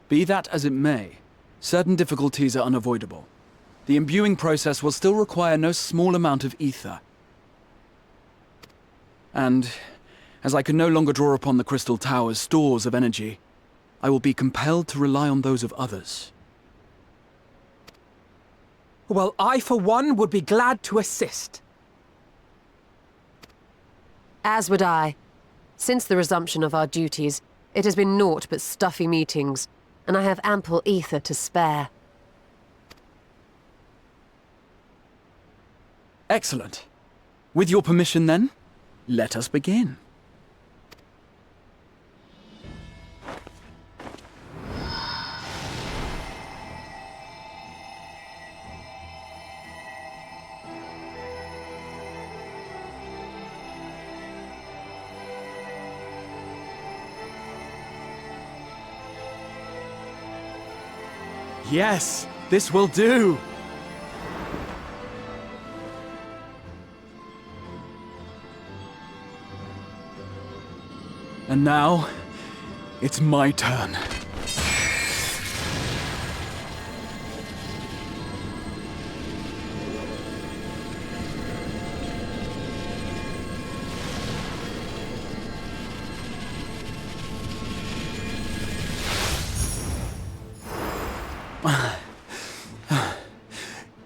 Be that as it may, certain difficulties are unavoidable. The imbuing process will still require no small amount of ether. And, as I can no longer draw upon the Crystal Tower's stores of energy, I will be compelled to rely on those of others. Well, I, for one, would be glad to assist. As would I. Since the resumption of our duties, it has been naught but stuffy meetings, and I have ample ether to spare. Excellent. With your permission, then, let us begin. Yes, this will do! And now, it's my turn.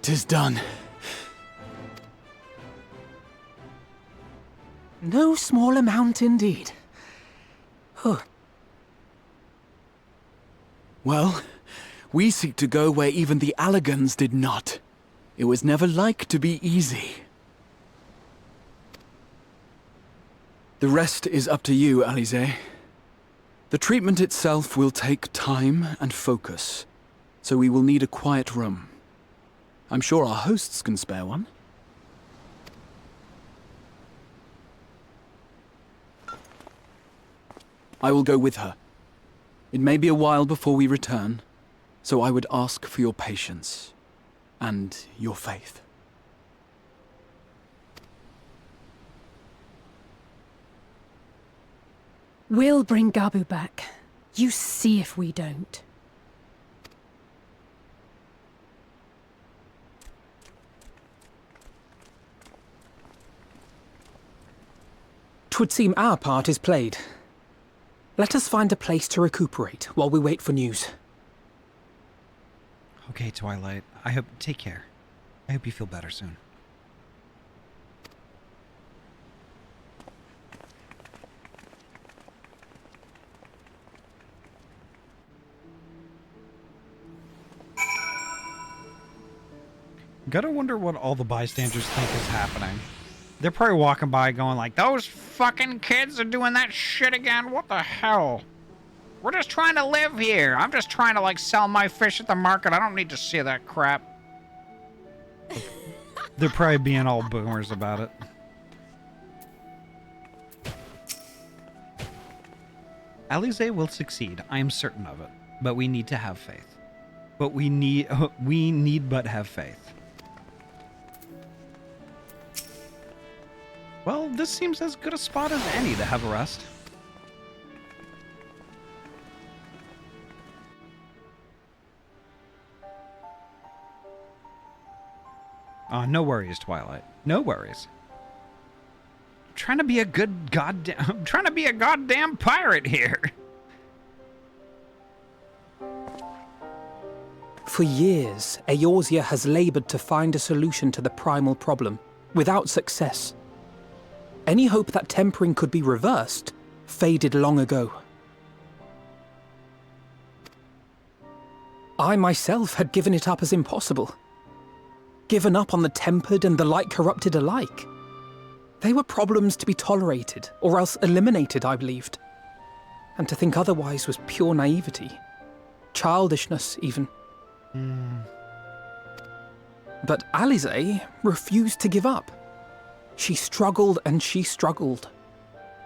Tis done. No small amount indeed. Well, we seek to go where even the Allagans did not. It was never like to be easy. The rest is up to you, Alize. The treatment itself will take time and focus, so we will need a quiet room. I'm sure our hosts can spare one. I will go with her. It may be a while before we return, so I would ask for your patience and your faith. We'll bring Gabu back. You see if we don't. 'Twould seem our part is played. Let us find a place to recuperate while we wait for news. Okay, Twilight. Take care. I hope you feel better soon. Gotta wonder what all the bystanders think is happening. They're probably walking by going like, those fucking kids are doing that shit again? What the hell? We're just trying to live here. I'm just trying to, like, sell my fish at the market. I don't need to see that crap. They're probably being all boomers about it. Alize will succeed. I am certain of it. But we need to have faith. But we need but have faith. Well, this seems as good a spot as any to have a rest. No worries, Twilight. No worries. I'm trying to be a goddamn pirate here. For years, Eorzea has labored to find a solution to the primal problem, without success. Any hope that tempering could be reversed faded long ago. I myself had given it up as impossible. Given up on the tempered and the light corrupted alike. They were problems to be tolerated, or else eliminated, I believed. And to think otherwise was pure naivety. Childishness, even. But Alize refused to give up. She struggled and she struggled.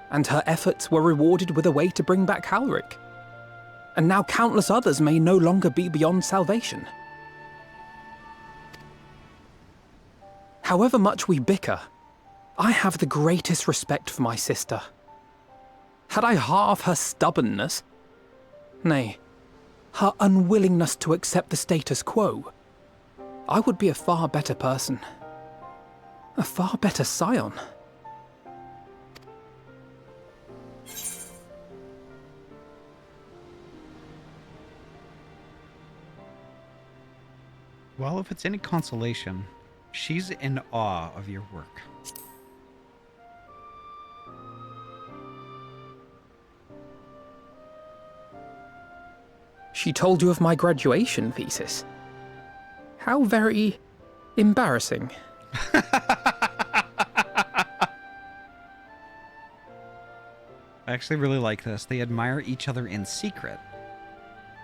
And her efforts were rewarded with a way to bring back Halric. And now countless others may no longer be beyond salvation. However much we bicker, I have the greatest respect for my sister. Had I half her stubbornness, nay, her unwillingness to accept the status quo, I would be a far better person. A far better scion. Well, if it's any consolation, she's in awe of your work. She told you of my graduation thesis. How very embarrassing. I actually really like this. They admire each other in secret.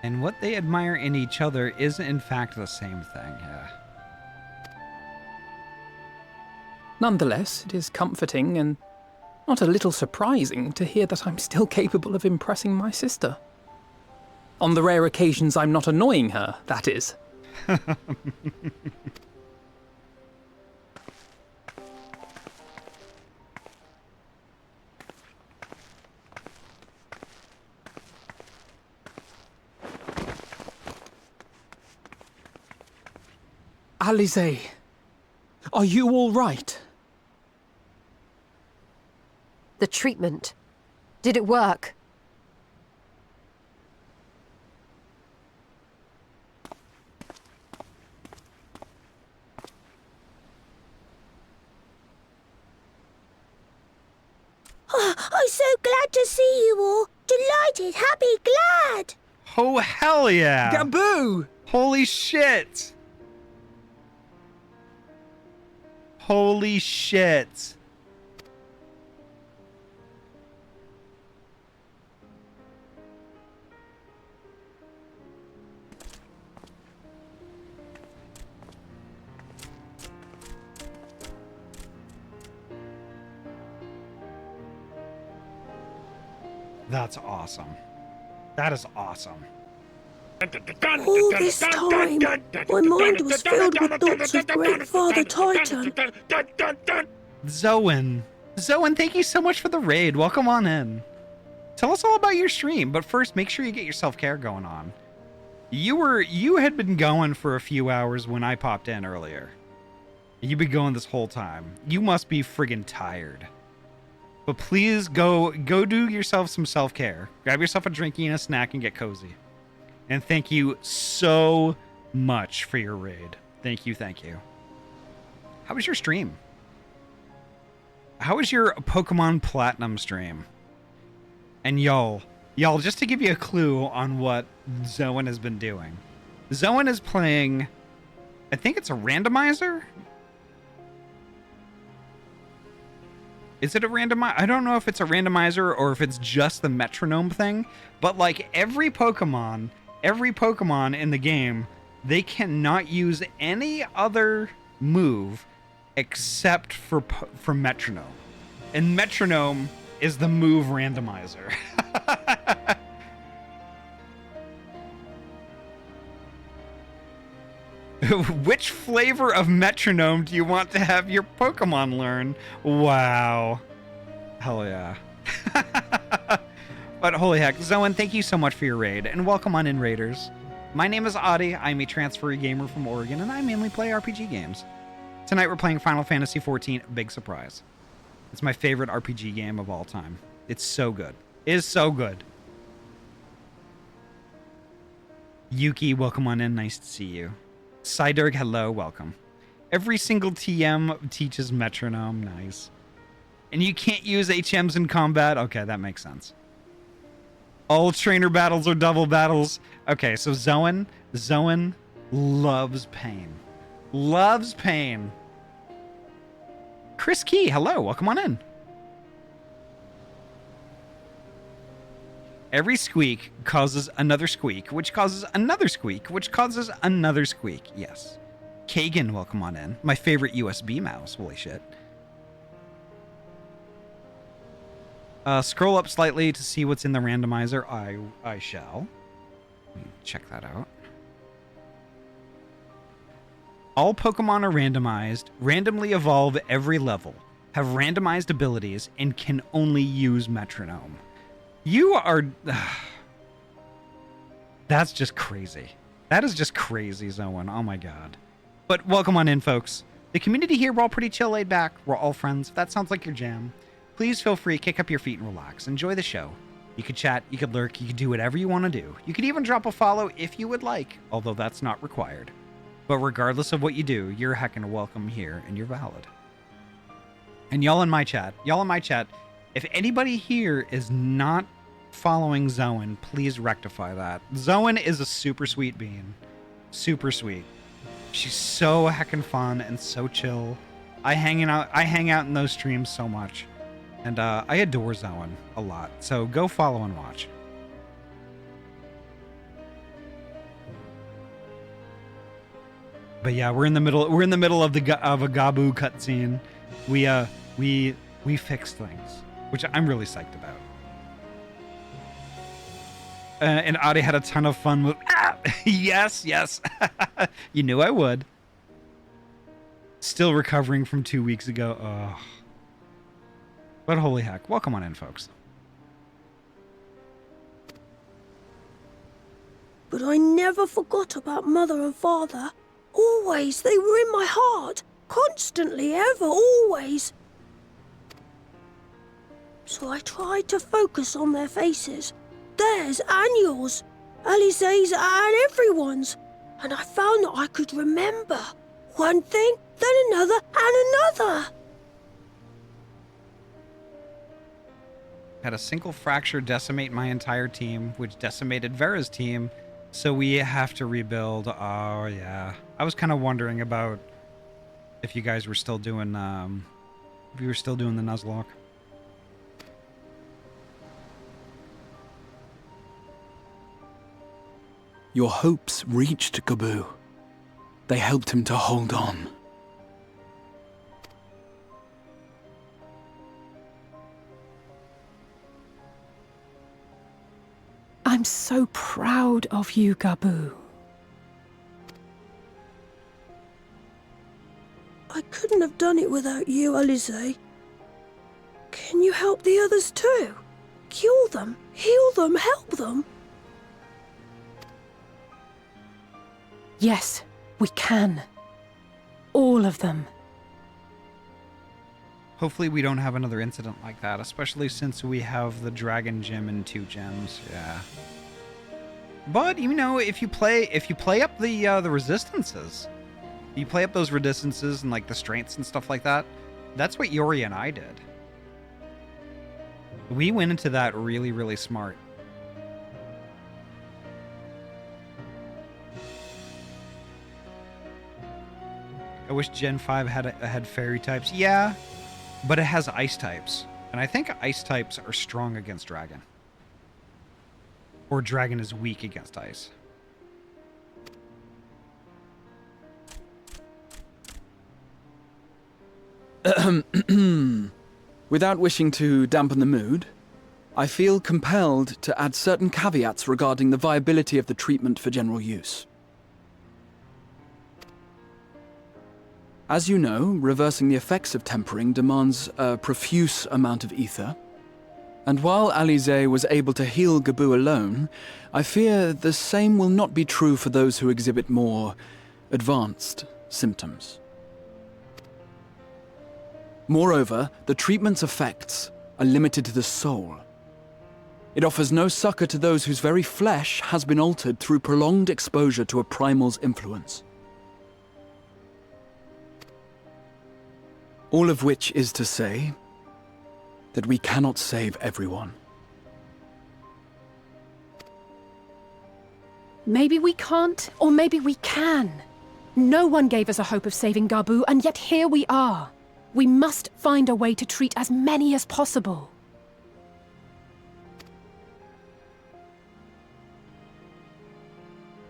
And what they admire in each other is in fact the same thing, yeah. Nonetheless, it is comforting and not a little surprising to hear that I'm still capable of impressing my sister. On the rare occasions I'm not annoying her, that is. Alize, are you all right? The treatment. Did it work? Oh, I'm so glad to see you all. Delighted, happy, glad. Oh, hell yeah! Gaboo! Holy shit! Holy shit! That's awesome. That is awesome. All this time, my mind was filled with thoughts of Great Father Titan. Zoan, thank you so much for the raid. Welcome on in. Tell us all about your stream, but first, make sure you get your self-care going on. You had been going for a few hours when I popped in earlier. You've been going this whole time. You must be friggin' tired. But please go do yourself some self-care. Grab yourself a drinky and a snack and get cozy. And thank you so much for your raid. Thank you, thank you. How was your stream? How was your Pokemon Platinum stream? And y'all, just to give you a clue on what Zoan has been doing. Zoan is playing, I think it's a randomizer? Is it a randomizer? I don't know if it's a randomizer or if it's just the metronome thing, but like every Pokemon in the game, they cannot use any other move except for metronome. And metronome is the move randomizer. Which flavor of metronome do you want to have your Pokemon learn? Wow. Hell yeah. But holy heck, Zoan, thank you so much for your raid, and welcome on in, Raiders. My name is Ahty, I'm a transferee gamer from Oregon, and I mainly play RPG games. Tonight we're playing Final Fantasy XIV, big surprise. It's my favorite RPG game of all time. It's so good. It is so good. Yuki, welcome on in, nice to see you. Psyderg, hello, welcome. Every single TM teaches metronome, nice. And you can't use HMs in combat? Okay, that makes sense. All trainer battles are double battles. Okay, so Zoan loves pain. Loves pain. Chris Key, hello, welcome on in. Every squeak causes another squeak, which causes another squeak, which causes another squeak. Yes. Kagan, welcome on in. My favorite USB mouse. Holy shit. Scroll up slightly to see what's in the randomizer. I shall. Let me check that out. All Pokemon are randomized, randomly evolve every level, have randomized abilities, and can only use metronome. You are... That's just crazy. That is just crazy, Zoan. Oh my god. But welcome on in, folks. The community here, we're all pretty chill, laid back. We're all friends. If that sounds like your jam, please feel free, kick up your feet and relax. Enjoy the show. You could chat, you could lurk, you could do whatever you want to do. You could even drop a follow if you would like, although that's not required. But regardless of what you do, you're heckin' welcome here and you're valid. And y'all in my chat, if anybody here is not following Zoan, please rectify that. Zoan is a super sweet bean. Super sweet. She's so heckin' fun and so chill. I hang out in those streams so much. And I adore Zoan a lot. So go follow and watch. But yeah, we're in the middle of a Gabu cutscene. We fixed things, which I'm really psyched about. And Ahty had a ton of fun with... Yes. You knew I would. Still recovering from 2 weeks ago. Ugh. But holy heck. Welcome on in, folks. But I never forgot about Mother and Father. Always, they were in my heart. Constantly, ever, always. So I tried to focus on their faces. Theirs and yours. Alisae's and everyone's. And I found that I could remember. One thing, then another, and another. Had a single fracture decimate my entire team, which decimated Vera's team, so we have to rebuild. Oh, yeah. I was kind of wondering about if you guys were still doing, if you were still doing the Nuzlocke. Your hopes reached Gabu. They helped him to hold on. so proud of you, Gabu. I couldn't have done it without you, Alize. Can you help the others too? Cure them, heal them, help them? Yes, we can. All of them. Hopefully we don't have another incident like that, especially since we have the Dragon Gem and 2 gems. Yeah. But you know, if you play up the resistances, you play up those resistances and like the strengths and stuff like that. That's what Yori and I did. We went into that really, really smart. I wish Gen 5 had fairy types. Yeah, but it has ice types. And I think ice types are strong against dragon. Or dragon is weak against ice. Without wishing to dampen the mood, I feel compelled to add certain caveats regarding the viability of the treatment for general use. As you know, reversing the effects of tempering demands a profuse amount of ether. And while Alize was able to heal Gabu alone, I fear the same will not be true for those who exhibit more advanced symptoms. Moreover, the treatment's effects are limited to the soul. It offers no succor to those whose very flesh has been altered through prolonged exposure to a primal's influence. All of which is to say that we cannot save everyone. Maybe we can't, or maybe we can. No one gave us a hope of saving Gabu, and yet here we are. We must find a way to treat as many as possible.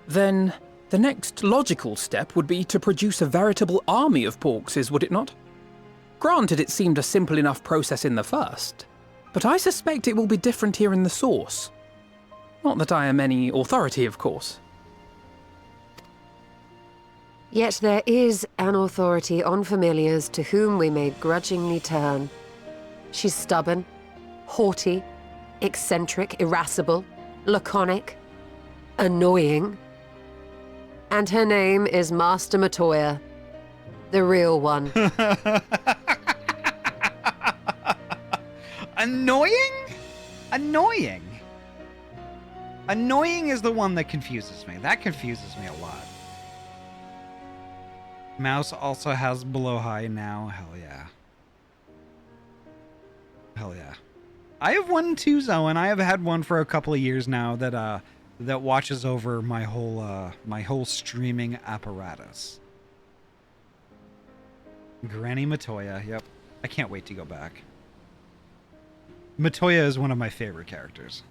Then, the next logical step would be to produce a veritable army of Porkses, would it not? Granted, it seemed a simple enough process in the first, but I suspect it will be different here in the source. Not that I am any authority, of course. Yet there is an authority on familiars to whom we may grudgingly turn. She's stubborn, haughty, eccentric, irascible, laconic, annoying. And her name is Master Matoya, the real one. Annoying? Annoying. Annoying is the one that confuses me. That confuses me a lot. Mouse also has Blowhigh now. Hell yeah. Hell yeah. I have one too, Zoe, and I have had one for a couple of years now that that watches over my whole streaming apparatus. Granny Matoya, yep. I can't wait to go back. Matoya is one of my favorite characters.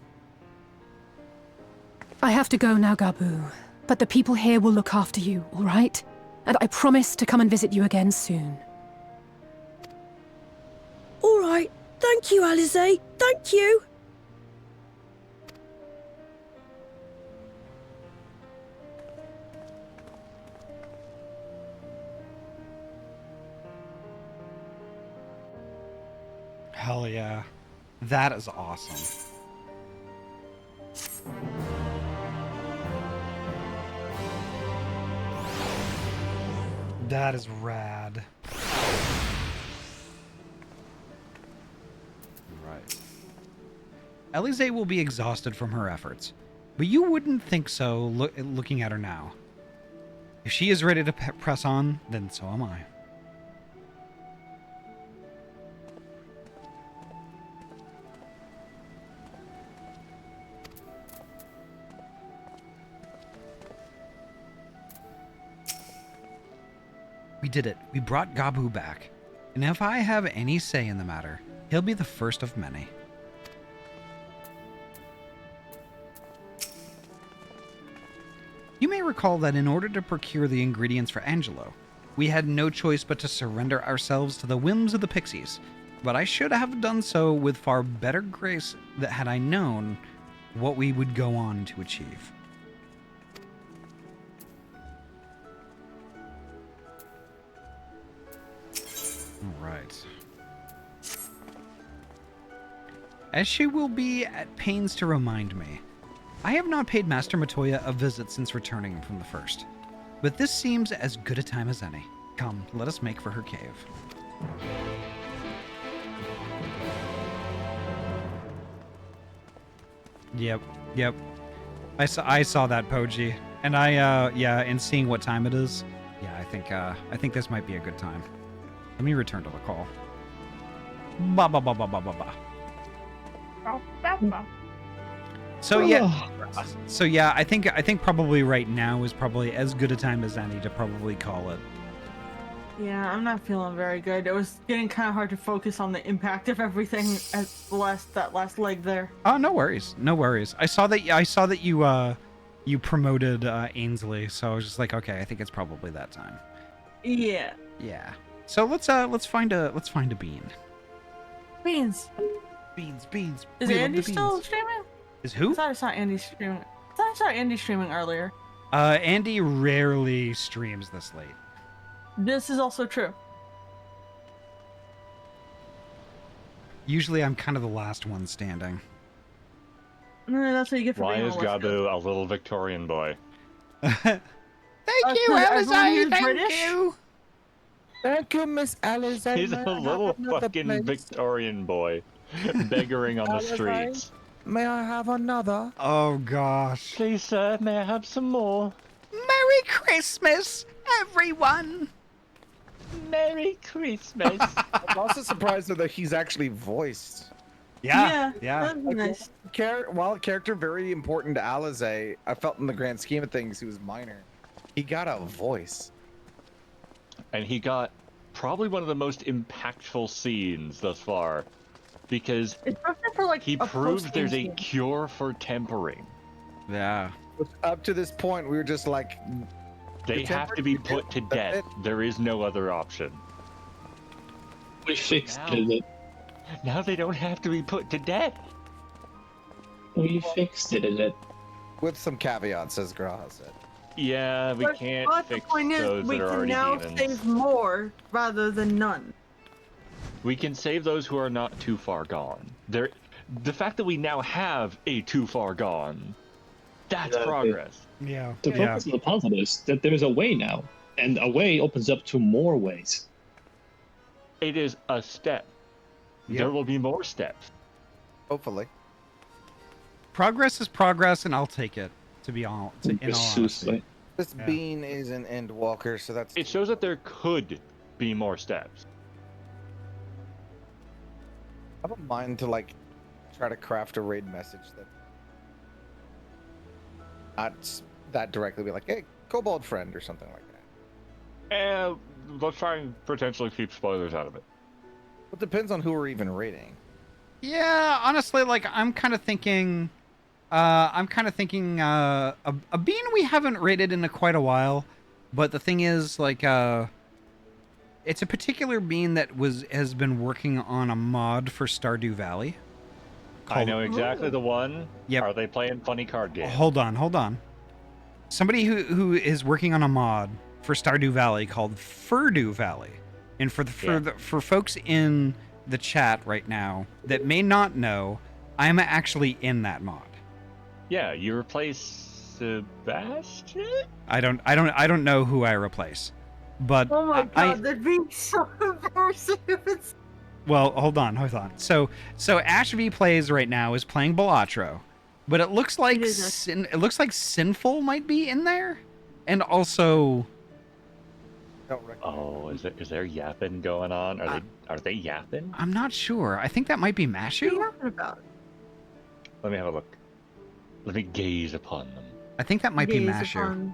I have to go now, Gabu, but the people here will look after you, all right? And I promise to come and visit you again soon. All right. Thank you, Alize. Thank you. Hell yeah. That is awesome. That is rad. Right. Alize will be exhausted from her efforts, but you wouldn't think so looking at her now. If she is ready to press on, then so am I. We did it. We brought Gabu back. And if I have any say in the matter, he'll be the first of many. You may recall that in order to procure the ingredients for Angelo, we had no choice but to surrender ourselves to the whims of the pixies. But I should have done so with far better grace that had I known what we would go on to achieve. All right. As she will be at pains to remind me, I have not paid Master Matoya a visit since returning from the first, but this seems as good a time as any. Come, let us make for her cave. Yep. I saw that, Poji, and and seeing what time it is, I think this might be a good time. Let me return to the call. Ba ba ba ba ba ba ba. So yeah, I think probably right now is probably as good a time as any to probably call it. Yeah, I'm not feeling very good. It was getting kind of hard to focus on the impact of everything at that last leg there. Oh, no worries. I saw that you promoted Ainsley, so I was just like, okay, I think it's probably that time. Yeah. Yeah. So let's find a bean. Beans. Beans. Is Andy still streaming? Is who? I thought I saw Andy streaming. Streaming earlier. Andy rarely streams this late. This is also true. Usually I'm kind of the last one standing. That's what you get for Why being is Gabu a little Victorian boy? Thank you, Alizai. British? You. Thank you, Miss Alizai. He's a little fucking Victorian boy, begging on the streets. May I have another? Oh gosh. Please, sir, may I have some more? Merry Christmas, everyone. Merry Christmas. I'm also surprised that he's actually voiced. Yeah. That'd be nice. While a character very important to Alizai, I felt in the grand scheme of things he was minor. He got a voice. And he got probably one of the most impactful scenes thus far, because he proves there's a cure for tempering. Yeah. Up to this point, we were just like... They have to be put to death. There is no other option. We fixed it. Now they don't have to be put to death. We fixed it. With some caveats, as Graha said. Yeah, we can't fix the point those is, we that are can already now demons. save more rather than none. We can save those who are not too far gone. The fact that we now have a too far gone, that's progress. Yeah. The focus of the puzzle is that there's a way now, and a way opens up to more ways. It is a step. Yep. There will be more steps. Hopefully. Progress is progress, and I'll take it. To be all, in all honesty. This bean is an end walker, so that's... It shows that there could be more steps. I don't mind to, like, try to craft a raid message that... Not that directly be like, hey, kobold friend, or something like that. And let's try and potentially keep spoilers out of it. It depends on who we're even raiding. Yeah, honestly, like, I'm kind of thinking... a bean we haven't raided in quite a while, but the thing is, like, it's a particular bean that has been working on a mod for Stardew Valley. I know exactly the one. Yep. Are they playing funny card games? Hold on. Somebody who is working on a mod for Stardew Valley called Furdew Valley, and for folks in the chat right now that may not know, I'm actually in that mod. Yeah, you replace Sebastian? I don't know who I replace, but oh my god, that'd be so embarrassing if it's... Well, hold on. So Ash V Plays right now is playing Balatro, but it looks like Sinful might be in there, and also. Oh, is there yapping going on? Are they yapping? I'm not sure. I think that might be Mashu. What are you yapping about? Let me have a look. Let me gaze upon them. I think that might be Mashu.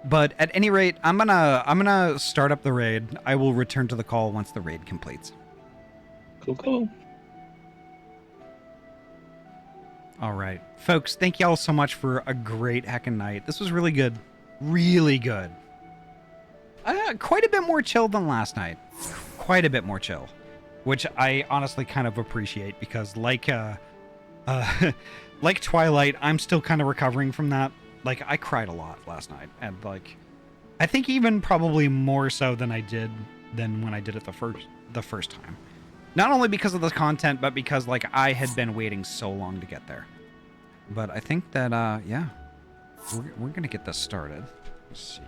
But at any rate, I'm gonna start up the raid. I will return to the call once the raid completes. Cool. All right, folks. Thank y'all so much for a great heckin' night. This was really good. Really good. Quite a bit more chill than last night. Quite a bit more chill, which I honestly kind of appreciate because, like like Twilight, I'm still kind of recovering from that. Like, I cried a lot last night, and like, I think even probably more so than when I did it the first time. Not only because of the content, but because like I had been waiting so long to get there. But I think that yeah, we're gonna get this started. Let's see.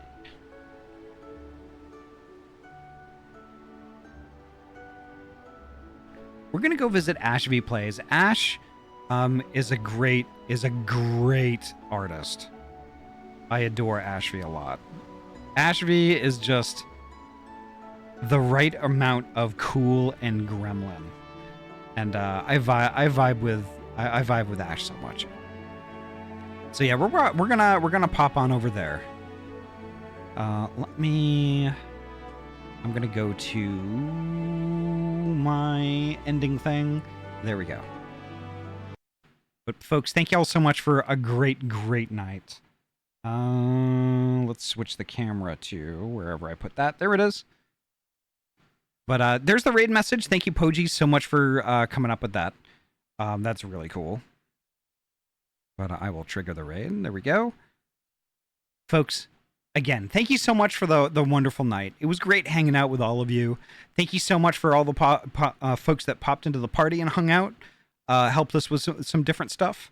We're gonna go visit Ash V Plays. Ash is a great artist. I adore Ash V a lot. Ash V is just the right amount of cool and gremlin, and I vibe with Ash so much. So yeah, we're gonna pop on over there. I'm gonna go to my ending thing. There we go. But folks, thank you all so much for a great night. Let's switch the camera to wherever I put that. There it is. But there's the raid message. Thank you, Poji, so much for coming up with that. That's really cool. But I will trigger the raid. There we go. Folks, again, thank you so much for the wonderful night. It was great hanging out with all of you. Thank you so much for all the folks that popped into the party and hung out. Helped us with some different stuff.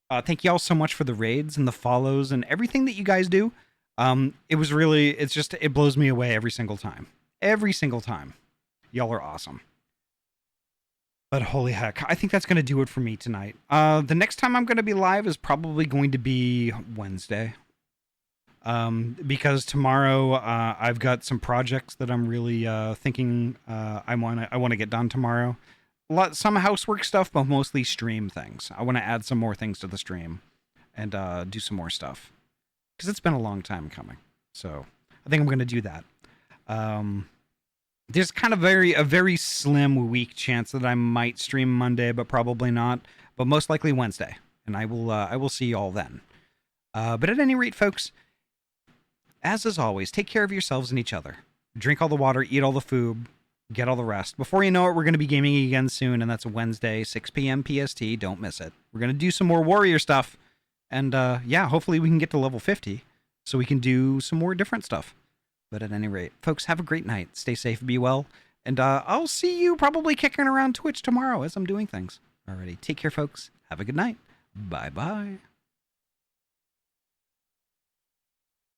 Thank you all so much for the raids and the follows and everything that you guys do. It blows me away every single time. Every single time. Y'all are awesome. But holy heck, I think that's going to do it for me tonight. The next time I'm going to be live is probably going to be Wednesday. Because tomorrow I've got some projects that I'm really thinking I want to get done tomorrow. Some housework stuff, but mostly stream things. I want to add some more things to the stream and do some more stuff because it's been a long time coming. So I think I'm going to do that. There's kind of a very slim, weak chance that I might stream Monday, but probably not. But most likely Wednesday, and I will see you all then. But at any rate, folks, as is always, take care of yourselves and each other. Drink all the water, eat all the food. Get all the rest. Before you know it, we're going to be gaming again soon, and that's Wednesday, 6 p.m. PST. Don't miss it. We're going to do some more warrior stuff, and yeah, hopefully we can get to level 50, so we can do some more different stuff. But at any rate, folks, have a great night. Stay safe, be well, and I'll see you probably kicking around Twitch tomorrow as I'm doing things. Alrighty, take care, folks. Have a good night. Bye-bye.